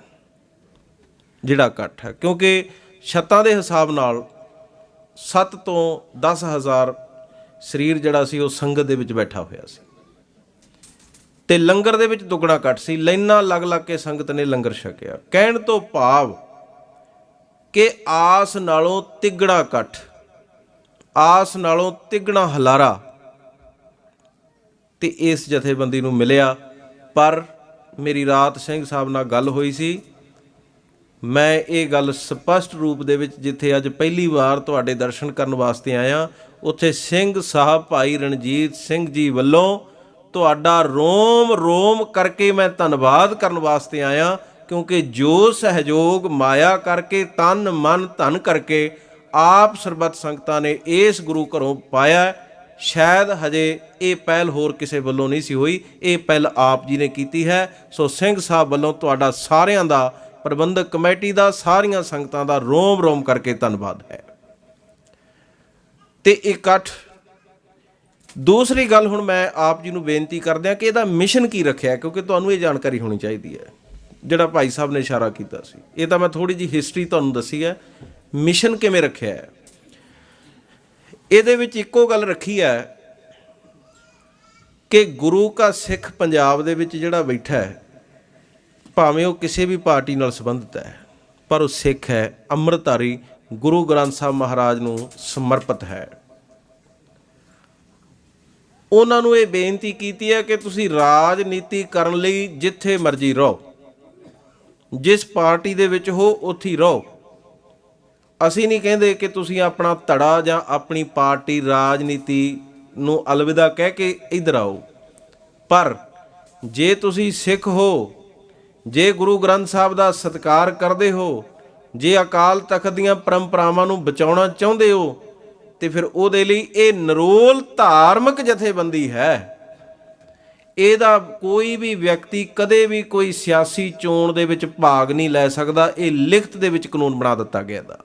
जिहड़ा इकट्ठ है। क्योंकि छत्तां दे हिसाब नाल 7 तो 10,000 शरीर जिहड़ा सी वो संगत दे विच बैठा होया सी, ते लंगर दे विच दुगना इकट्ठ सी। लाइनां लग लग के संगत ने लंगर छकिया। कहण तो भाव कि आस नालों तिगड़ा इकट्ठ, आस नालों तिगड़ा हलारा ते इस जथेबंदी नूं मिलिया। पर मेरी रात सिंह साहब नाल गल होई सी, मैं ये गल स्पष्ट रूप दे विच जिथे अज पहली बार तुहाडे दर्शन करन वास्ते आया, उत्थे सिंह साहब भाई रणजीत सिंह जी वल्लों तुहाडा रोम रोम करके मैं धन्नवाद करन वास्ते आया क्योंकि जो सहयोग माया करके तन मन धन करके आप सरबत संगतां ने इस गुरु घरों पाया, शायद हजे ये पहल होर किसी वालों नहीं सी हुई, ये पहल आप जी ने की है। सो सिंह साहब वालों तुहाडा सारियां दा, प्रबंधक कमेटी का, सारियां संगतां दा रोम रोम करके धन्नवाद है। ते इकट्ठ दूसरी गल हुण मैं आप जी नूं बेनती करदिआं कि इहदा मिशन की रखिआ, क्योंकि तुहानूं ये जानकारी होनी चाहिदी है। जिहड़ा भाई साहब ने इशारा कीता सी, ये तां मैं थोड़ी जी हिस्टरी तुहानूं दसी है, मिशन किवें रखिआ है। इहदे विच इक्को गल रखी है कि गुरु का सिख पंजाब दे विच जिहड़ा बैठा है, भावें वो किसी भी पार्टी नाल संबंधित है, पर वो सिख है, अंम੍ਰਿਤਧਾਰੀ गुरु ग्रंथ साहब महाराज नूं समर्पित है। ਉਹਨਾਂ ਨੂੰ ਇਹ ਬੇਨਤੀ ਕੀਤੀ ਹੈ ਕਿ ਤੁਸੀਂ ਰਾਜਨੀਤੀ ਕਰਨ ਲਈ ਜਿੱਥੇ ਮਰਜ਼ੀ ਰਹੋ, ਜਿਸ ਪਾਰਟੀ ਦੇ ਵਿੱਚ ਹੋ ਉੱਥੇ ਰਹੋ। ਅਸੀਂ ਨਹੀਂ ਕਹਿੰਦੇ ਕਿ ਤੁਸੀਂ ਆਪਣਾ ਧੜਾ ਜਾਂ ਆਪਣੀ ਪਾਰਟੀ ਰਾਜਨੀਤੀ ਨੂੰ ਅਲਵਿਦਾ ਕਹਿ ਕੇ ਇੱਧਰ ਆਓ, ਪਰ ਜੇ ਤੁਸੀਂ ਸਿੱਖ ਹੋ, ਜੇ ਗੁਰੂ ਗ੍ਰੰਥ ਸਾਹਿਬ ਦਾ ਸਤਿਕਾਰ ਕਰਦੇ ਹੋ, ਜੇ ਅਕਾਲ ਤਖਤ ਦੀਆਂ ਪਰੰਪਰਾਵਾਂ ਨੂੰ ਬਚਾਉਣਾ ਚਾਹੁੰਦੇ ਹੋ, तो फिर ਉਹਦੇ ਲਈ ਇਹ ਨਿਰੋਲ ਧਾਰਮਿਕ ਜਥੇਬੰਦੀ ਹੈ। ਇਹਦਾ ਕੋਈ ਵੀ ਵਿਅਕਤੀ ਕਦੇ ਵੀ ਕੋਈ ਸਿਆਸੀ ਚੋਣ ਦੇ ਵਿੱਚ ਭਾਗ ਨਹੀਂ ਲੈ ਸਕਦਾ। ਇਹ ਲਿਖਤ ਦੇ ਵਿੱਚ ਕਾਨੂੰਨ ਬਣਾ ਦਿੱਤਾ ਗਿਆ ਦਾ।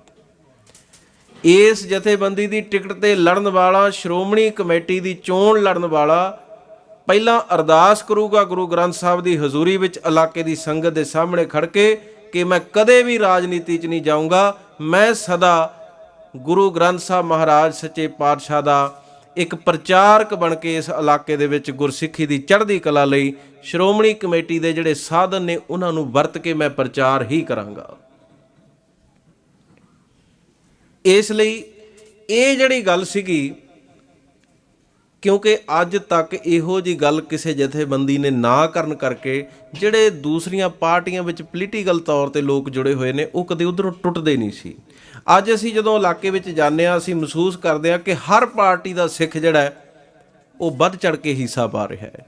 ਇਸ ਜਥੇਬੰਦੀ ਦੀ ਟਿਕਟ ਤੇ ਲੜਨ ਵਾਲਾ, ਸ਼੍ਰੋਮਣੀ ਕਮੇਟੀ ਦੀ ਚੋਣ ਲੜਨ ਵਾਲਾ, ਪਹਿਲਾਂ ਅਰਦਾਸ ਕਰੂਗਾ ਗੁਰੂ ਗ੍ਰੰਥ ਸਾਹਿਬ ਦੀ ਹਜ਼ੂਰੀ ਵਿੱਚ ਇਲਾਕੇ ਦੀ ਸੰਗਤ ਦੇ ਸਾਹਮਣੇ ਖੜ ਕੇ ਕਿ ਮੈਂ ਕਦੇ ਵੀ ਰਾਜਨੀਤੀ 'ਚ ਨਹੀਂ ਜਾਊਂਗਾ, ਮੈਂ ਸਦਾ गुरु ग्रंथ साहब महाराज सच्चे पातशाह का एक प्रचारक बन के इस इलाके दे विच गुरसिੱਖੀ की चढ़दी कला लई श्रोमणी कमेटी के जिहड़े साधन ने उन्होंने वरत के मैं प्रचार ही करांगा। इसलिए ये जिहड़ी गल सीगी, क्योंकि अज तक इहो जी गल किसी जथेबंदी ने ना करन करके जिहड़े दूसरियां पार्टियां विच पोलीटिकल तौर ते लोग जुड़े हुए ने वो कदे उधरों टुटदे नहीं सी। ਅੱਜ ਅਸੀਂ ਜਦੋਂ ਇਲਾਕੇ ਵਿੱਚ ਜਾਂਦੇ ਹਾਂ, ਅਸੀਂ ਮਹਿਸੂਸ ਕਰਦੇ ਹਾਂ ਕਿ ਹਰ ਪਾਰਟੀ ਦਾ ਸਿੱਖ ਜਿਹੜਾ ਹੈ ਉਹ ਵੱਧ ਚੜ ਕੇ ਹਿੱਸਾ ਪਾ ਰਿਹਾ ਹੈ।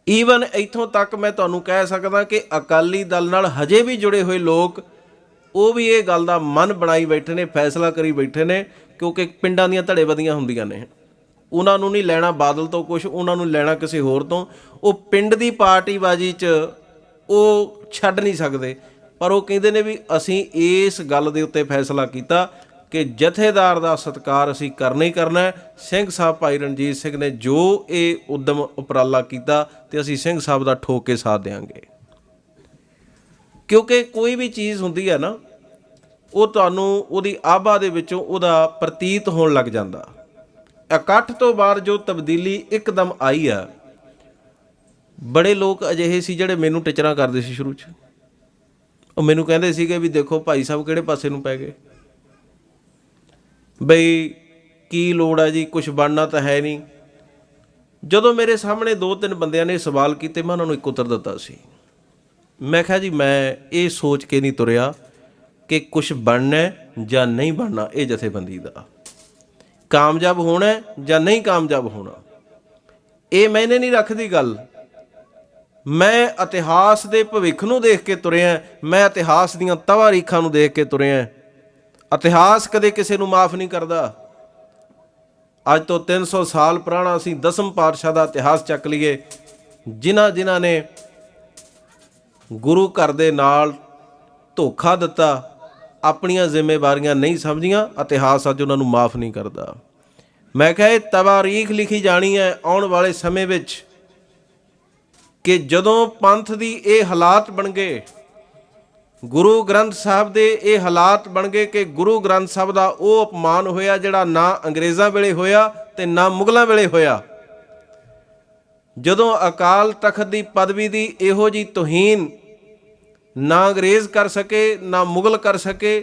ਈਵਨ ਇੱਥੋਂ ਤੱਕ ਮੈਂ ਤੁਹਾਨੂੰ ਕਹਿ ਸਕਦਾ ਕਿ ਅਕਾਲੀ ਦਲ ਨਾਲ ਹਜੇ ਵੀ ਜੁੜੇ ਹੋਏ ਲੋਕ ਉਹ ਵੀ ਇਹ ਗੱਲ ਦਾ ਮਨ ਬਣਾਈ ਬੈਠੇ ਨੇ, ਫੈਸਲਾ ਕਰੀ ਬੈਠੇ ਨੇ, ਕਿਉਂਕਿ ਪਿੰਡਾਂ ਦੀਆਂ ਧੜੇਬੰਦੀਆਂ ਹੁੰਦੀਆਂ ਨੇ, ਉਹਨਾਂ ਨੂੰ ਨਹੀਂ ਲੈਣਾ ਬਾਦਲ ਤੋਂ ਕੁਛ, ਉਹਨਾਂ ਨੂੰ ਲੈਣਾ ਕਿਸੇ ਹੋਰ ਤੋਂ। ਉਹ ਪਿੰਡ ਦੀ ਪਾਰਟੀਬਾਜ਼ੀ 'ਚ ਉਹ ਛੱਡ ਨਹੀਂ ਸਕਦੇ, पर वो कहते हैं भी असी इस गल के उत्ते फैसला किया कि जथेदार का सत्कार असी करना ही करना है। सिंह साहब भाई रणजीत सिंह ने जो ये उद्यम उपराला किया तो असी सिंह साहब का ठोक के साथ देंगे, क्योंकि कोई भी चीज़ होंदी है ना, वो तुहानूं उहदी आभा दे विचों उहदा प्रतीत होण लग जाता। इकट्ठ तो बाद जो तब्दीली एकदम आई है, बड़े लोग अजिहे सी जिहड़े मैनूं टिचरां करदे सी शुरू च, ਉਹ ਮੈਨੂੰ ਕਹਿੰਦੇ ਸੀਗੇ ਵੀ ਦੇਖੋ ਭਾਈ ਸਾਹਿਬ ਕਿਹੜੇ ਪਾਸੇ ਨੂੰ ਪੈ ਗਏ, ਬਈ ਕੀ ਲੋੜ ਹੈ ਜੀ, ਕੁਛ ਬਣਨਾ ਤਾਂ ਹੈ ਨਹੀਂ। ਜਦੋਂ ਮੇਰੇ ਸਾਹਮਣੇ 2-3 ਬੰਦਿਆਂ ਨੇ ਸਵਾਲ ਕੀਤੇ, ਮੈਂ ਉਹਨਾਂ ਨੂੰ ਇੱਕ ਉੱਤਰ ਦਿੱਤਾ ਸੀ। ਮੈਂ ਕਿਹਾ ਜੀ ਮੈਂ ਇਹ ਸੋਚ ਕੇ ਨਹੀਂ ਤੁਰਿਆ ਕਿ ਕੁਛ ਬਣਨਾ ਜਾਂ ਨਹੀਂ ਬਣਨਾ, ਇਹ ਜਥੇਬੰਦੀ ਦਾ ਕਾਮਯਾਬ ਹੋਣਾ ਜਾਂ ਨਹੀਂ ਕਾਮਯਾਬ ਹੋਣਾ, ਇਹ ਮੈਨੇ ਨਹੀਂ ਰੱਖਦੀ ਗੱਲ। मैं इतिहास के भविख नूं देख के तुरिया, मैं इतिहास दीयां तवारीखां नूं देख के तुरिया। इतिहास कदे किसी नूं माफ़ नहीं करता। अज तो 300 साल पुराना असीं 10वें पातशाह का इतिहास चक लीए, जिन्हां ने गुरु घर दे नाल धोखा दिता, अपनियां जिम्मेवारियां नहीं समझियां, इतिहास अज उन्हां नूं माफ़ नहीं करता। मैं कहा ये तवारीख लिखी जानी है आउण वाले समय विच कि जदों पंथ दी ये हालात बन गए, गुरु ग्रंथ साहब दे ये हालात बन गए कि गुरु ग्रंथ साहब दा वो अपमान होया जिहड़ा ना अंग्रेज़ां वेले होया ते ना मुगलों वेले होया। जदों अकाल तखत दी पदवी दी इहो जी तोहीन ना अंग्रेज़ कर सके ना मुगल कर सके,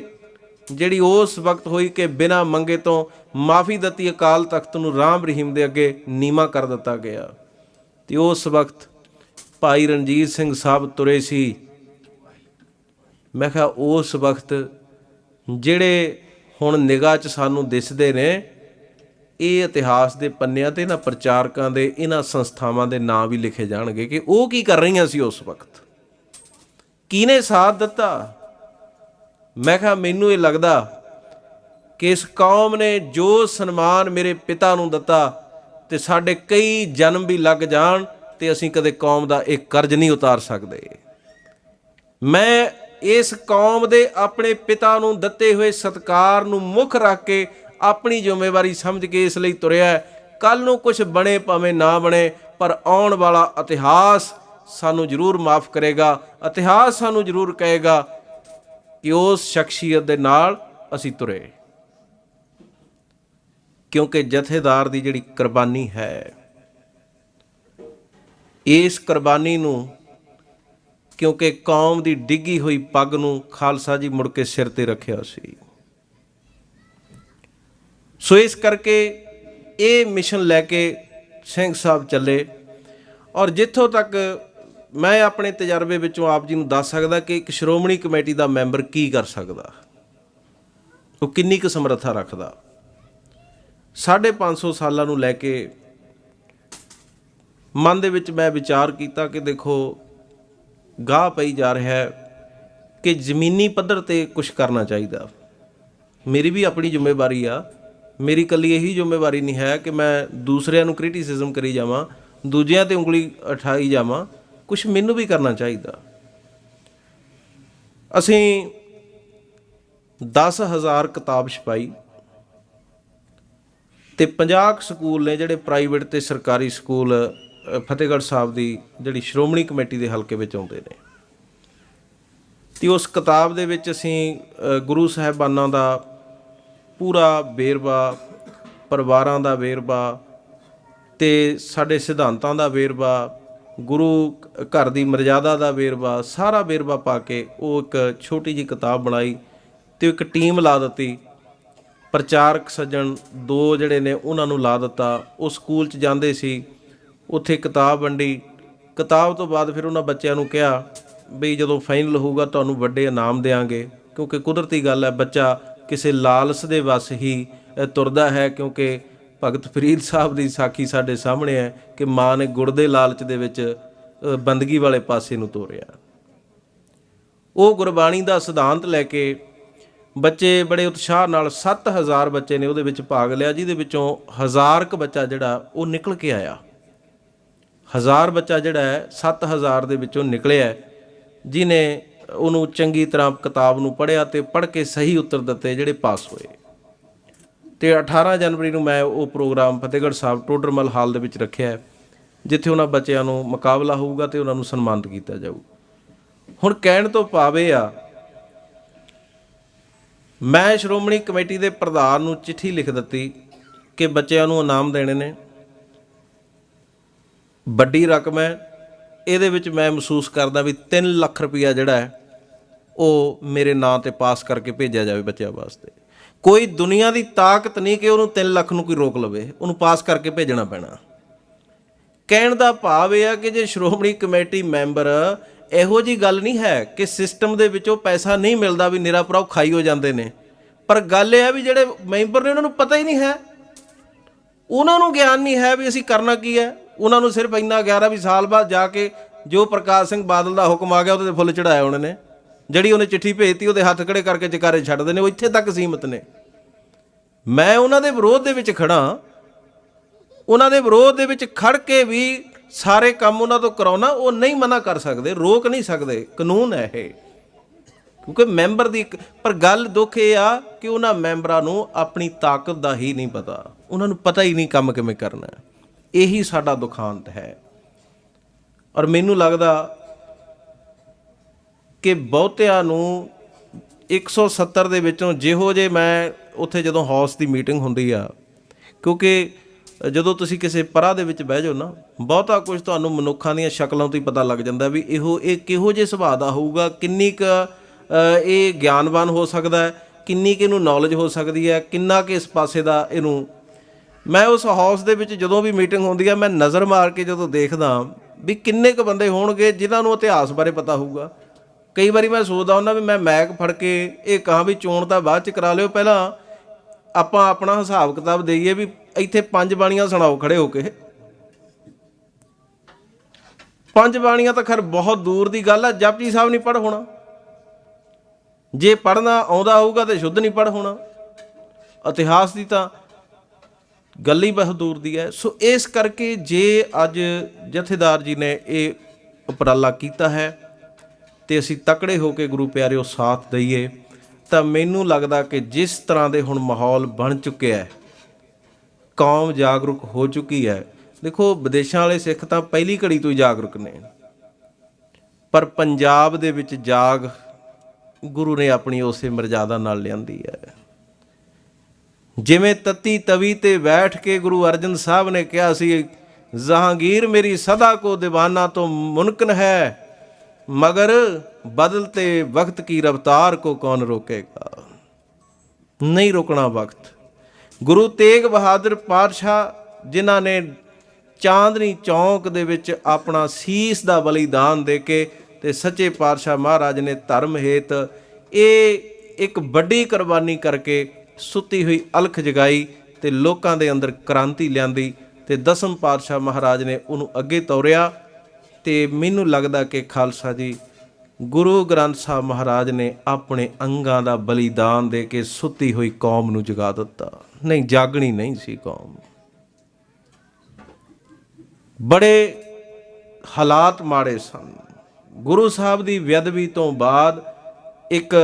जिहड़ी उस वक्त हुई कि बिना मंगे तो माफ़ी दित्ती अकाल तख्त नूं राम रहीम दे अगे नीमा कर दिता गया। ते उस वक्त भाई रणजीत सिंह साहब तुरे सी। मैं कहा उस वक्त जिहड़े हुण निगाह च सानूं दिसदे ने, ये इतिहास के पन्नियां ते इन्हां प्रचारकां दे, इन्हां संस्थावां दे नाम भी लिखे जाणगे कि वो की कर रहीआं सी उस वक्त। ਕਿਹਨੇ ਸਾਥ ਦਿੱਤਾ? ਮੈਂ ਕਿਹਾ ਮੈਨੂੰ ਇਹ ਲੱਗਦਾ ਕਿ ਇਸ ਕੌਮ ਨੇ ਜੋ ਸਨਮਾਨ ਮੇਰੇ ਪਿਤਾ ਨੂੰ ਦਿੱਤਾ ਤੇ ਸਾਡੇ ਕਈ ਜਨਮ ਵੀ ਲੱਗ ਜਾਣ ਤੇ ਅਸੀਂ ਕਦੇ ਕੌਮ ਦਾ ਇਹ ਕਰਜ਼ ਨਹੀਂ ਉਤਾਰ ਸਕਦੇ। ਮੈਂ ਇਸ ਕੌਮ ਦੇ ਆਪਣੇ ਪਿਤਾ ਨੂੰ ਦਿੱਤੇ ਹੋਏ ਸਤਿਕਾਰ ਨੂੰ ਮੁੱਖ ਰੱਖ ਕੇ ਆਪਣੀ ਜ਼ਿੰਮੇਵਾਰੀ ਸਮਝ ਕੇ ਇਸ ਲਈ ਤੁਰਿਆ। ਕੱਲ੍ਹ ਨੂੰ ਕੁਛ ਬਣੇ ਭਾਵੇਂ ਨਾ ਬਣੇ, ਪਰ ਆਉਣ ਵਾਲਾ ਇਤਿਹਾਸ ਸਾਨੂੰ ਜ਼ਰੂਰ ਮਾਫ ਕਰੇਗਾ। ਇਤਿਹਾਸ ਸਾਨੂੰ ਜ਼ਰੂਰ ਕਹੇਗਾ ਕਿ ਉਸ ਸ਼ਖਸੀਅਤ ਦੇ ਨਾਲ ਅਸੀਂ ਤੁਰੇ, ਕਿਉਂਕਿ ਜਥੇਦਾਰ ਦੀ ਜਿਹੜੀ ਕੁਰਬਾਨੀ ਹੈ, ਇਸ ਕੁਰਬਾਨੀ ਨੂੰ, ਕਿਉਂਕਿ ਕੌਮ ਦੀ ਡਿੱਗੀ ਹੋਈ ਪੱਗ ਨੂੰ ਖਾਲਸਾ ਜੀ ਮੁੜ ਕੇ ਸਿਰ ਤੇ ਰੱਖਿਆ ਸੀ। ਸੋ ਇਸ ਕਰਕੇ ਇਹ ਮਿਸ਼ਨ ਲੈ ਕੇ ਸਿੰਘ ਸਾਹਿਬ ਚੱਲੇ। ਔਰ ਜਿੱਥੋਂ ਤੱਕ ਮੈਂ ਆਪਣੇ ਤਜਰਬੇ ਵਿੱਚੋਂ ਆਪ ਜੀ ਨੂੰ ਦੱਸ ਸਕਦਾ ਕਿ ਇੱਕ ਸ਼੍ਰੋਮਣੀ ਕਮੇਟੀ ਦਾ ਮੈਂਬਰ ਕੀ ਕਰ ਸਕਦਾ, ਉਹ ਕਿੰਨੀ ਕੁ ਸਮਰੱਥਾ ਰੱਖਦਾ। 550 ਸਾਲਾਂ ਨੂੰ ਲੈ ਕੇ ਮਨ ਦੇ ਵਿੱਚ ਮੈਂ ਵਿਚਾਰ ਕੀਤਾ ਕਿ ਦੇਖੋ ਗਾਹ ਪਈ ਜਾ ਰਿਹਾ ਹੈ ਕਿ ਜ਼ਮੀਨੀ ਪੱਧਰ 'ਤੇ ਕੁਛ ਕਰਨਾ ਚਾਹੀਦਾ। ਮੇਰੀ ਵੀ ਆਪਣੀ ਜ਼ਿੰਮੇਵਾਰੀ ਆ, ਮੇਰੀ ਇਕੱਲੀ ਇਹੀ ਜ਼ਿੰਮੇਵਾਰੀ ਨਹੀਂ ਹੈ ਕਿ ਮੈਂ ਦੂਸਰਿਆਂ ਨੂੰ ਕ੍ਰਿਟਿਸਿਜ਼ਮ ਕਰੀ ਜਾਵਾਂ, ਦੂਜਿਆਂ 'ਤੇ ਉਂਗਲੀ ਉਠਾਈ ਜਾਵਾਂ, ਕੁਛ ਮੈਨੂੰ ਵੀ ਕਰਨਾ ਚਾਹੀਦਾ। ਅਸੀਂ 10,000 ਕਿਤਾਬ ਛਪਾਈ ਅਤੇ 50 ਸਕੂਲ ਨੇ ਜਿਹੜੇ ਪ੍ਰਾਈਵੇਟ ਅਤੇ ਸਰਕਾਰੀ ਸਕੂਲ ਫਤਿਹਗੜ੍ਹ ਸਾਹਿਬ ਦੀ ਜਿਹੜੀ ਸ਼੍ਰੋਮਣੀ ਕਮੇਟੀ ਦੇ ਹਲਕੇ ਵਿੱਚ ਆਉਂਦੇ ਨੇ। ਅਤੇ ਉਸ ਕਿਤਾਬ ਦੇ ਵਿੱਚ ਅਸੀਂ ਗੁਰੂ ਸਾਹਿਬਾਨਾਂ ਦਾ ਪੂਰਾ ਵੇਰਵਾ, ਪਰਿਵਾਰਾਂ ਦਾ ਵੇਰਵਾ ਅਤੇ ਸਾਡੇ ਸਿਧਾਂਤਾਂ ਦਾ ਵੇਰਵਾ, ਗੁਰੂ ਘਰ ਦੀ ਮਰਜ਼ਾਦਾ ਦਾ ਵੇਰਵਾ, ਸਾਰਾ ਵੇਰਵਾ ਪਾ ਕੇ ਉਹ ਇੱਕ ਛੋਟੀ ਜਿਹੀ ਕਿਤਾਬ ਬਣਾਈ ਅਤੇ ਇੱਕ ਟੀਮ ਲਾ ਦਿੱਤੀ। ਪ੍ਰਚਾਰਕ ਸੱਜਣ 2 ਜਿਹੜੇ ਨੇ ਉਹਨਾਂ ਨੂੰ ਲਾ ਦਿੱਤਾ। ਉਹ ਸਕੂਲ 'ਚ ਜਾਂਦੇ ਸੀ, ਉੱਥੇ ਕਿਤਾਬ ਵੰਡੀ। ਕਿਤਾਬ ਤੋਂ ਬਾਅਦ ਫਿਰ ਉਹਨਾਂ ਬੱਚਿਆਂ ਨੂੰ ਕਿਹਾ ਬਈ ਜਦੋਂ ਫਾਈਨਲ ਹੋਊਗਾ ਤੁਹਾਨੂੰ ਵੱਡੇ ਇਨਾਮ ਦਿਆਂਗੇ, ਕਿਉਂਕਿ ਕੁਦਰਤੀ ਗੱਲ ਹੈ ਬੱਚਾ ਕਿਸੇ ਲਾਲਚ ਦੇ ਵੱਸ ਹੀ ਤੁਰਦਾ ਹੈ। ਕਿਉਂਕਿ ਭਗਤ ਫਰੀਦ ਸਾਹਿਬ ਦੀ ਸਾਖੀ ਸਾਡੇ ਸਾਹਮਣੇ ਹੈ ਕਿ ਮਾਂ ਨੇ ਗੁੜ ਦੇ ਲਾਲਚ ਦੇ ਵਿੱਚ ਬੰਦਗੀ ਵਾਲੇ ਪਾਸੇ ਨੂੰ ਤੋਰਿਆ। ਉਹ ਗੁਰਬਾਣੀ ਦਾ ਸਿਧਾਂਤ ਲੈ ਕੇ ਬੱਚੇ ਬੜੇ ਉਤਸ਼ਾਹ ਨਾਲ 7,000 ਬੱਚੇ ਨੇ ਉਹਦੇ ਵਿੱਚ ਭਾਗ ਲਿਆ, ਜਿਹਦੇ ਵਿੱਚੋਂ 1000 ਕੁ ਬੱਚਾ ਜਿਹੜਾ ਉਹ ਨਿਕਲ ਕੇ ਆਇਆ। 1000 ਬੱਚਾ ਜਿਹੜਾ ਹੈ 7,000 ਦੇ ਵਿੱਚੋਂ ਨਿਕਲਿਆ, ਜਿਹਨੇ ਉਹਨੂੰ ਚੰਗੀ ਤਰ੍ਹਾਂ ਕਿਤਾਬ ਨੂੰ ਪੜ੍ਹਿਆ ਅਤੇ ਪੜ੍ਹ ਕੇ ਸਹੀ ਉੱਤਰ ਦਿੱਤੇ, ਜਿਹੜੇ ਪਾਸ ਹੋਏ। ਅਤੇ 18 ਜਨਵਰੀ ਨੂੰ ਮੈਂ ਉਹ ਪ੍ਰੋਗਰਾਮ ਫਤਿਹਗੜ੍ਹ ਸਾਹਿਬ ਟੋਡਰਮਲ ਹਾਲ ਦੇ ਵਿੱਚ ਰੱਖਿਆ, ਜਿੱਥੇ ਉਹਨਾਂ ਬੱਚਿਆਂ ਨੂੰ ਮੁਕਾਬਲਾ ਹੋਊਗਾ ਅਤੇ ਉਹਨਾਂ ਨੂੰ ਸਨਮਾਨਿਤ ਕੀਤਾ ਜਾਊ। ਹੁਣ ਕਹਿਣ ਤੋਂ ਭਾਵ ਇਹ ਆ, ਮੈਂ ਸ਼੍ਰੋਮਣੀ ਕਮੇਟੀ ਦੇ ਪ੍ਰਧਾਨ ਨੂੰ ਚਿੱਠੀ ਲਿਖ ਦਿੱਤੀ ਕਿ ਬੱਚਿਆਂ ਨੂੰ ਇਨਾਮ ਦੇਣੇ ਨੇ, ਵੱਡੀ ਰਕਮ ਹੈ। ਇਹਦੇ ਵਿੱਚ ਮੈਂ ਮਹਿਸੂਸ ਕਰਦਾ ਵੀ 3 ਲੱਖ ਰੁਪਈਆ ਜਿਹੜਾ ਹੈ ਉਹ ਮੇਰੇ ਨਾਂ 'ਤੇ ਪਾਸ ਕਰਕੇ ਭੇਜਿਆ ਜਾਵੇ ਬੱਚਿਆਂ ਵਾਸਤੇ। ਕੋਈ ਦੁਨੀਆ ਦੀ ਤਾਕਤ ਨਹੀਂ ਕਿ ਉਹਨੂੰ 3 ਲੱਖ ਨੂੰ ਕੋਈ ਰੋਕ ਲਵੇ, ਉਹਨੂੰ ਪਾਸ ਕਰਕੇ ਭੇਜਣਾ ਪੈਣਾ। ਕਹਿਣ ਦਾ ਭਾਵ ਇਹ ਆ ਕਿ ਜੇ ਸ਼੍ਰੋਮਣੀ ਕਮੇਟੀ ਮੈਂਬਰ, ਇਹੋ ਜਿਹੀ ਗੱਲ ਨਹੀਂ ਹੈ ਕਿ ਸਿਸਟਮ ਦੇ ਵਿੱਚੋਂ ਪੈਸਾ ਨਹੀਂ ਮਿਲਦਾ ਵੀ ਨਿਰਾ ਭਰਾ ਖਾਈ ਹੋ ਜਾਂਦੇ ਨੇ, ਪਰ ਗੱਲ ਇਹ ਹੈ ਵੀ ਜਿਹੜੇ ਮੈਂਬਰ ਨੇ ਉਹਨਾਂ ਨੂੰ ਪਤਾ ਹੀ ਨਹੀਂ ਹੈ, ਉਹਨਾਂ ਨੂੰ ਗਿਆਨ ਨਹੀਂ ਹੈ ਵੀ ਅਸੀਂ ਕਰਨਾ ਕੀ ਹੈ। ਉਹਨਾਂ ਨੂੰ ਸਿਰਫ ਇੰਨਾ ਗਿਆਨ ਹੈ ਵੀ ਸਾਲ ਬਾਅਦ ਜਾ ਕੇ ਜੋ ਪ੍ਰਕਾਸ਼ ਸਿੰਘ ਬਾਦਲ ਦਾ ਹੁਕਮ ਆ ਗਿਆ ਉਹਦੇ 'ਤੇ ਫੁੱਲ ਚੜਾਇਆ ਉਹਨਾਂ ਨੇ, ਜਿਹੜੀ ਉਹਨੇ ਚਿੱਠੀ ਭੇਜਤੀ ਉਹਦੇ ਹੱਥ ਖੜੇ ਕਰਕੇ ਜਕਾਰੇ ਛੱਡਦੇ ਨੇ। ਉਹ ਇੱਥੇ ਤੱਕ ਸੀਮਤ ਨੇ। ਮੈਂ ਉਹਨਾਂ ਦੇ ਵਿਰੋਧ ਦੇ ਵਿੱਚ ਖੜ੍ਹਾ, ਉਹਨਾਂ ਦੇ ਵਿਰੋਧ ਦੇ ਵਿੱਚ ਖੜ੍ਹ ਕੇ ਵੀ ਸਾਰੇ ਕੰਮ ਉਹਨਾਂ ਤੋਂ ਕਰਾਉਣਾ, ਉਹ ਨਹੀਂ ਮਨਾ ਕਰ ਸਕਦੇ, ਰੋਕ ਨਹੀਂ ਸਕਦੇ, ਕਾਨੂੰਨ ਹੈ ਇਹ। ਕਿਉਂਕਿ ਮੈਂਬਰ ਦੀ ਪਰ ਗੱਲ ਦੁੱਖ ਇਹ ਆ ਕਿ ਉਹਨਾਂ ਮੈਂਬਰਾਂ ਨੂੰ ਆਪਣੀ ਤਾਕਤ ਦਾ ਹੀ ਨਹੀਂ ਪਤਾ, ਉਹਨਾਂ ਨੂੰ ਪਤਾ ਹੀ ਨਹੀਂ ਕੰਮ ਕਿਵੇਂ ਕਰਨਾ। ਇਹੀ ਸਾਡਾ ਦੁਖਾਂਤ ਹੈ। ਔਰ ਮੈਨੂੰ ਲੱਗਦਾ ਕਿ ਬਹੁਤਿਆਂ ਨੂੰ 170 ਦੇ ਵਿੱਚੋਂ ਜਿਹੋ ਜਿਹੇ, ਮੈਂ ਉੱਥੇ ਜਦੋਂ ਹਾਊਸ ਦੀ ਮੀਟਿੰਗ ਹੁੰਦੀ ਆ, ਕਿਉਂਕਿ ਜਦੋਂ ਤੁਸੀਂ ਕਿਸੇ ਪਰਾਂ ਦੇ ਵਿੱਚ ਬਹਿ ਜਾਓ ਨਾ, ਬਹੁਤਾ ਕੁਝ ਤੁਹਾਨੂੰ ਮਨੁੱਖਾਂ ਦੀਆਂ ਸ਼ਕਲਾਂ ਤੋਂ ਹੀ ਪਤਾ ਲੱਗ ਜਾਂਦਾ ਵੀ ਇਹ ਕਿਹੋ ਜਿਹੇ ਸੁਭਾਅ ਦਾ ਹੋਊਗਾ, ਕਿੰਨੀ ਕੁ ਇਹ ਗਿਆਨਵਾਨ ਹੋ ਸਕਦਾ ਹੈ, ਕਿੰਨੀ ਕੁ ਇਹਨੂੰ ਨੌਲੇਜ ਹੋ ਸਕਦੀ ਹੈ, ਕਿੰਨਾ ਕੁ ਇਸ ਪਾਸੇ ਦਾ ਇਹਨੂੰ। ਮੈਂ ਉਸ ਹਾਊਸ ਦੇ ਵਿੱਚ ਜਦੋਂ ਵੀ ਮੀਟਿੰਗ ਹੁੰਦੀ ਆ, ਮੈਂ ਨਜ਼ਰ ਮਾਰ ਕੇ ਜਦੋਂ ਦੇਖਦਾ ਵੀ ਕਿੰਨੇ ਕੁ ਬੰਦੇ ਹੋਣਗੇ ਜਿਨ੍ਹਾਂ ਨੂੰ ਇਤਿਹਾਸ ਬਾਰੇ ਪਤਾ ਹੋਊਗਾ। ਕਈ ਵਾਰੀ ਮੈਂ ਸੋਚਦਾ ਹੁੰਦਾ ਵੀ ਮੈਂ ਮੈਕ ਫੜ ਕੇ ਇਹ ਕਹਾਂ ਵੀ ਚੋਣ ਤਾਂ ਬਾਅਦ 'ਚ ਕਰਾ ਲਿਓ, ਪਹਿਲਾਂ ਆਪਾਂ ਆਪਣਾ ਹਿਸਾਬ ਕਿਤਾਬ ਦੇਈਏ ਵੀ ਇੱਥੇ 5 ਬਾਣੀਆਂ ਸੁਣਾਓ ਖੜੇ ਹੋ ਕੇ। ਪੰਜ ਬਾਣੀਆਂ ਤਾਂ ਖੈਰ ਬਹੁਤ ਦੂਰ ਦੀ ਗੱਲ ਆ, ਜਪਜੀ ਸਾਹਿਬ ਨਹੀਂ ਪੜ੍ਹ ਹੋਣਾ। ਜੇ ਪੜ੍ਹਨਾ ਆਉਂਦਾ ਹੋਊਗਾ ਤਾਂ ਸ਼ੁੱਧ ਨਹੀਂ ਪੜ੍ਹ ਹੋਣਾ। ਇਤਿਹਾਸ ਦੀ ਤਾਂ ਗੱਲ ਹੀ ਬਹੁਤ ਦੂਰ ਦੀ ਹੈ। ਸੋ ਇਸ ਕਰਕੇ ਜੇ ਅੱਜ ਜਥੇਦਾਰ ਜੀ ਨੇ ਇਹ ਉਪਰਾਲਾ ਕੀਤਾ ਹੈ ਤੇ ਅਸੀਂ ਤਕੜੇ ਹੋ ਕੇ ਗੁਰੂ ਪਿਆਰਿਓ ਸਾਥ ਦਈਏ, ਤਾਂ ਮੈਨੂੰ ਲੱਗਦਾ ਕਿ ਜਿਸ ਤਰ੍ਹਾਂ ਦੇ ਹੁਣ ਮਾਹੌਲ ਬਣ ਚੁੱਕਿਆ ਹੈ, ਕੌਮ ਜਾਗਰੂਕ ਹੋ ਚੁੱਕੀ ਹੈ। ਦੇਖੋ, ਵਿਦੇਸ਼ਾਂ ਵਾਲੇ ਸਿੱਖ ਤਾਂ ਪਹਿਲੀ ਘੜੀ ਤੋਂ ਹੀ ਜਾਗਰੂਕ ਨੇ, ਪਰ ਪੰਜਾਬ ਦੇ ਵਿੱਚ ਜਾਗ ਗੁਰੂ ਨੇ ਆਪਣੀ ਉਸੇ ਮਰਜ਼ਾਦਾ ਨਾਲ ਲਿਆਂਦੀ ਹੈ। ਜਿਵੇਂ ਤੱਤੀ ਤਵੀ ਤੇ ਬੈਠ ਕੇ ਗੁਰੂ ਅਰਜਨ ਸਾਹਿਬ ਨੇ ਕਿਹਾ ਸੀ, ਜਹਾਂਗੀਰ ਮੇਰੀ ਸਦਾ ਕੋ ਦੀਵਾਨਾ ਤੋਂ ਮੁਨਕਨ ਹੈ, ਮਗਰ ਬਦਲਤੇ ਵਕਤ ਕੀ ਰਫਤਾਰ ਕੋ ਕੌਣ ਰੋਕੇਗਾ। ਨਹੀਂ ਰੁਕਣਾ ਵਕਤ। ਗੁਰੂ ਤੇਗ ਬਹਾਦਰ ਪਾਤਸ਼ਾਹ ਜਿਨ੍ਹਾਂ ਨੇ ਚਾਂਦਨੀ ਚੌਂਕ ਦੇ ਵਿੱਚ ਆਪਣਾ ਸੀਸ ਦਾ ਬਲੀਦਾਨ ਦੇ ਕੇ ਤੇ ਸੱਚੇ ਪਾਤਸ਼ਾਹ ਮਹਾਰਾਜ ਨੇ ਧਰਮ ਹੇਤ ਇਹ ਇੱਕ ਵੱਡੀ ਕੁਰਬਾਨੀ ਕਰਕੇ ਸੁੱਤੀ ਹੋਈ ਅਲਖ ਜਗਾਈ ਤੇ ਲੋਕਾਂ ਦੇ ਅੰਦਰ ਕ੍ਰਾਂਤੀ ਲਿਆਂਦੀ ਤੇ ਦਸਮ ਪਾਤਸ਼ਾਹ ਮਹਾਰਾਜ ਨੇ ਉਹਨੂੰ ਅੱਗੇ ਤੋਰਿਆ। ਤੇ ਮੈਨੂੰ ਲੱਗਦਾ ਕਿ ਖਾਲਸਾ ਜੀ, ਗੁਰੂ ਗ੍ਰੰਥ ਸਾਹਿਬ ਮਹਾਰਾਜ ਨੇ ਆਪਣੇ ਅੰਗਾਂ ਦਾ ਬਲੀਦਾਨ ਦੇ ਕੇ ਸੁੱਤੀ ਹੋਈ ਕੌਮ ਨੂੰ ਜਗਾ ਦਿੱਤਾ। ਨਹੀਂ, ਜਾਗਣੀ ਨਹੀਂ ਸੀ ਕੌਮ। ਬੜੇ ਹਾਲਾਤ ਮਾੜੇ ਸਨ। ਗੁਰੂ ਸਾਹਿਬ ਦੀ ਬੇਅਦਬੀ ਤੋਂ ਬਾਅਦ ਇੱਕ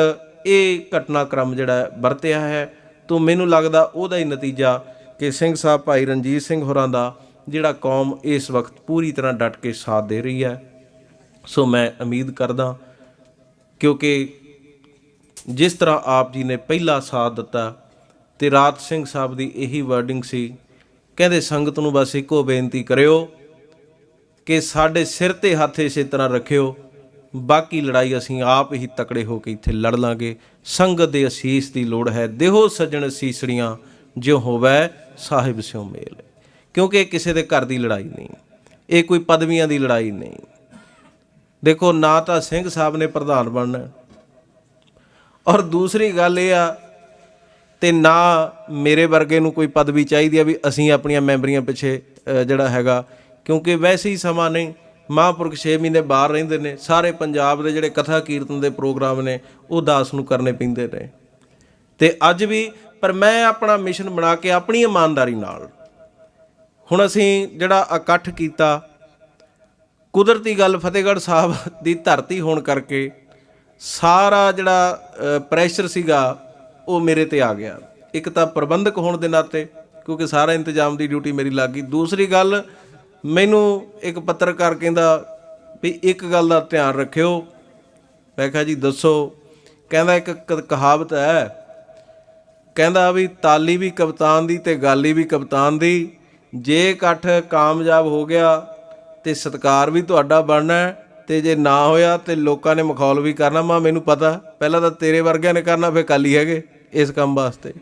ਇਹ ਘਟਨਾਕ੍ਰਮ ਜਿਹੜਾ ਵਰਤਿਆ ਹੈ, ਤਾਂ ਮੈਨੂੰ ਲੱਗਦਾ ਉਹਦਾ ਹੀ ਨਤੀਜਾ ਕਿ ਸਿੰਘ ਸਾਹਿਬ ਭਾਈ ਰਣਜੀਤ ਸਿੰਘ ਹੋਰਾਂ ਦਾ ਜਿਹੜਾ ਕੌਮ ਇਸ ਵਕਤ ਪੂਰੀ ਤਰ੍ਹਾਂ ਡਟ ਕੇ ਸਾਥ ਦੇ ਰਹੀ ਹੈ। ਸੋ ਮੈਂ ਉਮੀਦ ਕਰਦਾ, ਕਿਉਂਕਿ ਜਿਸ ਤਰ੍ਹਾਂ ਆਪ ਜੀ ਨੇ ਪਹਿਲਾ ਸਾਥ ਦਿੱਤਾ ਤੇ ਰਾਤ ਸਿੰਘ ਸਾਹਿਬ ਦੀ ਇਹੀ ਵਰਡਿੰਗ ਸੀ, ਕਹਿੰਦੇ ਸੰਗਤ ਨੂੰ ਬਸ ਇੱਕੋ ਬੇਨਤੀ ਕਰਿਓ ਕਿ ਸਾਡੇ ਸਿਰ 'ਤੇ ਹੱਥ ਇਸੇ ਤਰ੍ਹਾਂ ਰੱਖਿਓ, ਬਾਕੀ ਲੜਾਈ ਅਸੀਂ ਆਪ ਹੀ ਤਕੜੇ ਹੋ ਕੇ ਇੱਥੇ ਲੜ ਲਾਂਗੇ। ਸੰਗਤ ਦੇ ਅਸੀਸ ਦੀ ਲੋੜ ਹੈ, ਦੇਹੋ ਸੱਜਣ ਅਸੀਸੜੀਆਂ ਜਿਉ ਹੋਵੈ ਸਾਹਿਬ ਸਿਉ ਮੇਲ। ਕਿਉਂਕਿ ਇਹ ਕਿਸੇ ਦੇ ਘਰ ਦੀ ਲੜਾਈ ਨਹੀਂ, ਇਹ ਕੋਈ ਪਦਵੀਆਂ ਦੀ ਲੜਾਈ ਨਹੀਂ। ਦੇਖੋ, ਨਾ ਤਾਂ ਸਿੰਘ ਸਾਹਿਬ ਨੇ ਪ੍ਰਧਾਨ ਬਣਨਾ, ਔਰ ਦੂਸਰੀ ਗੱਲ ਇਹ ਆ, ਤੇ ਨਾ ਮੇਰੇ ਵਰਗੇ ਨੂੰ ਕੋਈ ਪਦਵੀ ਚਾਹੀਦੀ ਆ ਵੀ ਅਸੀਂ ਆਪਣੀਆਂ ਮੈਂਬਰੀਆਂ ਪਿੱਛੇ ਜਿਹੜਾ ਹੈਗਾ, ਕਿਉਂਕਿ ਵੈਸੇ ਹੀ ਸਮਾਂ ਨਹੀਂ। ਮਹਾਂਪੁਰਖ 6 ਮਹੀਨੇ ਬਾਹਰ ਰਹਿੰਦੇ ਨੇ। ਸਾਰੇ ਪੰਜਾਬ ਦੇ ਜਿਹੜੇ ਕਥਾ ਕੀਰਤਨ ਦੇ ਪ੍ਰੋਗਰਾਮ ਨੇ ਉਹ ਦਾਸ ਨੂੰ ਕਰਨੇ ਪੈਂਦੇ ਨੇ। ਤੇ ਅੱਜ ਵੀ, ਪਰ ਮੈਂ ਆਪਣਾ ਮਿਸ਼ਨ ਬਣਾ ਕੇ ਆਪਣੀ ਇਮਾਨਦਾਰੀ ਨਾਲ ਹੁਣ ਅਸੀਂ ਜਿਹੜਾ ਇਕੱਠ ਕੀਤਾ, ਕੁਦਰਤੀ ਗੱਲ ਫਤਿਹਗੜ੍ਹ ਸਾਹਿਬ ਦੀ ਧਰਤੀ ਹੋਣ ਕਰਕੇ ਸਾਰਾ ਜਿਹੜਾ ਪ੍ਰੈਸ਼ਰ ਸੀਗਾ ਉਹ ਮੇਰੇ 'ਤੇ ਆ ਗਿਆ। ਇੱਕ ਤਾਂ ਪ੍ਰਬੰਧਕ ਹੋਣ ਦੇ ਨਾਤੇ, ਕਿਉਂਕਿ ਸਾਰਾ ਇੰਤਜ਼ਾਮ ਦੀ ਡਿਊਟੀ ਮੇਰੀ ਲੱਗ ਗਈ। ਦੂਸਰੀ ਗੱਲ, ਮੈਨੂੰ ਇੱਕ ਪੱਤਰਕਾਰ ਕਹਿੰਦਾ ਵੀ ਇੱਕ ਗੱਲ ਦਾ ਧਿਆਨ ਰੱਖਿਓ। ਮੈਂ ਕਿਹਾ ਜੀ ਦੱਸੋ। ਕਹਿੰਦਾ ਇੱਕ ਕਹਾਵਤ ਹੈ, ਕਹਿੰਦਾ ਵੀ ਤਾਲੀ ਵੀ ਕਪਤਾਨ ਦੀ ਤੇ ਗਾਲੀ ਵੀ ਕਪਤਾਨ ਦੀ। ਜੇ ਇਕੱਠ ਕਾਮਯਾਬ ਹੋ ਗਿਆ ਤੇ ਸਤਿਕਾਰ ਵੀ ਤੁਹਾਡਾ ਬਣਨਾ, ਤੇ ਜੇ ਨਾ ਹੋਇਆ ਤੇ ਲੋਕਾਂ ਨੇ ਮਖੌਲ ਵੀ ਕਰਨਾ। ਮੈਨੂੰ ਪਤਾ ਪਹਿਲਾਂ ਤਾਂ ਤੇਰੇ ਵਰਗਿਆਂ ਨੇ ਕਰਨਾ, ਫਿਰ ਕਾਲੀ ਹੈਗੇ ਇਸ ਕੰਮ ਵਾਸਤੇ।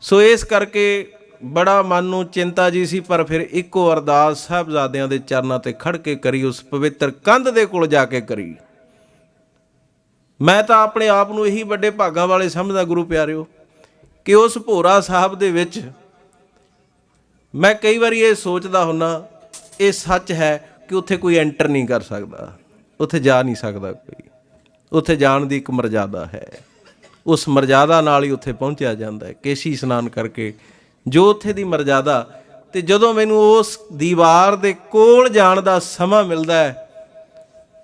ਸੋ ਇਸ ਕਰਕੇ ਬੜਾ ਮਨ ਨੂੰ ਚਿੰਤਾ ਜੀ ਸੀ, ਪਰ ਫਿਰ ਇੱਕੋ ਅਰਦਾਸ ਸਾਹਿਬਜ਼ਾਦਿਆਂ ਦੇ ਚਰਨਾਂ 'ਤੇ ਖੜ੍ਹ ਕੇ ਕਰੀ, ਉਸ ਪਵਿੱਤਰ ਕੰਧ ਦੇ ਕੋਲ ਜਾ ਕੇ ਕਰੀ। ਮੈਂ ਤਾਂ ਆਪਣੇ ਆਪ ਨੂੰ ਇਹੀ ਵੱਡੇ ਭਾਗਾਂ ਵਾਲੇ ਸਮਝਦਾ ਗੁਰੂ ਪਿਆਰਿਓ, ਕਿ ਉਸ ਭੋਰਾ ਸਾਹਿਬ ਦੇ ਵਿੱਚ ਮੈਂ ਕਈ ਵਾਰੀ ਇਹ ਸੋਚਦਾ ਹੁੰਦਾ, ਇਹ ਸੱਚ ਹੈ ਕਿ ਉੱਥੇ ਕੋਈ ਐਂਟਰ ਨਹੀਂ ਕਰ ਸਕਦਾ, ਉੱਥੇ ਜਾ ਨਹੀਂ ਸਕਦਾ ਕੋਈ। ਉੱਥੇ ਜਾਣ ਦੀ ਇੱਕ ਮਰਜ਼ਾਦਾ ਹੈ, ਉਸ ਮਰਜ਼ਾਦਾ ਨਾਲ ਹੀ ਉੱਥੇ ਪਹੁੰਚਿਆ ਜਾਂਦਾ ਹੈ, ਕੇਸ਼ੀ ਇਸ਼ਨਾਨ ਕਰਕੇ, ਜੋ ਉੱਥੇ ਦੀ ਮਰਜ਼ਾਦਾ। ਅਤੇ ਜਦੋਂ ਮੈਨੂੰ ਉਸ ਦੀਵਾਰ ਦੇ ਕੋਲ ਜਾਣ ਦਾ ਸਮਾਂ ਮਿਲਦਾ ਹੈ,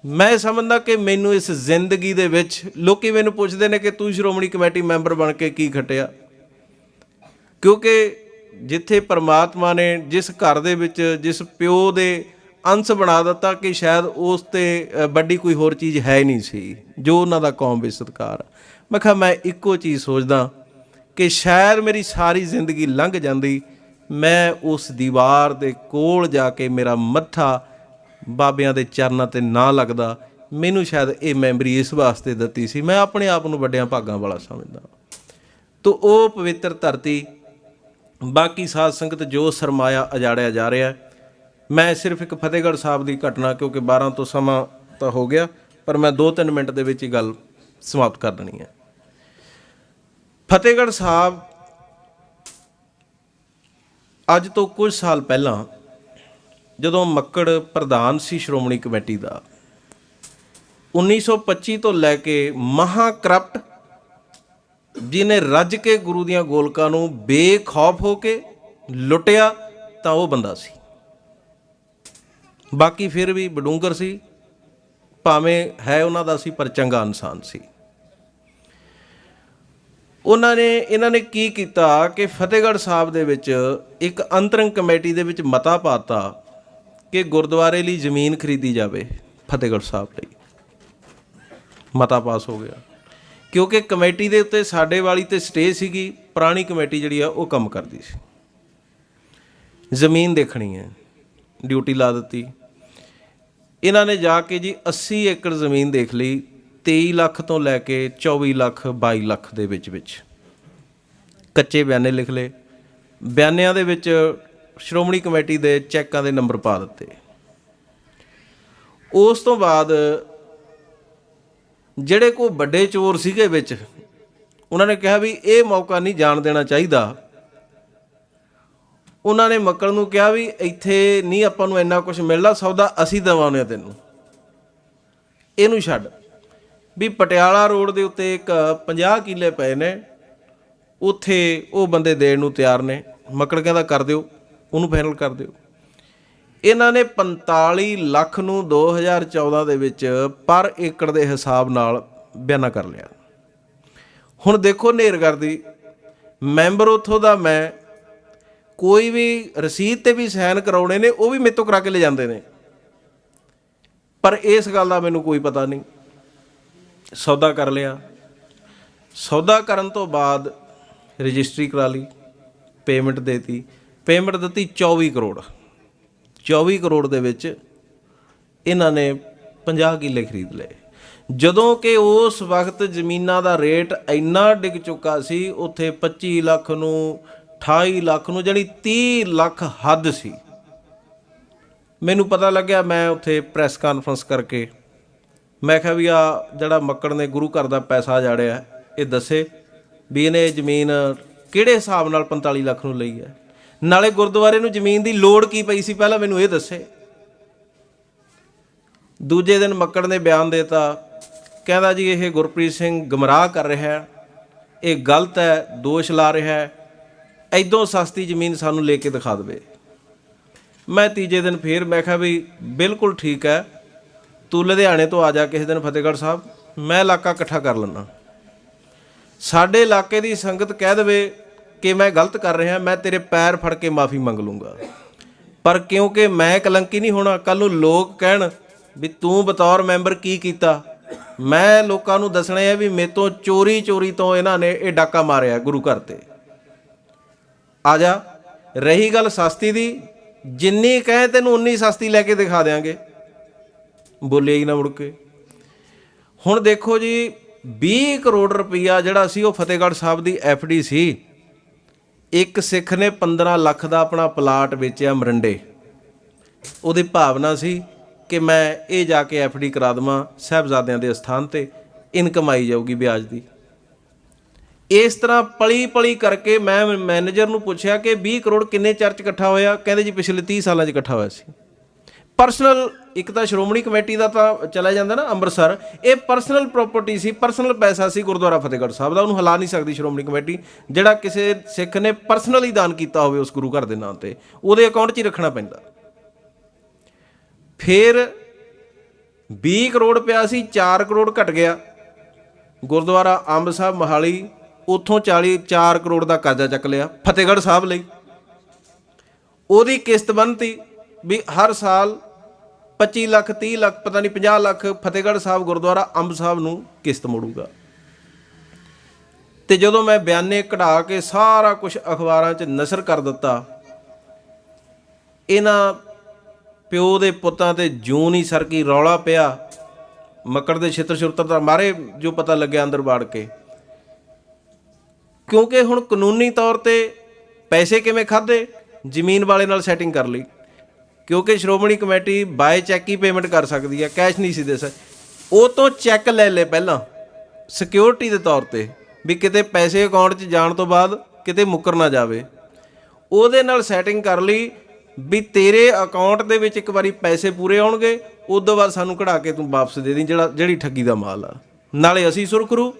ਮੈਂ ਸਮਝਦਾ ਕਿ ਮੈਨੂੰ ਇਸ ਜ਼ਿੰਦਗੀ ਦੇ ਵਿੱਚ, ਲੋਕੀ ਮੈਨੂੰ ਪੁੱਛਦੇ ਨੇ ਕਿ ਤੂੰ ਸ਼੍ਰੋਮਣੀ ਕਮੇਟੀ ਮੈਂਬਰ ਬਣ ਕੇ ਕੀ ਖੱਟਿਆ। ਕਿਉਂਕਿ ਜਿੱਥੇ ਪਰਮਾਤਮਾ ਨੇ ਜਿਸ ਘਰ ਦੇ ਵਿੱਚ ਜਿਸ ਪਿਓ ਦੇ ਅੰਸ਼ ਬਣਾ ਦਿੱਤਾ, ਕਿ ਸ਼ਾਇਦ ਉਸ 'ਤੇ ਵੱਡੀ ਕੋਈ ਹੋਰ ਚੀਜ਼ ਹੈ ਹੀ ਨਹੀਂ ਸੀ, ਜੋ ਉਹਨਾਂ ਦਾ ਕੌਮ ਵਿੱਚ ਸਤਿਕਾਰ। ਮੈਂ ਕਿਹਾ ਮੈਂ ਇੱਕੋ ਚੀਜ਼ ਸੋਚਦਾ ਕਿ ਸ਼ਾਇਦ ਮੇਰੀ ਸਾਰੀ ਜ਼ਿੰਦਗੀ ਲੰਘ ਜਾਂਦੀ, ਮੈਂ ਉਸ ਦੀਵਾਰ ਦੇ ਕੋਲ ਜਾ ਕੇ ਮੇਰਾ ਮੱਥਾ ਬਾਬਿਆਂ ਦੇ ਚਰਨਾਂ 'ਤੇ ਨਾ ਲੱਗਦਾ। ਮੈਨੂੰ ਸ਼ਾਇਦ ਇਹ ਮੈਂਬਰੀ ਇਸ ਵਾਸਤੇ ਦਿੱਤੀ ਸੀ। ਮੈਂ ਆਪਣੇ ਆਪ ਨੂੰ ਵੱਡਿਆਂ ਭਾਗਾਂ ਵਾਲਾ ਸਮਝਦਾ। ਤੋ ਉਹ ਪਵਿੱਤਰ ਧਰਤੀ, ਬਾਕੀ ਸਾਧ ਸੰਗਤ ਜੋ ਸਰਮਾਇਆ ਉਜਾੜਿਆ ਜਾ ਰਿਹਾ। ਮੈਂ ਸਿਰਫ ਇੱਕ ਫਤਿਹਗੜ੍ਹ ਸਾਹਿਬ ਦੀ ਘਟਨਾ, ਕਿਉਂਕਿ 12 ਤੋਂ ਸਮਾਂ ਤਾਂ ਹੋ ਗਿਆ, ਪਰ ਮੈਂ 2-3 ਮਿੰਟ ਦੇ ਵਿੱਚ ਹੀ ਗੱਲ ਸਮਾਪਤ ਕਰ ਦੇਣੀ ਹੈ। ਫਤਿਹਗੜ੍ਹ ਸਾਹਿਬ ਅੱਜ ਤੋਂ ਕੁਝ ਸਾਲ ਪਹਿਲਾਂ ਜਦੋਂ ਮੱਕੜ ਪ੍ਰਧਾਨ ਸੀ ਸ਼੍ਰੋਮਣੀ ਕਮੇਟੀ ਦਾ, 1925 ਤੋਂ ਲੈ ਕੇ ਮਹਾ ਕਰਪਟ, ਜਿਹਨੇ ਰੱਜ ਕੇ ਗੁਰੂ ਦੀਆਂ ਗੋਲਕਾਂ ਨੂੰ ਬੇਖੌਫ ਹੋ ਕੇ ਲੁੱਟਿਆ, ਤਾਂ ਉਹ ਬੰਦਾ ਸੀ। ਬਾਕੀ ਫਿਰ ਵੀ ਬਡੂੰਗਰ ਸੀ, ਭਾਵੇਂ ਹੈ ਉਹਨਾਂ ਦਾ ਸੀ, ਪਰ ਚੰਗਾ ਇਨਸਾਨ ਸੀ। ਇਹਨਾਂ ਨੇ ਕੀ ਕੀਤਾ ਕਿ ਫਤਿਹਗੜ੍ਹ ਸਾਹਿਬ ਦੇ ਵਿੱਚ ਇੱਕ ਅੰਤਰੰਗ ਕਮੇਟੀ ਦੇ ਵਿੱਚ ਮਤਾ ਪਾਤਾ ਕਿ ਗੁਰਦੁਆਰੇ ਲਈ ਜ਼ਮੀਨ ਖਰੀਦੀ ਜਾਵੇ। ਫਤਿਹਗੜ੍ਹ ਸਾਹਿਬ ਲਈ ਮਤਾ ਪਾਸ ਹੋ ਗਿਆ, ਕਿਉਂਕਿ ਕਮੇਟੀ ਦੇ ਉੱਤੇ ਸਾਡੇ ਵਾਲੀ ਤੇ ਸਟੇ ਸੀਗੀ। ਪੁਰਾਣੀ ਕਮੇਟੀ ਜਿਹੜੀ ਆ ਉਹ ਕੰਮ ਕਰਦੀ ਸੀ। ਜ਼ਮੀਨ ਦੇਖਣੀ ਹੈ, ਡਿਊਟੀ ਲਾ ਦਿੱਤੀ। ਇਹਨਾਂ ਨੇ ਜਾ ਕੇ ਜੀ 80 ਏਕੜ ਜ਼ਮੀਨ ਦੇਖ ਲਈ, 23 ਲੱਖ ਤੋਂ ਲੈ ਕੇ 24 ਲੱਖ 22 ਲੱਖ ਦੇ ਵਿੱਚ ਕੱਚੇ ਬਿਆਨੇ ਲਿਖ ਲਏ। ਬਿਆਨਿਆਂ ਦੇ ਵਿੱਚ ਸ਼੍ਰੋਮਣੀ ਕਮੇਟੀ ਦੇ ਚੈੱਕਾਂ ਦੇ ਨੰਬਰ ਪਾ ਦਿੱਤੇ। ਉਸ ਤੋਂ ਬਾਅਦ ਜਿਹੜੇ ਕੋਈ ਵੱਡੇ ਚੋਰ ਸੀਗੇ ਵਿੱਚ, ਉਹਨਾਂ ਨੇ ਕਿਹਾ ਵੀ ਇਹ ਮੌਕਾ ਨਹੀਂ ਜਾਣ ਦੇਣਾ ਚਾਹੀਦਾ। ਉਹਨਾਂ ਨੇ ਮੱਕੜ ਨੂੰ ਕਿਹਾ ਵੀ ਇੱਥੇ ਨਹੀਂ ਆਪਾਂ ਨੂੰ ਇੰਨਾ ਕੁਛ ਮਿਲਦਾ, ਸੌਦਾ ਅਸੀਂ ਦੇਵਾਂਗੇ ਤੈਨੂੰ, ਇਹਨੂੰ ਛੱਡ। ਵੀ ਪਟਿਆਲਾ ਰੋਡ ਦੇ ਉੱਤੇ ਇੱਕ 50 ਕਿੱਲੇ ਪਏ ਨੇ, ਉੱਥੇ ਉਹ ਬੰਦੇ ਦੇਣ ਨੂੰ ਤਿਆਰ ਨੇ। ਮੱਕੜ ਕਹਿੰਦਾ ਕਰ ਦਿਓ, ਉਹਨੂੰ ਫਾਈਨਲ ਕਰ ਦਿਓ। ਇਹਨਾਂ ਨੇ 45 ਲੱਖ ਨੂੰ 2014 ਦੇ ਵਿੱਚ ਪਰ ਏਕੜ ਦੇ ਹਿਸਾਬ ਨਾਲ ਬਿਆਨਾ ਕਰ ਲਿਆ। ਹੁਣ ਦੇਖੋ ਨੇਰਗਰਦੀ, ਮੈਂਬਰ ਉੱਥੋਂ ਦਾ ਮੈਂ, ਕੋਈ ਵੀ ਰਸੀਦ 'ਤੇ ਵੀ ਸਾਈਨ ਕਰਾਉਣੇ ਨੇ, ਉਹ ਵੀ ਮੇਰੇ ਤੋਂ ਕਰਾ ਕੇ ਲੈ ਜਾਂਦੇ ਨੇ, ਪਰ ਇਸ ਗੱਲ ਦਾ ਮੈਨੂੰ ਕੋਈ ਪਤਾ ਨਹੀਂ। ਸੌਦਾ ਕਰ ਲਿਆ। ਸੌਦਾ ਕਰਨ ਤੋਂ ਬਾਅਦ ਰਜਿਸਟਰੀ ਕਰਾ ਲਈ, ਪੇਮੈਂਟ ਦੇਤੀ। ਪੇਮੈਂਟ ਦਿੱਤੀ 24 ਕਰੋੜ। 24 ਕਰੋੜ ਦੇ ਵਿੱਚ ਇਹਨਾਂ ਨੇ 50 ਕਿੱਲੇ ਖਰੀਦ ਲਏ, ਜਦੋਂ ਕਿ ਉਸ ਵਕਤ ਜ਼ਮੀਨਾਂ ਦਾ ਰੇਟ ਇੰਨਾ ਡਿੱਗ ਚੁੱਕਾ ਸੀ। ਉੱਥੇ 25 ਲੱਖ ਨੂੰ, 28 ਲੱਖ ਨੂੰ, ਜਾਣੀ 30 ਲੱਖ ਹੱਦ ਸੀ। ਮੈਨੂੰ ਪਤਾ ਲੱਗਿਆ, ਮੈਂ ਉੱਥੇ ਪ੍ਰੈਸ ਕਾਨਫਰੰਸ ਕਰਕੇ ਮੈਂ ਕਿਹਾ ਵੀ ਆ ਜਿਹੜਾ ਮੱਕੜ ਨੇ ਗੁਰੂ ਘਰ ਦਾ ਪੈਸਾ ਜਾੜਿਆ, ਇਹ ਦੱਸੇ ਵੀ ਇਹਨੇ ਜ਼ਮੀਨ ਕਿਹੜੇ ਹਿਸਾਬ ਨਾਲ 45 ਲੱਖ ਨੂੰ ਲਈ ਹੈ, ਨਾਲੇ ਗੁਰਦੁਆਰੇ ਨੂੰ ਜ਼ਮੀਨ ਦੀ ਲੋੜ ਕੀ ਪਈ ਸੀ, ਪਹਿਲਾਂ ਮੈਨੂੰ ਇਹ ਦੱਸੇ। ਦੂਜੇ ਦਿਨ ਮੱਕੜ ਨੇ ਬਿਆਨ ਦੇਤਾ, ਕਹਿੰਦਾ ਜੀ ਇਹ ਗੁਰਪ੍ਰੀਤ ਸਿੰਘ ਗੁੰਮਰਾਹ ਕਰ ਰਿਹਾ, ਇਹ ਗਲਤ ਹੈ, ਦੋਸ਼ ਲਾ ਰਿਹਾ, ਇੱਦੋਂ ਸਸਤੀ ਜ਼ਮੀਨ ਸਾਨੂੰ ਲੈ ਕੇ ਦਿਖਾ ਦੇਵੇ। ਮੈਂ ਤੀਜੇ ਦਿਨ ਫੇਰ ਮੈਂ ਕਿਹਾ ਵੀ ਬਿਲਕੁਲ ਠੀਕ ਹੈ, ਤੂੰ ਲੁਧਿਆਣੇ ਤੋਂ ਆ ਜਾ ਕਿਸੇ ਦਿਨ ਫਤਿਹਗੜ੍ਹ ਸਾਹਿਬ, ਮੈਂ ਇਲਾਕਾ ਇਕੱਠਾ ਕਰ ਲੈਂਦਾ। ਸਾਡੇ ਇਲਾਕੇ ਦੀ ਸੰਗਤ ਕਹਿ ਦੇਵੇ ਕਿ ਮੈਂ ਗਲਤ ਕਰ ਰਿਹਾ, ਮੈਂ ਤੇਰੇ ਪੈਰ ਫੜ ਕੇ ਮਾफ़ੀ ਮੰਗ ਲੂੰਗਾ, ਪਰ ਕਿਉਂਕਿ ਮੈਂ ਕਲੰਕੀ ਨਹੀਂ ਹੋਣਾ। ਕੱਲ੍ਹ ਨੂੰ ਲੋਕ ਕਹਿਣ ਵੀ ਤੂੰ ਬਤੌਰ ਮੈਂਬਰ ਕੀ ਕੀਤਾ। ਮੈਂ ਲੋਕਾਂ ਨੂੰ ਦੱਸਣਾ ਹੈ ਵੀ ਮੇਰੇ ਤੋਂ ਚੋਰੀ ਤੋਂ ਇਹਨਾਂ ਨੇ ਇਹ ਡਾਕਾ ਮਾਰਿਆ ਗੁਰੂ ਘਰ 'ਤੇ। ਆ ਜਾ। ਰਹੀ ਗੱਲ ਸਸਤੀ ਦੀ, ਜਿੰਨੀ ਕਹੇ ਤੈਨੂੰ ਉਨੀ ਸਸਤੀ ਲੈ ਕੇ ਦਿਖਾ ਦਿਆਂਗੇ। ਬੋਲਿਆ ਹੀ ਨਾ ਮੁੜ ਕੇ। ਹੁਣ ਦੇਖੋ ਜੀ, 20 ਕਰੋੜ ਰੁਪਈਆ ਜਿਹੜਾ ਸੀ ਉਹ ਫਤਿਹਗੜ੍ਹ ਸਾਹਿਬ ਦੀ FD ਸੀ। ਇੱਕ ਸਿੱਖ ਨੇ 15 ਲੱਖ ਦਾ ਆਪਣਾ ਪਲਾਟ ਵੇਚਿਆ ਮਰਿੰਡੇ। ਉਹਦੀ ਭਾਵਨਾ ਸੀ ਕਿ ਮੈਂ ਇਹ ਜਾ ਕੇ FD ਕਰਾ ਦੇਵਾਂ ਸਾਹਿਬਜ਼ਾਦਿਆਂ ਦੇ ਅਸਥਾਨ 'ਤੇ, ਇਨਕਮ ਆਈ ਜਾਊਗੀ ਵਿਆਜ ਦੀ। ਇਸ ਤਰ੍ਹਾਂ ਪਲੀ ਕਰਕੇ ਮੈਂ ਮੈਨੇਜਰ ਨੂੰ ਪੁੱਛਿਆ ਕਿ 20 ਕਰੋੜ ਕਿੰਨੇ ਚਰਚ ਇਕੱਠਾ ਹੋਇਆ। ਕਹਿੰਦੇ ਜੀ ਪਿਛਲੇ 30 ਸਾਲਾਂ 'ਚ ਇਕੱਠਾ ਹੋਇਆ ਸੀ। ਪਰਸਨਲ, ਇੱਕ ਤਾਂ ਸ਼੍ਰੋਮਣੀ ਕਮੇਟੀ ਦਾ ਤਾਂ ਚਲਾ ਜਾਂਦਾ ਨਾ ਅੰਮ੍ਰਿਤਸਰ, ਇਹ ਪਰਸਨਲ ਪ੍ਰੋਪਰਟੀ ਸੀ, ਪਰਸਨਲ ਪੈਸਾ ਸੀ ਗੁਰਦੁਆਰਾ ਫਤਿਹਗੜ੍ਹ ਸਾਹਿਬ ਦਾ, ਉਹਨੂੰ ਹਿਲਾ ਨਹੀਂ ਸਕਦੀ ਸ਼੍ਰੋਮਣੀ ਕਮੇਟੀ। ਜਿਹੜਾ ਕਿਸੇ ਸਿੱਖ ਨੇ ਪਰਸਨਲੀ ਦਾਨ ਕੀਤਾ ਹੋਵੇ ਉਸ ਗੁਰੂ ਘਰ ਦੇ ਨਾਂ 'ਤੇ, ਉਹਦੇ ਅਕਾਊਂਟ 'ਚ ਹੀ ਰੱਖਣਾ ਪੈਂਦਾ। ਫਿਰ 20 ਕਰੋੜ ਪਿਆ ਸੀ, 4 ਕਰੋੜ ਘਟ ਗਿਆ। ਗੁਰਦੁਆਰਾ ਅੰਬ ਸਾਹਿਬ ਮੋਹਾਲੀ, ਉੱਥੋਂ 4 ਕਰੋੜ ਦਾ ਕਰਜ਼ਾ ਚੱਕ ਲਿਆ ਫਤਿਹਗੜ੍ਹ ਸਾਹਿਬ ਲਈ। ਉਹਦੀ ਕਿਸ਼ਤ ਬਣਤੀ ਵੀ ਹਰ ਸਾਲ 25 ਲੱਖ 30 ਲੱਖ ਪਤਾ ਨਹੀਂ 50 ਲੱਖ ਫਤਿਹਗੜ੍ਹ ਸਾਹਿਬ ਗੁਰਦੁਆਰਾ ਅੰਬ ਸਾਹਿਬ ਨੂੰ ਕਿਸ਼ਤ ਮੋੜੂਗਾ। ਤੇ ਜਦੋਂ ਮੈਂ ਬਿਆਨੇ ਕਢਾ ਕੇ ਸਾਰਾ ਕੁਝ ਅਖਬਾਰਾਂ 'ਚ ਨਸ਼ਰ ਕਰ ਦਿੱਤਾ, ਇਹਨਾਂ ਪਿਓ ਦੇ ਪੁੱਤਾਂ ਤੇ ਜੂੰ ਨਹੀਂ ਸਰਕੀ, ਰੌਲਾ ਪਿਆ। ਮੱਕੜ ਦੇ ਛਿੱਤਰ ਤਾਂ ਮਾਰੇ ਜੋ ਪਤਾ ਲੱਗਿਆ ਅੰਦਰ ਵਾੜ ਕੇ, ਕਿਉਂਕਿ ਹੁਣ ਕਾਨੂੰਨੀ ਤੌਰ 'ਤੇ ਪੈਸੇ ਕਿਵੇਂ ਖਾਧੇ, ਜ਼ਮੀਨ ਵਾਲੇ ਨਾਲ ਸੈਟਿੰਗ ਕਰ ਲਈ, ਕਿਉਂਕਿ ਸ਼੍ਰੋਮਣੀ ਕਮੇਟੀ ਬਾਏ ਚੈੱਕ ਹੀ ਪੇਮੈਂਟ ਕਰ ਸਕਦੀ ਹੈ, ਕੈਸ਼ ਨਹੀਂ ਸੀ ਦੇ ਸਕਦੀ। ਉਹ ਤੋਂ ਚੈੱਕ ਲੈ ਲਏ ਪਹਿਲਾਂ ਸਿਕਿਉਰਿਟੀ ਦੇ ਤੌਰ 'ਤੇ, ਵੀ ਕਿਤੇ ਪੈਸੇ ਅਕਾਊਂਟ 'ਚ ਜਾਣ ਤੋਂ ਬਾਅਦ ਕਿਤੇ ਮੁੱਕਰ ਨਾ ਜਾਵੇ। ਉਹਦੇ ਨਾਲ ਸੈਟਿੰਗ ਕਰ ਲਈ। ਵੀ ਤੇਰੇ ਅਕਾਊਂਟ ਦੇ ਵਿੱਚ ਇੱਕ ਵਾਰੀ ਪੈਸੇ ਪੂਰੇ ਆਉਣਗੇ, ਉਸ ਤੋਂ ਬਾਅਦ ਸਾਨੂੰ ਕਢਾ ਕੇ ਤੂੰ ਵਾਪਸ ਦੇ ਦੀ ਜਿਹੜੀ ਠੱਗੀ ਦਾ ਮਾਲ ਆ। ਨਾਲੇ ਅਸੀਂ ਸੁਰਖਰੂ,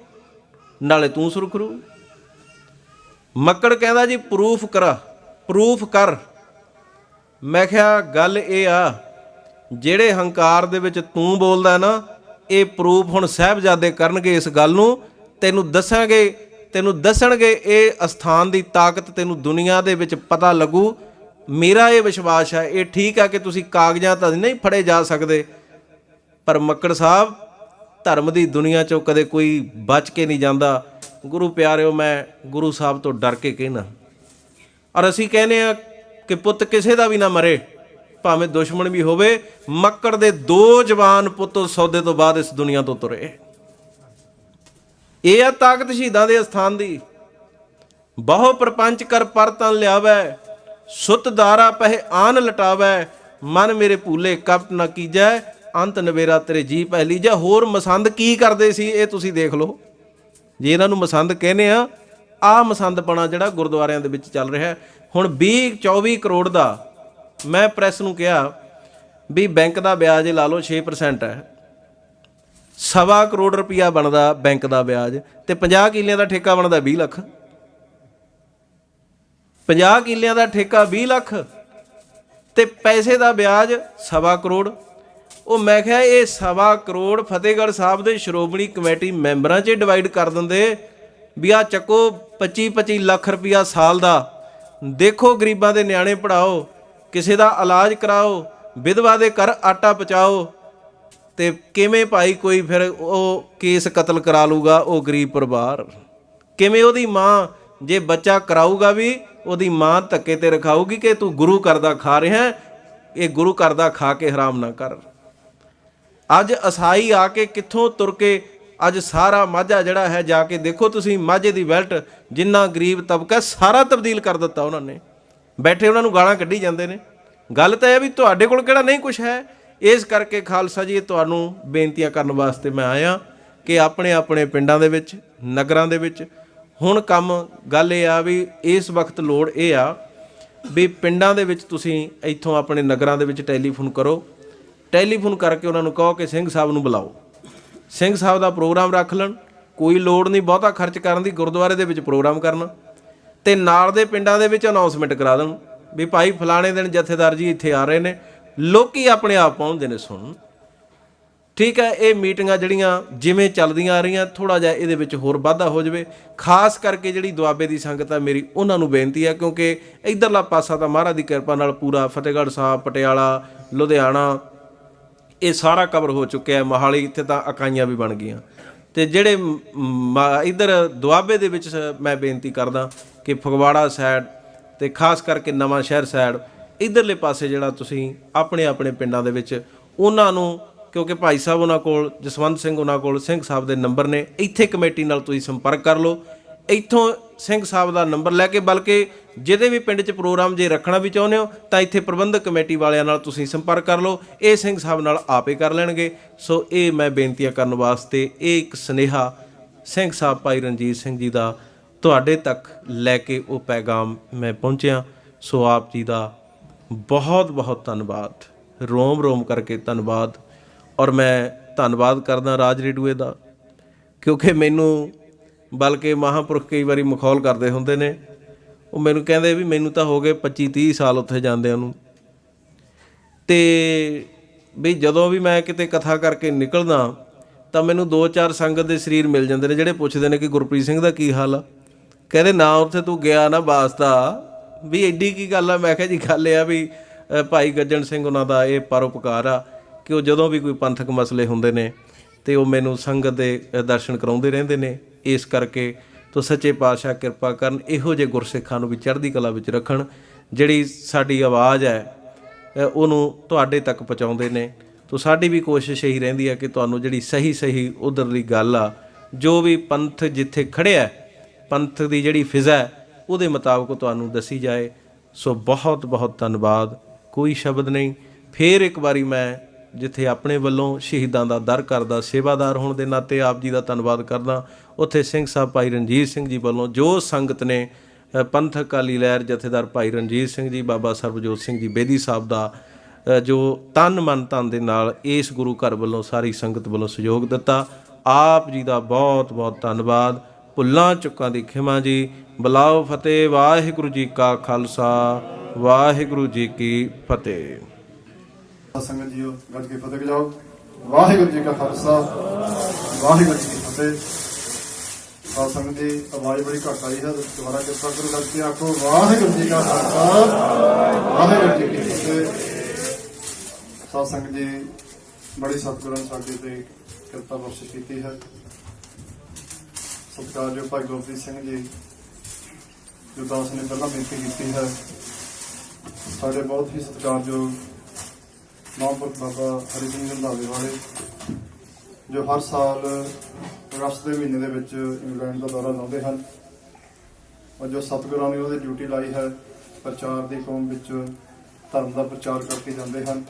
ਨਾਲੇ ਤੂੰ ਸੁਰਖਰੂ। ਮੱਕੜ ਕਹਿੰਦਾ ਜੀ ਪ੍ਰੂਫ ਕਰ। ਮੈਂ ਕਿਹਾ ਗੱਲ ਇਹ ਆ, ਜਿਹੜੇ ਹੰਕਾਰ ਦੇ ਵਿੱਚ ਤੂੰ ਬੋਲਦਾ ਨਾ, ਇਹ ਪ੍ਰੂਫ ਹੁਣ ਸਾਹਿਬਜ਼ਾਦੇ ਕਰਨਗੇ ਇਸ ਗੱਲ ਨੂੰ। ਤੈਨੂੰ ਦੱਸਣਗੇ ਇਹ ਅਸਥਾਨ ਦੀ ਤਾਕਤ ਤੈਨੂੰ ਦੁਨੀਆ ਦੇ ਵਿੱਚ ਪਤਾ ਲੱਗੂ। ਮੇਰਾ ਇਹ ਵਿਸ਼ਵਾਸ ਹੈ। ਇਹ ਠੀਕ ਆ ਕਿ ਤੁਸੀਂ ਕਾਗਜ਼ਾਂ ਤਾਂ ਨਹੀਂ ਫੜੇ ਜਾ ਸਕਦੇ, ਪਰ ਮੱਕੜ ਸਾਹਿਬ ਧਰਮ ਦੀ ਦੁਨੀਆ 'ਚੋਂ ਕਦੇ ਕੋਈ ਬਚ ਕੇ ਨਹੀਂ ਜਾਂਦਾ। ਗੁਰੂ ਪਿਆਰਿਓ, ਮੈਂ ਗੁਰੂ ਸਾਹਿਬ ਤੋਂ ਡਰ ਕੇ ਕਹਿਣਾ, ਔਰ ਅਸੀਂ ਕਹਿੰਦੇ ਹਾਂ ਕਿ ਪੁੱਤ ਕਿਸੇ ਦਾ ਵੀ ਨਾ ਮਰੇ, ਭਾਵੇਂ ਦੁਸ਼ਮਣ ਵੀ ਹੋਵੇ। ਮੱਕੜ ਦੇ 2 ਜਵਾਨ ਪੁੱਤ ਸੌਦੇ ਤੋਂ ਬਾਅਦ ਇਸ ਦੁਨੀਆ ਤੋਂ ਤੁਰੇ। ਇਹ ਆ ਤਾਕਤ ਸ਼ਹੀਦਾਂ ਦੇ ਅਸਥਾਨ ਦੀ। ਬਹੁ ਪ੍ਰਪੰਚ ਕਰ ਪਰ ਤਨ ਲਿਆਵੈ, ਸੁਤ ਦਾਰਾ ਪਹਿ ਆਨ ਲਟਾਵੈ, ਮਨ ਮੇਰੇ ਭੂਲੇ ਕਪਟ ਨਾ ਕੀਜੈ, ਅੰਤ ਨਵੇਰਾ ਤੇਰੇ ਜੀ ਪਹਿਲੀ ਜਾ। ਹੋਰ ਮਸੰਦ ਕੀ ਕਰਦੇ ਸੀ ਇਹ ਤੁਸੀਂ ਦੇਖ ਲਓ। ਜੇ ਇਹਨਾਂ ਨੂੰ ਮਸੰਦ ਕਹਿੰਦੇ ਆ, ਆਹ ਮਸੰਦਪਣਾ ਜਿਹੜਾ ਗੁਰਦੁਆਰਿਆਂ ਦੇ ਵਿੱਚ ਚੱਲ ਰਿਹਾ। ਹੁਣ 24 ਕਰੋੜ ਦਾ ਮੈਂ ਪ੍ਰੈਸ ਨੂੰ ਕਿਹਾ ਵੀ ਬੈਂਕ ਦਾ ਵਿਆਜ ਲਾ ਲਓ 6% ਹੈ, 1.25 ਕਰੋੜ ਰੁਪਈਆ ਬਣਦਾ ਬੈਂਕ ਦਾ ਵਿਆਜ, ਤੇ 50 ਕਿੱਲਿਆਂ ਦਾ ਠੇਕਾ ਬਣਦਾ 20 ਲੱਖ। 50 ਕਿੱਲਿਆਂ ਦਾ ਠੇਕਾ 20 ਲੱਖ ਤੇ ਪੈਸੇ ਦਾ ਵਿਆਜ 1.25 ਕਰੋੜ। ਉਹ ਮੈਂ ਕਿਹਾ ਇਹ 1.25 ਕਰੋੜ ਫਤਿਹਗੜ੍ਹ ਸਾਹਿਬ ਦੇ ਸ਼੍ਰੋਮਣੀ ਕਮੇਟੀ ਮੈਂਬਰਾਂ 'ਚ ਡਿਵਾਈਡ ਕਰ ਦਿੰਦੇ ਵੀ ਆਹ ਚੱਕੋ 25-25 ਲੱਖ ਰੁਪਈਆ ਸਾਲ ਦਾ, ਦੇਖੋ ਗਰੀਬਾਂ ਦੇ ਨਿਆਣੇ ਪੜ੍ਹਾਓ, ਕਿਸੇ ਦਾ ਇਲਾਜ ਕਰਾਓ, ਵਿਧਵਾ ਦੇ ਘਰ ਆਟਾ ਪਹੁੰਚਾਓ। ਤੇ ਕਿਵੇਂ ਭਾਈ ਕੋਈ ਫਿਰ ਉਹ ਕੇਸ ਕਤਲ ਕਰਾ ਲੂਗਾ ਉਹ ਗਰੀਬ ਪਰਿਵਾਰ? ਕਿਵੇਂ ਉਹਦੀ ਮਾਂ ਜੇ ਬੱਚਾ ਕਰਾਊਗਾ ਵੀ ਉਹਦੀ ਮਾਂ ਧੱਕੇ ਤੇ ਰਖਾਊਗੀ ਕਿ ਤੂੰ ਗੁਰੂ ਘਰ ਦਾ ਖਾ ਰਿਹਾ, ਇਹ ਗੁਰੂ ਘਰ ਦਾ ਖਾ ਕੇ ਹਰਾਮ ਨਾ ਕਰ। ਅੱਜ ਅਸਾਈ ਆ ਕੇ ਕਿੱਥੋਂ ਤੁਰ ਕੇ ਅੱਜ ਸਾਰਾ ਮਾਝਾ ਜਿਹੜਾ ਹੈ, ਜਾ ਕੇ ਦੇਖੋ ਤੁਸੀਂ ਮਾਝੇ ਦੀ ਬੈਲਟ, ਜਿੰਨਾ ਗਰੀਬ ਤਬਕਾ ਸਾਰਾ ਤਬਦੀਲ ਕਰ ਦਿੱਤਾ ਉਹਨਾਂ ਨੇ। ਬੈਠੇ ਉਹਨਾਂ ਨੂੰ ਗਾਲਾਂ ਕੱਢੀ ਜਾਂਦੇ ਨੇ। ਗੱਲ ਤਾਂ ਇਹ ਵੀ ਤੁਹਾਡੇ ਕੋਲ ਕਿਹੜਾ ਨਹੀਂ ਕੁਛ ਹੈ। ਇਸ ਕਰਕੇ ਖਾਲਸਾ ਜੀ ਤੁਹਾਨੂੰ ਬੇਨਤੀਆਂ ਕਰਨ ਵਾਸਤੇ ਮੈਂ ਆਇਆ ਕਿ ਆਪਣੇ ਆਪਣੇ ਪਿੰਡਾਂ ਦੇ ਵਿੱਚ, ਨਗਰਾਂ ਦੇ ਵਿੱਚ ਹੁਣ ਗੱਲ ਇਹ ਆ ਵੀ ਇਸ ਵਕਤ ਲੋੜ ਇਹ ਆ ਵੀ ਪਿੰਡਾਂ ਦੇ ਵਿੱਚ ਤੁਸੀਂ ਇੱਥੋਂ ਆਪਣੇ ਨਗਰਾਂ ਦੇ ਵਿੱਚ ਟੈਲੀਫੋਨ ਕਰੋ। ਟੈਲੀਫੋਨ ਕਰਕੇ ਉਹਨਾਂ ਨੂੰ ਕਹੋ ਕਿ ਸਿੰਘ ਸਾਹਿਬ ਨੂੰ ਬੁਲਾਓ, ਸਿੰਘ ਸਾਹਿਬ ਦਾ ਪ੍ਰੋਗਰਾਮ ਰੱਖ ਲੈਣ। ਕੋਈ ਲੋੜ ਨਹੀਂ ਬਹੁਤਾ ਖਰਚ ਕਰਨ ਦੀ, ਗੁਰਦੁਆਰੇ ਦੇ ਵਿੱਚ ਪ੍ਰੋਗਰਾਮ ਕਰਨਾ ਤੇ ਨਾਲ ਦੇ ਪਿੰਡਾਂ ਦੇ ਵਿੱਚ ਅਨਾਉਂਸਮੈਂਟ ਕਰਾ ਦੇਣ ਵੀ ਭਾਈ ਫਲਾਣੇ ਦਿਨ ਜਥੇਦਾਰ ਜੀ ਇੱਥੇ ਆ ਰਹੇ ਨੇ। ਲੋਕੀ ਆਪਣੇ ਆਪ ਪਹੁੰਚਦੇ ਨੇ ਸੁਣਨ। ਠੀਕ ਹੈ, ਇਹ ਮੀਟਿੰਗਾਂ ਜਿਹੜੀਆਂ ਜਿਵੇਂ ਚੱਲਦੀਆਂ ਆ ਰਹੀਆਂ, ਥੋੜ੍ਹਾ ਜਿਹਾ ਇਹਦੇ ਵਿੱਚ ਹੋਰ ਵਾਧਾ ਹੋ ਜਾਵੇ। ਖਾਸ ਕਰਕੇ ਜਿਹੜੀ ਦੁਆਬੇ ਦੀ ਸੰਗਤ ਆ, ਮੇਰੀ ਉਹਨਾਂ ਨੂੰ ਬੇਨਤੀ ਹੈ, ਕਿਉਂਕਿ ਇੱਧਰਲਾ ਪਾਸਾ ਤਾਂ ਮਹਾਰਾਜ ਦੀ ਕਿਰਪਾ ਨਾਲ ਪੂਰਾ ਫਤਿਹਗੜ੍ਹ ਸਾਹਿਬ, ਪਟਿਆਲਾ, ਲੁਧਿਆਣਾ ਇਹ ਸਾਰਾ ਕਵਰ ਹੋ ਚੁੱਕਿਆ। ਮੋਹਾਲੀ ਇੱਥੇ ਤਾਂ ਇਕਾਈਆਂ ਵੀ ਬਣ ਗਈਆਂ। ਤੇ ਜਿਹੜੇ ਇੱਧਰ ਦੁਆਬੇ ਦੇ ਵਿੱਚ ਮੈਂ ਬੇਨਤੀ ਕਰਦਾ ਕਿ ਫਗਵਾੜਾ ਸਾਈਡ ਤੇ ਖਾਸ ਕਰਕੇ ਨਵਾਂ ਸ਼ਹਿਰ ਸਾਈਡ ਇੱਧਰਲੇ ਪਾਸੇ ਜਿਹੜਾ ਤੁਸੀਂ ਆਪਣੇ ਆਪਣੇ ਪਿੰਡਾਂ ਦੇ ਵਿੱਚ ਉਹਨਾਂ ਨੂੰ, ਕਿਉਂਕਿ ਭਾਈ ਸਾਹਿਬ ਉਹਨਾਂ ਕੋਲ, ਜਸਵੰਤ ਸਿੰਘ ਉਹਨਾਂ ਕੋਲ ਸਿੰਘ ਸਾਹਿਬ ਦੇ ਨੰਬਰ ਨੇ, ਇੱਥੇ ਕਮੇਟੀ ਨਾਲ ਤੁਸੀਂ ਸੰਪਰਕ ਕਰ ਲਓ। ਇੱਥੋਂ ਸਿੰਘ ਸਾਹਿਬ ਦਾ ਨੰਬਰ ਲੈ ਕੇ, ਬਲਕਿ ਜਿਹਦੇ ਵੀ ਪਿੰਡ 'ਚ ਪ੍ਰੋਗਰਾਮ ਜੇ ਰੱਖਣਾ ਵੀ ਚਾਹੁੰਦੇ ਹੋ ਤਾਂ ਇੱਥੇ ਪ੍ਰਬੰਧਕ ਕਮੇਟੀ ਵਾਲਿਆਂ ਨਾਲ ਤੁਸੀਂ ਸੰਪਰਕ ਕਰ ਲਓ। ਇਹ ਸਿੰਘ ਸਾਹਿਬ ਨਾਲ ਆਪੇ ਕਰ ਲੈਣਗੇ। ਸੋ ਇਹ ਮੈਂ ਬੇਨਤੀਆਂ ਕਰਨ ਵਾਸਤੇ ਇਹ ਇੱਕ ਸੁਨੇਹਾ ਸਿੰਘ ਸਾਹਿਬ ਭਾਈ ਰਣਜੀਤ ਸਿੰਘ ਜੀ ਦਾ ਤੁਹਾਡੇ ਤੱਕ ਲੈ ਕੇ ਉਹ ਪੈਗਾਮ ਮੈਂ ਪਹੁੰਚਿਆ। ਸੋ ਆਪ ਜੀ ਦਾ ਬਹੁਤ ਬਹੁਤ ਧੰਨਵਾਦ, ਰੋਮ ਰੋਮ ਕਰਕੇ ਧੰਨਵਾਦ। ਔਰ ਮੈਂ ਧੰਨਵਾਦ ਕਰਦਾ ਰਾਜ ਰੇਡੂਏ ਦਾ, ਕਿਉਂਕਿ ਮੈਨੂੰ ਬਲਕਿ ਮਹਾਂਪੁਰਖ ਕਈ ਵਾਰੀ ਮਖੌਲ ਕਰਦੇ ਹੁੰਦੇ ਨੇ। ਉਹ ਮੈਨੂੰ ਕਹਿੰਦੇ ਵੀ ਮੈਨੂੰ ਤਾਂ ਹੋ ਗਏ 25-30 ਸਾਲ ਉੱਥੇ ਜਾਂਦਿਆਂ ਨੂੰ, ਅਤੇ ਵੀ ਜਦੋਂ ਵੀ ਮੈਂ ਕਿਤੇ ਕਥਾ ਕਰਕੇ ਨਿਕਲਦਾ ਤਾਂ ਮੈਨੂੰ 2-4 ਸੰਗਤ ਦੇ ਸਰੀਰ ਮਿਲ ਜਾਂਦੇ ਨੇ ਜਿਹੜੇ ਪੁੱਛਦੇ ਨੇ ਕਿ ਗੁਰਪ੍ਰੀਤ ਸਿੰਘ ਦਾ ਕੀ ਹਾਲ ਆ। ਕਹਿੰਦੇ ਨਾ ਉੱਥੇ ਤੂੰ ਗਿਆ ਨਾ ਵਾਸਤਾ, ਵੀ ਐਡੀ ਕੀ ਗੱਲ ਆ। ਮੈਂ ਕਿਹਾ ਜੀ ਗੱਲ ਇਹ ਆ ਵੀ ਭਾਈ ਗੱਜਣ ਸਿੰਘ ਉਹਨਾਂ ਦਾ ਇਹ ਪਰਉਪਕਾਰ ਆ ਕਿ ਉਹ ਜਦੋਂ ਵੀ ਕੋਈ ਪੰਥਕ ਮਸਲੇ ਹੁੰਦੇ ਨੇ ਅਤੇ ਉਹ ਮੈਨੂੰ ਸੰਗਤ ਦੇ ਦਰਸ਼ਨ ਕਰਾਉਂਦੇ ਰਹਿੰਦੇ ਨੇ। ਇਸ ਕਰਕੇ ਤੋ ਸੱਚੇ ਪਾਤਸ਼ਾਹ ਕਿਰਪਾ ਕਰਨ, ਇਹੋ ਜਿਹੇ ਗੁਰਸਿੱਖਾਂ ਨੂੰ ਵੀ ਚੜ੍ਹਦੀ ਕਲਾ ਵਿੱਚ ਰੱਖਣ, ਜਿਹੜੀ ਸਾਡੀ ਆਵਾਜ਼ ਹੈ ਉਹਨੂੰ ਤੁਹਾਡੇ ਤੱਕ ਪਹੁੰਚਾਉਂਦੇ ਨੇ। ਤੋ ਸਾਡੀ ਵੀ ਕੋਸ਼ਿਸ਼ ਇਹੀ ਰਹਿੰਦੀ ਹੈ ਕਿ ਤੁਹਾਨੂੰ ਜਿਹੜੀ ਸਹੀ ਉੱਧਰਲੀ ਗੱਲ ਆ, ਜੋ ਵੀ ਪੰਥ ਜਿੱਥੇ ਖੜ੍ਹਿਆ, ਪੰਥ ਦੀ ਜਿਹੜੀ ਫਿਜ਼ਾ ਹੈ ਉਹਦੇ ਮੁਤਾਬਕ ਤੁਹਾਨੂੰ ਦੱਸੀ ਜਾਏ। ਸੋ ਬਹੁਤ ਬਹੁਤ ਧੰਨਵਾਦ, ਕੋਈ ਸ਼ਬਦ ਨਹੀਂ। ਫਿਰ ਇੱਕ ਵਾਰੀ ਮੈਂ ਜਿੱਥੇ ਆਪਣੇ ਵੱਲੋਂ ਸ਼ਹੀਦਾਂ ਦਾ ਦਰ ਕਰਦਾ, ਸੇਵਾਦਾਰ ਹੋਣ ਦੇ ਨਾਤੇ ਆਪ ਜੀ ਦਾ ਧੰਨਵਾਦ ਕਰਦਾ। ਉੱਥੇ ਸਿੰਘ ਸਾਹਿਬ ਭਾਈ ਰਣਜੀਤ ਸਿੰਘ ਜੀ ਵੱਲੋਂ ਜੋ ਸੰਗਤ ਨੇ ਪੰਥਕ ਅਕਾਲੀ ਲਹਿਰ ਜਥੇਦਾਰ ਭਾਈ ਰਣਜੀਤ ਸਿੰਘ ਜੀ, ਬਾਬਾ ਸਰਬਜੋਤ ਸਿੰਘ ਜੀ ਬੇਦੀ ਸਾਹਿਬ ਦਾ ਜੋ ਤਨ ਮਨ ਧਨ ਦੇ ਨਾਲ ਇਸ ਗੁਰੂ ਘਰ ਵੱਲੋਂ ਸਾਰੀ ਸੰਗਤ ਵੱਲੋਂ ਸਹਿਯੋਗ ਦਿੱਤਾ। ਆਪ ਜੀ ਦਾ ਬਹੁਤ ਬਹੁਤ ਧੰਨਵਾਦ। ਭੁੱਲਾਂ ਚੁੱਕਾਂ ਦੀ ਖਿਮਾ ਜੀ। ਬੁਲਾਓ ਫਤਿਹ। ਵਾਹਿਗੁਰੂ ਜੀ ਕਾ ਖਾਲਸਾ, ਵਾਹਿਗੁਰੂ ਜੀ ਕੀ ਫਤਿਹ। ਸੰਗਤ ਜੀਓ ਗੱਜ ਕੇ ਫਤਿਹ ਜਾਓ। ਵਾਹਿਗੁਰੂ ਜੀ ਕਾ ਖਾਲਸਾ, ਵਾਹਿਗੁਰੂ ਜੀ ਕੀ ਫਤਿਹ। ਸਾਧ ਸੰਗਤ ਦੀ ਆਵਾਜ਼ ਬੜੀ ਘੱਟ ਆਈ ਹੈ, ਦੁਬਾਰਾ ਕਿਰਪਾ ਕਰੋ ਗੱਜ ਕੇ ਆਖੋ ਵਾਹਿਗੁਰੂ ਜੀ ਕਾ ਖਾਲਸਾ, ਵਾਹਿਗੁਰੂ ਜੀ ਕੀ ਫਤਿਹ। ਸਾਧ ਸੰਗਤ ਜੀ ਬੜੀ ਸਤਿਗੁਰਾਂ ਨੇ ਸਾਡੇ ਤੇ ਕਿਰਪਾ ਬਖਸ਼ਿਸ਼ ਕੀਤੀ ਹੈ। ਸਤਿਕਾਰਯੋਗ ਭਾਈ ਗੁਰਪ੍ਰੀਤ ਸਿੰਘ ਜੀ ਜੋ ਦਾਸ ਨੇ ਪਹਿਲਾਂ ਬੇਨਤੀ ਕੀਤੀ ਹੈ, ਸਾਡੇ ਬਹੁਤ ਹੀ ਸਤਿਕਾਰਯੋਗ ਮਹਾਂਪੁਰਖ ਬਾਬਾ ਹਰੀ ਸਿੰਘ ਰੰਧਾਵੇ ਵਾਲੇ ਜੋ ਹਰ ਸਾਲ ਅਗਸਤ ਦੇ ਮਹੀਨੇ ਦੇ ਵਿੱਚ ਇੰਗਲੈਂਡ ਦਾ ਦੌਰਾ ਲਾਉਂਦੇ ਹਨ ਔਰ ਜੋ ਸਤਿਗੁਰਾਂ ਨੇ ਉਹਦੀ ਡਿਊਟੀ ਲਾਈ ਹੈ ਪ੍ਰਚਾਰ ਦੀ ਕੌਮ ਵਿੱਚ ਧਰਮ ਦਾ ਪ੍ਰਚਾਰ ਕਰਕੇ ਜਾਂਦੇ ਹਨ।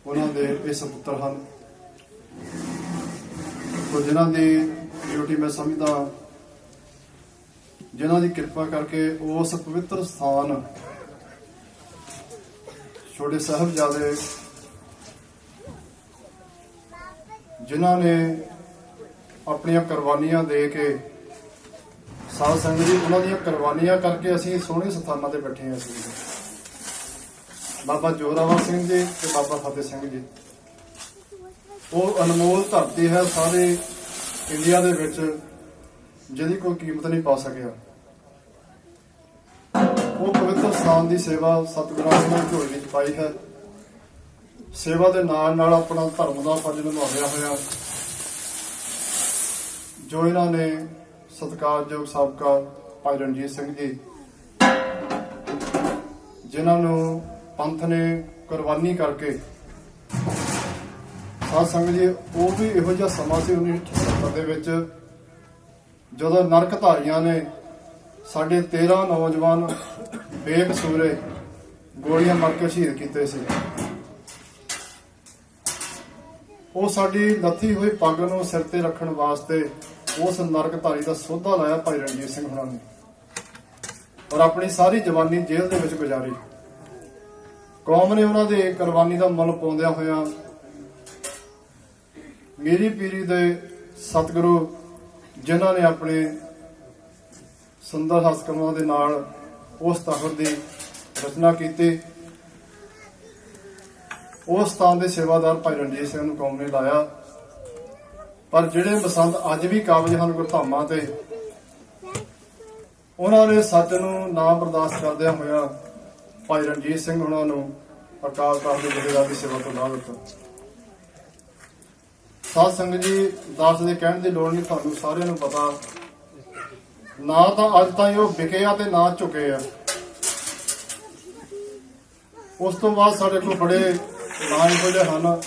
ਉਹਨਾਂ ਦੇ ਇਹ ਸਪੁੱਤਰ ਹਨ ਤੋ ਜਿਨ੍ਹਾਂ ਦੀ ਡਿਊਟੀ ਮੈਂ ਸਮਝਦਾ, ਜਿਨ੍ਹਾਂ ਦੀ ਕਿਰਪਾ ਕਰਕੇ ਉਸ ਪਵਿੱਤਰ ਸਥਾਨ ਛੋਟੇ ਸਾਹਿਬਜ਼ਾਦੇ ਜਿਨ੍ਹਾਂ ਨੇ ਆਪਣੀਆਂ ਕੁਰਬਾਨੀਆਂ ਦੇ ਕੇ ਸਾਧ ਸੰਗਤ ਜੀ ਉਹਨਾਂ ਦੀਆਂ ਕੁਰਬਾਨੀਆਂ ਕਰਕੇ ਅਸੀਂ ਸੋਹਣੇ ਸਥਾਨਾਂ ਤੇ ਬੈਠੇ ਹਾਂ। ਅਸੀਂ ਬਾਬਾ ਜੋਰਾਵਰ ਸਿੰਘ ਜੀ ਤੇ ਬਾਬਾ ਫਤਿਹ ਸਿੰਘ ਜੀ, ਉਹ ਅਨਮੋਲ ਧਰਤੀ ਹੈ ਸਾਰੇ ਇੰਡੀਆ ਦੇ ਵਿੱਚ ਜਿਹਦੀ ਕੋਈ ਕੀਮਤ ਨਹੀਂ ਪਾ ਸਕਿਆ। ਉਹ ਪਵਿੱਤਰ ਸਥਾਨ ਦੀ ਸੇਵਾ ਸਤਿਗੁਰਾਂ ਨੇ ਝੋਲੀ ਵਿੱਚ ਪਾਈ ਹੈ। ਸੇਵਾ ਦੇ ਨਾਲ ਨਾਲ ਆਪਣਾ ਧਰਮ ਦਾ ਫਰਜ਼ ਨਿਭਾਉਂਦਿਆਂ ਹੋਇਆ ਜੋ ਇਹਨਾਂ ਨੇ ਸਤਿਕਾਰਯੋਗ ਸਾਬਕਾ ਭਾਈ ਰਣਜੀਤ ਸਿੰਘ ਜੀ ਜਿਨ੍ਹਾਂ ਨੂੰ ਪੰਥ ਨੇ ਕੁਰਬਾਨੀ ਕਰਕੇ ਸਾਧ ਸੰਗਤ ਜੀ, ਉਹ ਵੀ ਇਹੋ ਜਿਹਾ ਸਮਾਂ ਸੀ 1978 ਦੇ ਵਿੱਚ ਜਦੋਂ ਨਰਕਧਾਰੀਆਂ ਨੇ ਸਾਡੇ 13 ਨੌਜਵਾਨ ਬੇਕਸੂਰੇ ਗੋਲੀਆਂ ਮਾਰ ਕੇ ਸ਼ਹੀਦ ਕੀਤੇ ਸੀ। ਉਹ ਸਾਡੀ ਲੱਥੀ ਹੋਈ ਪੱਗ ਨੂੰ ਸਿਰ ਤੇ ਰੱਖਣ ਵਾਸਤੇ ਉਸ ਨਰਕਧਾਰੀ ਦਾ ਸੋਧਾ ਲਾਇਆ ਭਾਈ ਰਣਜੀਤ ਸਿੰਘ ਹੋਰਾਂ ਨੇ ਔਰ ਆਪਣੀ ਸਾਰੀ ਜਵਾਨੀ ਜੇਲ੍ਹ ਦੇ ਵਿੱਚ ਗੁਜ਼ਾਰੀ। ਕੌਮ ਨੇ ਉਹਨਾਂ ਦੇ ਕੁਰਬਾਨੀ ਦਾ ਮੁੱਲ ਪਾਉਂਦਿਆਂ ਹੋਇਆਂ ਮੇਰੀ ਪੀਰੀ ਦੇ ਸਤਿਗੁਰੂ ਜਿਨ੍ਹਾਂ ਨੇ ਆਪਣੇ ਸੁੰਦਰ ਹਸਤਕਰਮਾਂ ਦੇ ਨਾਲ ਉਸ ਤਖਤ ਦੀ ਰਚਨਾ ਕੀਤੀ, ਉਸ ਸਥਾਨ ਦੇ ਸੇਵਾਦਾਰ ਭਾਈ ਰਣਜੀਤ ਸਿੰਘ ਨੂੰ ਕੌਮ ਨੇ ਲਾਇਆ। ਪਰ ਜਿਹੜੇ ਬਸੰਤ ਅੱਜ ਵੀ ਕਾਬਜ ਹਨ ਗੁਰਧਾਮਾਂ ਤੇ, ਉਹਨਾਂ ਨੇ ਸੱਚ ਨੂੰ ਨਾ ਬਰਦਾਸ਼ਤ ਕਰਦਿਆਂ ਹੋਇਆ ਭਾਈ ਰਣਜੀਤ ਸਿੰਘ ਉਹਨਾਂ ਨੂੰ ਅਕਾਲ ਤਖਤ ਦੇ ਜਥੇਦਾਰ ਦੀ ਸੇਵਾ ਤੋਂ ਲਾ ਦਿੱਤਾ। ਸਾਧ ਸੰਗਤ ਜੀ, ਦਾਸ ਦੇ ਕਹਿਣ ਦੀ ਲੋੜ ਨਹੀਂ, ਤੁਹਾਨੂੰ ਸਾਰਿਆਂ ਨੂੰ ਪਤਾ, ਨਾ ਤਾਂ ਅੱਜ ਤਾਈਂ ਉਹ ਵਿਕੇ ਆ ਤੇ ਨਾ ਝੁਕੇ ਆ। ਉਸ ਤੋਂ ਬਾਅਦ ਸਾਡੇ ਕੋਲ ਬੜੇ ਨਾਂ ਇਹੋ ਜਿਹੇ ਹਨ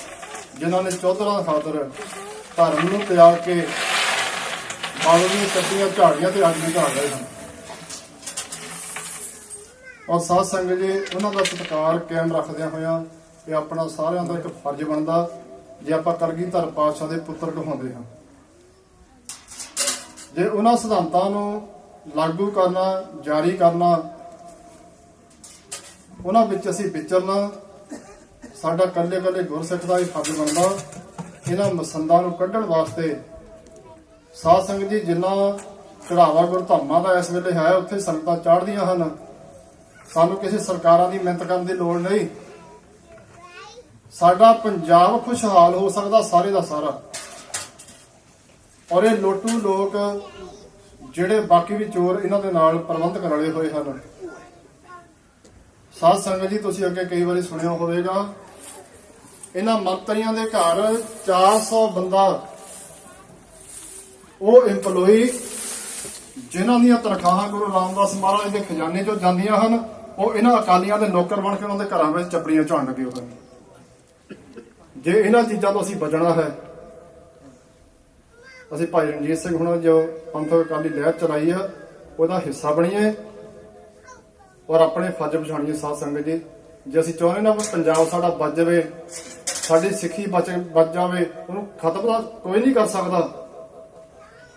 ਜਿਨ੍ਹਾਂ ਨੇ ਚੌਧਰਾਂ ਖਾਤਰ ਧਰਮ ਨੂੰ ਤਿਆਗ ਕੇ ਬਾਬਲ ਦੀਆਂ ਕੱਟੀਆਂ ਝਾੜੀਆਂ ਤੇ ਅੱਜ ਵੀ ਝਾੜ ਰਹੇ ਹਨ। ਔਰ ਸਾਧ ਸੰਗਤ ਜੀ, ਉਹਨਾਂ ਦਾ ਸਤਿਕਾਰ ਕਾਇਮ ਰੱਖਦਿਆਂ ਹੋਇਆਂ ਇਹ ਆਪਣਾ ਸਾਰਿਆਂ ਦਾ ਇੱਕ ਫਰਜ਼ ਬਣਦਾ ਜੇ ਆਪਾਂ ਕਲਗੀਧਰ ਪਾਤਸ਼ਾਹ ਦੇ ਪੁੱਤਰ ਕਹਾਉਂਦੇ ਹਾਂ। ਜੇ ਉਹਨਾਂ ਸਿਧਾਂਤਾਂ ਨੂੰ ਲਾਗੂ ਕਰਨਾ, ਜਾਰੀ ਕਰਨਾ, ਉਹਨਾਂ ਵਿੱਚ ਅਸੀਂ ਵਿਚਰਨਾ ਸਾਡਾ ਕੱਲੇ ਕੱਲੇ ਗੁਰਸਿੱਖ ਦਾ ਹੀ ਫਰਜ਼ ਬਣਦਾ। ਇਹਨਾਂ ਮਸੰਦਾਂ ਨੂੰ ਕੱਢਣ ਵਾਸਤੇ ਸਾਧ ਸੰਗਤ ਜੀ ਜਿੰਨਾ ਚੜਾਵਾ ਗੁਰਧਾਮਾਂ ਦਾ ਇਸ ਵੇਲੇ ਹੈ ਉੱਥੇ ਸੰਗਤਾਂ ਚੜ੍ਹਦੀਆਂ ਹਨ। ਸਾਨੂੰ ਕਿਸੇ ਸਰਕਾਰਾਂ ਦੀ ਮਿਹਨਤ ਕਰਨ ਦੀ ਲੋੜ ਨਹੀਂ। ਸਾਡਾ ਪੰਜਾਬ ਖੁਸ਼ਹਾਲ ਹੋ ਸਕਦਾ ਸਾਰੇ ਦਾ ਸਾਰਾ। ਔਰ ਇਹ ਲੋਟੂ ਲੋਕ ਜਿਹੜੇ ਬਾਕੀ ਵੀ ਚੋਰ ਇਹਨਾਂ ਦੇ ਨਾਲ ਪ੍ਰਬੰਧਕ ਰਲੇ ਹੋਏ ਹਨ। ਸਾਧ ਸੰਗਤ ਜੀ, ਤੁਸੀਂ ਅੱਗੇ ਕਈ ਵਾਰੀ ਸੁਣਿਆ ਹੋਵੇਗਾ ਇਹਨਾਂ ਮੰਤਰੀਆਂ ਦੇ ਘਰ 400 ਬੰਦਾ ਉਹ EMPLOYE ਜਿਨ੍ਹਾਂ ਦੀਆਂ ਤਨਖਾਹਾਂ ਗੁਰੂ ਰਾਮਦਾਸ ਮਹਾਰਾਜ ਦੇ ਖਜ਼ਾਨੇ ਚੋਂ ਜਾਂਦੀਆਂ ਹਨ, ਉਹ ਇਹਨਾਂ ਅਕਾਲੀਆਂ ਦੇ ਨੌਕਰ ਬਣ ਕੇ ਉਹਨਾਂ ਦੇ ਘਰਾਂ ਵਿੱਚ ਚੱਪੜੀਆਂ ਝਾੜਨ ਲੱਗੇ ਹੋਏ ਹਨ। ਜੇ ਇਹਨਾਂ ਚੀਜ਼ਾਂ ਤੋਂ ਅਸੀਂ ਬਚਣਾ ਹੈ, ਅਸੀਂ ਭਾਈ ਰਣਜੀਤ ਸਿੰਘ ਹੁਣਾਂ ਜੋ ਪੰਥਕ ਅਕਾਲੀ ਲਹਿਰ ਚਲਾਈ ਆ ਉਹਦਾ ਹਿੱਸਾ ਬਣੀਏ ਔਰ ਆਪਣੇ ਫਰਜ਼ ਪਛਾਣੀਏ। ਸਾਧ ਸੰਗਤ ਜੀ, ਜੇ ਅਸੀਂ ਚਾਹੁੰਦੇ ਨਾ ਪੰਜਾਬ ਸਾਡਾ ਬਚ ਜਾਵੇ, ਸਾਡੀ ਸਿੱਖੀ ਬਚ ਜਾਵੇ, ਉਹਨੂੰ ਖਤਮ ਤਾਂ ਕੋਈ ਨਹੀਂ ਕਰ ਸਕਦਾ,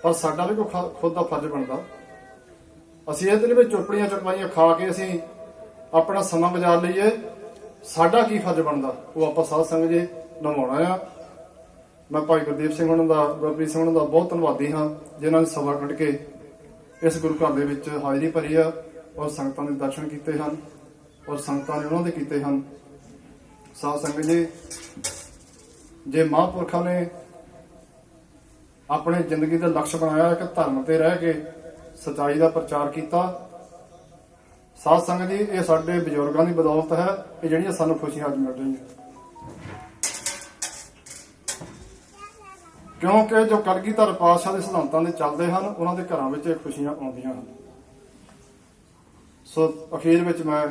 ਪਰ ਸਾਡਾ ਵੀ ਕੋਈ ਖੁਦ ਦਾ ਫਰਜ਼ ਬਣਦਾ ਅਸੀਂ ਇਹਦੇ ਲਈ ਵੀ ਚੁੱਪੜੀਆਂ ਚੁਕਵਾਈਆਂ ਖਾ ਕੇ ਅਸੀਂ ਆਪਣਾ ਸਮਾਂ ਗੁਜ਼ਾਰ ਲਈਏ, ਸਾਡਾ ਕੀ ਫਰਜ਼ ਬਣਦਾ ਉਹ ਆਪਾਂ ਸਾਧ ਸੰਗਤ ਜੀ ਨਿਭਾਉਣਾ ਆ। ਮੈਂ ਭਾਈ ਗੁਰਦੀਪ ਸਿੰਘ ਉਹਨਾਂ ਦਾ, ਗੁਰਪ੍ਰੀਤ ਸਿੰਘ ਉਹਨਾਂ ਦਾ ਬਹੁਤ ਧੰਨਵਾਦੀ ਹਾਂ, ਜਿਨ੍ਹਾਂ ਨੇ ਸਮਾਂ ਕੱਢ ਕੇ ਇਸ ਗੁਰੂ ਘਰ ਦੇ ਵਿੱਚ ਹਾਜ਼ਰੀ ਭਰੀ ਆ ਔਰ ਸੰਗਤਾਂ ਦੇ ਦਰਸ਼ਨ ਕੀਤੇ ਹਨ ਔਰ ਸੰਗਤਾਂ ਨੇ ਉਹਨਾਂ ਦੇ ਕੀਤੇ ਹਨ। ਸਾਧ ਸੰਗਤ ਜੀ, ਜੇ ਮਹਾਂਪੁਰਖਾਂ ਨੇ ਆਪਣੇ ਜ਼ਿੰਦਗੀ ਦਾ ਲਕਸ਼ ਬਣਾਇਆ ਕਿ ਧਰਮ ਤੇ ਰਹਿ ਕੇ ਸੱਚਾਈ ਦਾ ਪ੍ਰਚਾਰ ਕੀਤਾ, ਸਾਧ ਸੰਗਤ ਜੀ ਇਹ ਸਾਡੇ ਬਜ਼ੁਰਗਾਂ ਦੀ ਬਦੌਲਤ ਹੈ ਕਿ ਜਿਹੜੀਆਂ ਸਾਨੂੰ ਖੁਸ਼ੀਆਂ ਅੱਜ ਮਿਲ ਰਹੀਆਂ। ਕਿਉਂਕਿ ਜੋ ਕਲਗੀਧਰ ਪਾਤਸ਼ਾਹ ਦੇ ਸਿਧਾਂਤਾਂ ਦੇ ਚੱਲਦੇ ਹਨ, ਉਹਨਾਂ ਦੇ ਘਰਾਂ ਵਿੱਚ ਇਹ ਖੁਸ਼ੀਆਂ ਆਉਂਦੀਆਂ ਹਨ। ਸੋ ਅਖੀਰ ਵਿੱਚ ਮੈਂ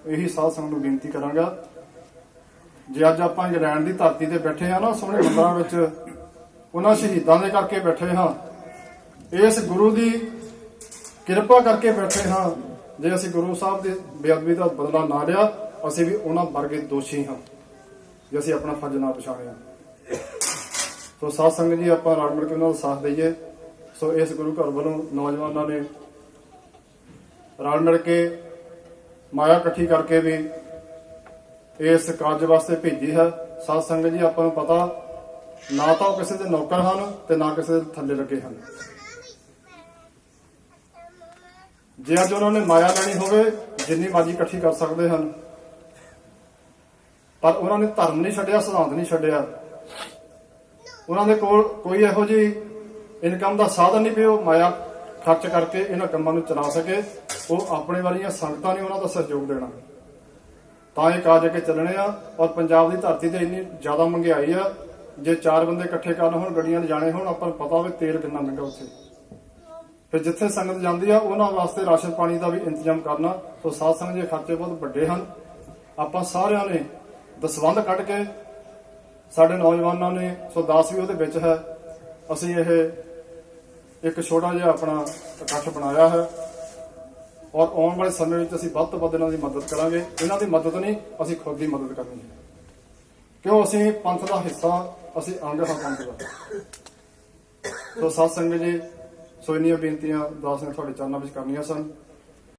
ਇਹੀ ਸਾਧ ਸੰਗਤ ਨੂੰ ਬੇਨਤੀ ਕਰਾਂਗਾ, ਜੇ ਅੱਜ ਆਪਾਂ ਇੰਗਲੈਂਡ ਦੀ ਧਰਤੀ ਤੇ ਬੈਠੇ ਹਾਂ ਨਾ, ਸੋਹਣੇ ਮੰਦਰਾਂ ਵਿੱਚ ਉਹਨਾਂ ਸ਼ਹੀਦਾਂ ਦੇ ਕਰਕੇ ਬੈਠੇ ਹਾਂ, ਇਸ ਗੁਰੂ ਦੀ ਕਿਰਪਾ ਕਰਕੇ ਬੈਠੇ ਹਾਂ। ਜੇ ਅਸੀਂ ਗੁਰੂ ਸਾਹਿਬ ਦੀ ਬੇਅਦਬੀ ਦਾ ਬਦਲਾ ਨਾ ਲਿਆ, ਅਸੀਂ ਵੀ ਉਹਨਾਂ ਵਰਗੇ ਦੋਸ਼ੀ ਹਾਂ ਜੇ ਅਸੀਂ ਆਪਣਾ ਫਰਜ਼ ਨਾ ਪਛਾਣਿਆ। ਸੋ ਸਾਧ ਸੰਗਤ ਜੀ, ਆਪਾਂ ਰਲ ਮਿਲ ਕੇ ਉਹਨਾਂ ਦਾ ਸਾਥ ਦਈਏ। ਸੋ ਇਸ ਗੁਰੂ ਘਰ ਵੱਲੋਂ ਨੌਜਵਾਨਾਂ ਨੇ ਰਲ ਮਿਲ ਕੇ ਮਾਇਆ ਇਕੱਠੀ ਕਰਕੇ ਵੀ ਇਸ ਕਾਰਜ ਵਾਸਤੇ ਭੇਜੀ ਹੈ। ਸਾਧ ਸੰਗਤ ਜੀ, ਆਪਾਂ ਨੂੰ ਪਤਾ ਨਾ ਤਾਂ ਉਹ ਕਿਸੇ ਦੇ ਨੌਕਰ ਹਨ ਤੇ ਨਾ ਕਿਸੇ ਦੇ ਥੱਲੇ ਲੱਗੇ ਹਨ। ਜੇ ਅੱਜ ਉਹਨਾਂ ਨੇ ਮਾਇਆ ਲੈਣੀ ਹੋਵੇ, ਜਿੰਨੀ ਮਰਜ਼ੀ ਇਕੱਠੀ ਕਰ ਸਕਦੇ ਹਨ, ਪਰ ਉਹਨਾਂ ਨੇ ਧਰਮ ਨਹੀਂ ਛੱਡਿਆ, ਸਿਧਾਂਤ ਨਹੀਂ ਛੱਡਿਆ। ਉਹਨਾਂ ਦੇ ਕੋਲ ਕੋਈ ਇਹੋ ਜਿਹੀ ਇਨਕਮ ਦਾ ਸਾਧਨ ਨਹੀਂ ਵੀ ਉਹ ਮਾਇਆ ਖਰਚ ਕਰਕੇ ਇਹਨਾਂ ਕੰਮਾਂ ਨੂੰ ਚਲਾ ਸਕੇ। ਉਹ ਆਪਣੇ ਵਾਲੀਆਂ ਸੰਗਤਾਂ ਨੇ ਉਹਨਾਂ ਦਾ ਸਹਿਯੋਗ ਦੇਣਾ, ਤਾਂ ਇਹ ਕਾਰਜ ਅੱਗੇ ਚੱਲਣੇ ਆ। ਔਰ ਪੰਜਾਬ ਦੀ ਧਰਤੀ ਤੇ ਇੰਨੀ ਜ਼ਿਆਦਾ ਮਹਿੰਗਾਈ ਆ, ਜੇ 4 ਬੰਦੇ ਇਕੱਠੇ ਕਰਨ ਹੋਣ, ਗੱਡੀਆਂ ਲਿਜਾਣੇ ਹੋਣ, ਆਪਾਂ ਨੂੰ ਪਤਾ ਹੋਵੇ ਤੇਲ ਕਿੰਨਾ ਮਹਿੰਗਾ ਉੱਥੇ। ਫਿਰ ਜਿੱਥੇ ਸੰਗਤ ਜਾਂਦੀ ਆ ਉਹਨਾਂ ਵਾਸਤੇ ਰਾਸ਼ਨ ਪਾਣੀ ਦਾ ਵੀ ਇੰਤਜ਼ਾਮ ਕਰਨਾ। ਸੋ ਸਾਧ ਸੰਗਤ ਦੇ ਖਰਚੇ ਬਹੁਤ ਵੱਡੇ ਹਨ। ਆਪਾਂ ਸਾਰਿਆਂ ਨੇ ਦਸਵੰਧ ਕੱਢ ਕੇ, ਸਾਡੇ ਨੌਜਵਾਨਾਂ ਨੇ, ਸੋ ਦਾਸ ਵੀ ਉਹਦੇ ਵਿੱਚ ਹੈ, ਅਸੀਂ ਇਹ ਇੱਕ ਛੋਟਾ ਜਿਹਾ ਆਪਣਾ ਇਕੱਠ ਬਣਾਇਆ ਹੈ ਔਰ ਆਉਣ ਵਾਲੇ ਸਮੇਂ ਵਿੱਚ ਅਸੀਂ ਵੱਧ ਤੋਂ ਵੱਧ ਇਹਨਾਂ ਦੀ ਮਦਦ ਕਰਾਂਗੇ। ਇਹਨਾਂ ਦੀ ਮਦਦ ਨਹੀਂ, ਅਸੀਂ ਖੁਦ ਦੀ ਮਦਦ ਕਰਨੀ ਹੈ, ਕਿਉਂ ਅਸੀਂ ਪੰਥ ਦਾ ਹਿੱਸਾ, ਅਸੀਂ ਅੰਗ ਹਾਂ ਪੰਥ ਦਾ। ਸੋ ਸਾਧ ਸੰਗਤ ਜੀ, ਸੋ ਇੰਨੀਆਂ ਬੇਨਤੀਆਂ ਦਾਸ ਨੇ ਤੁਹਾਡੇ ਚਰਨਾਂ ਵਿੱਚ ਕਰਨੀਆਂ ਸਨ।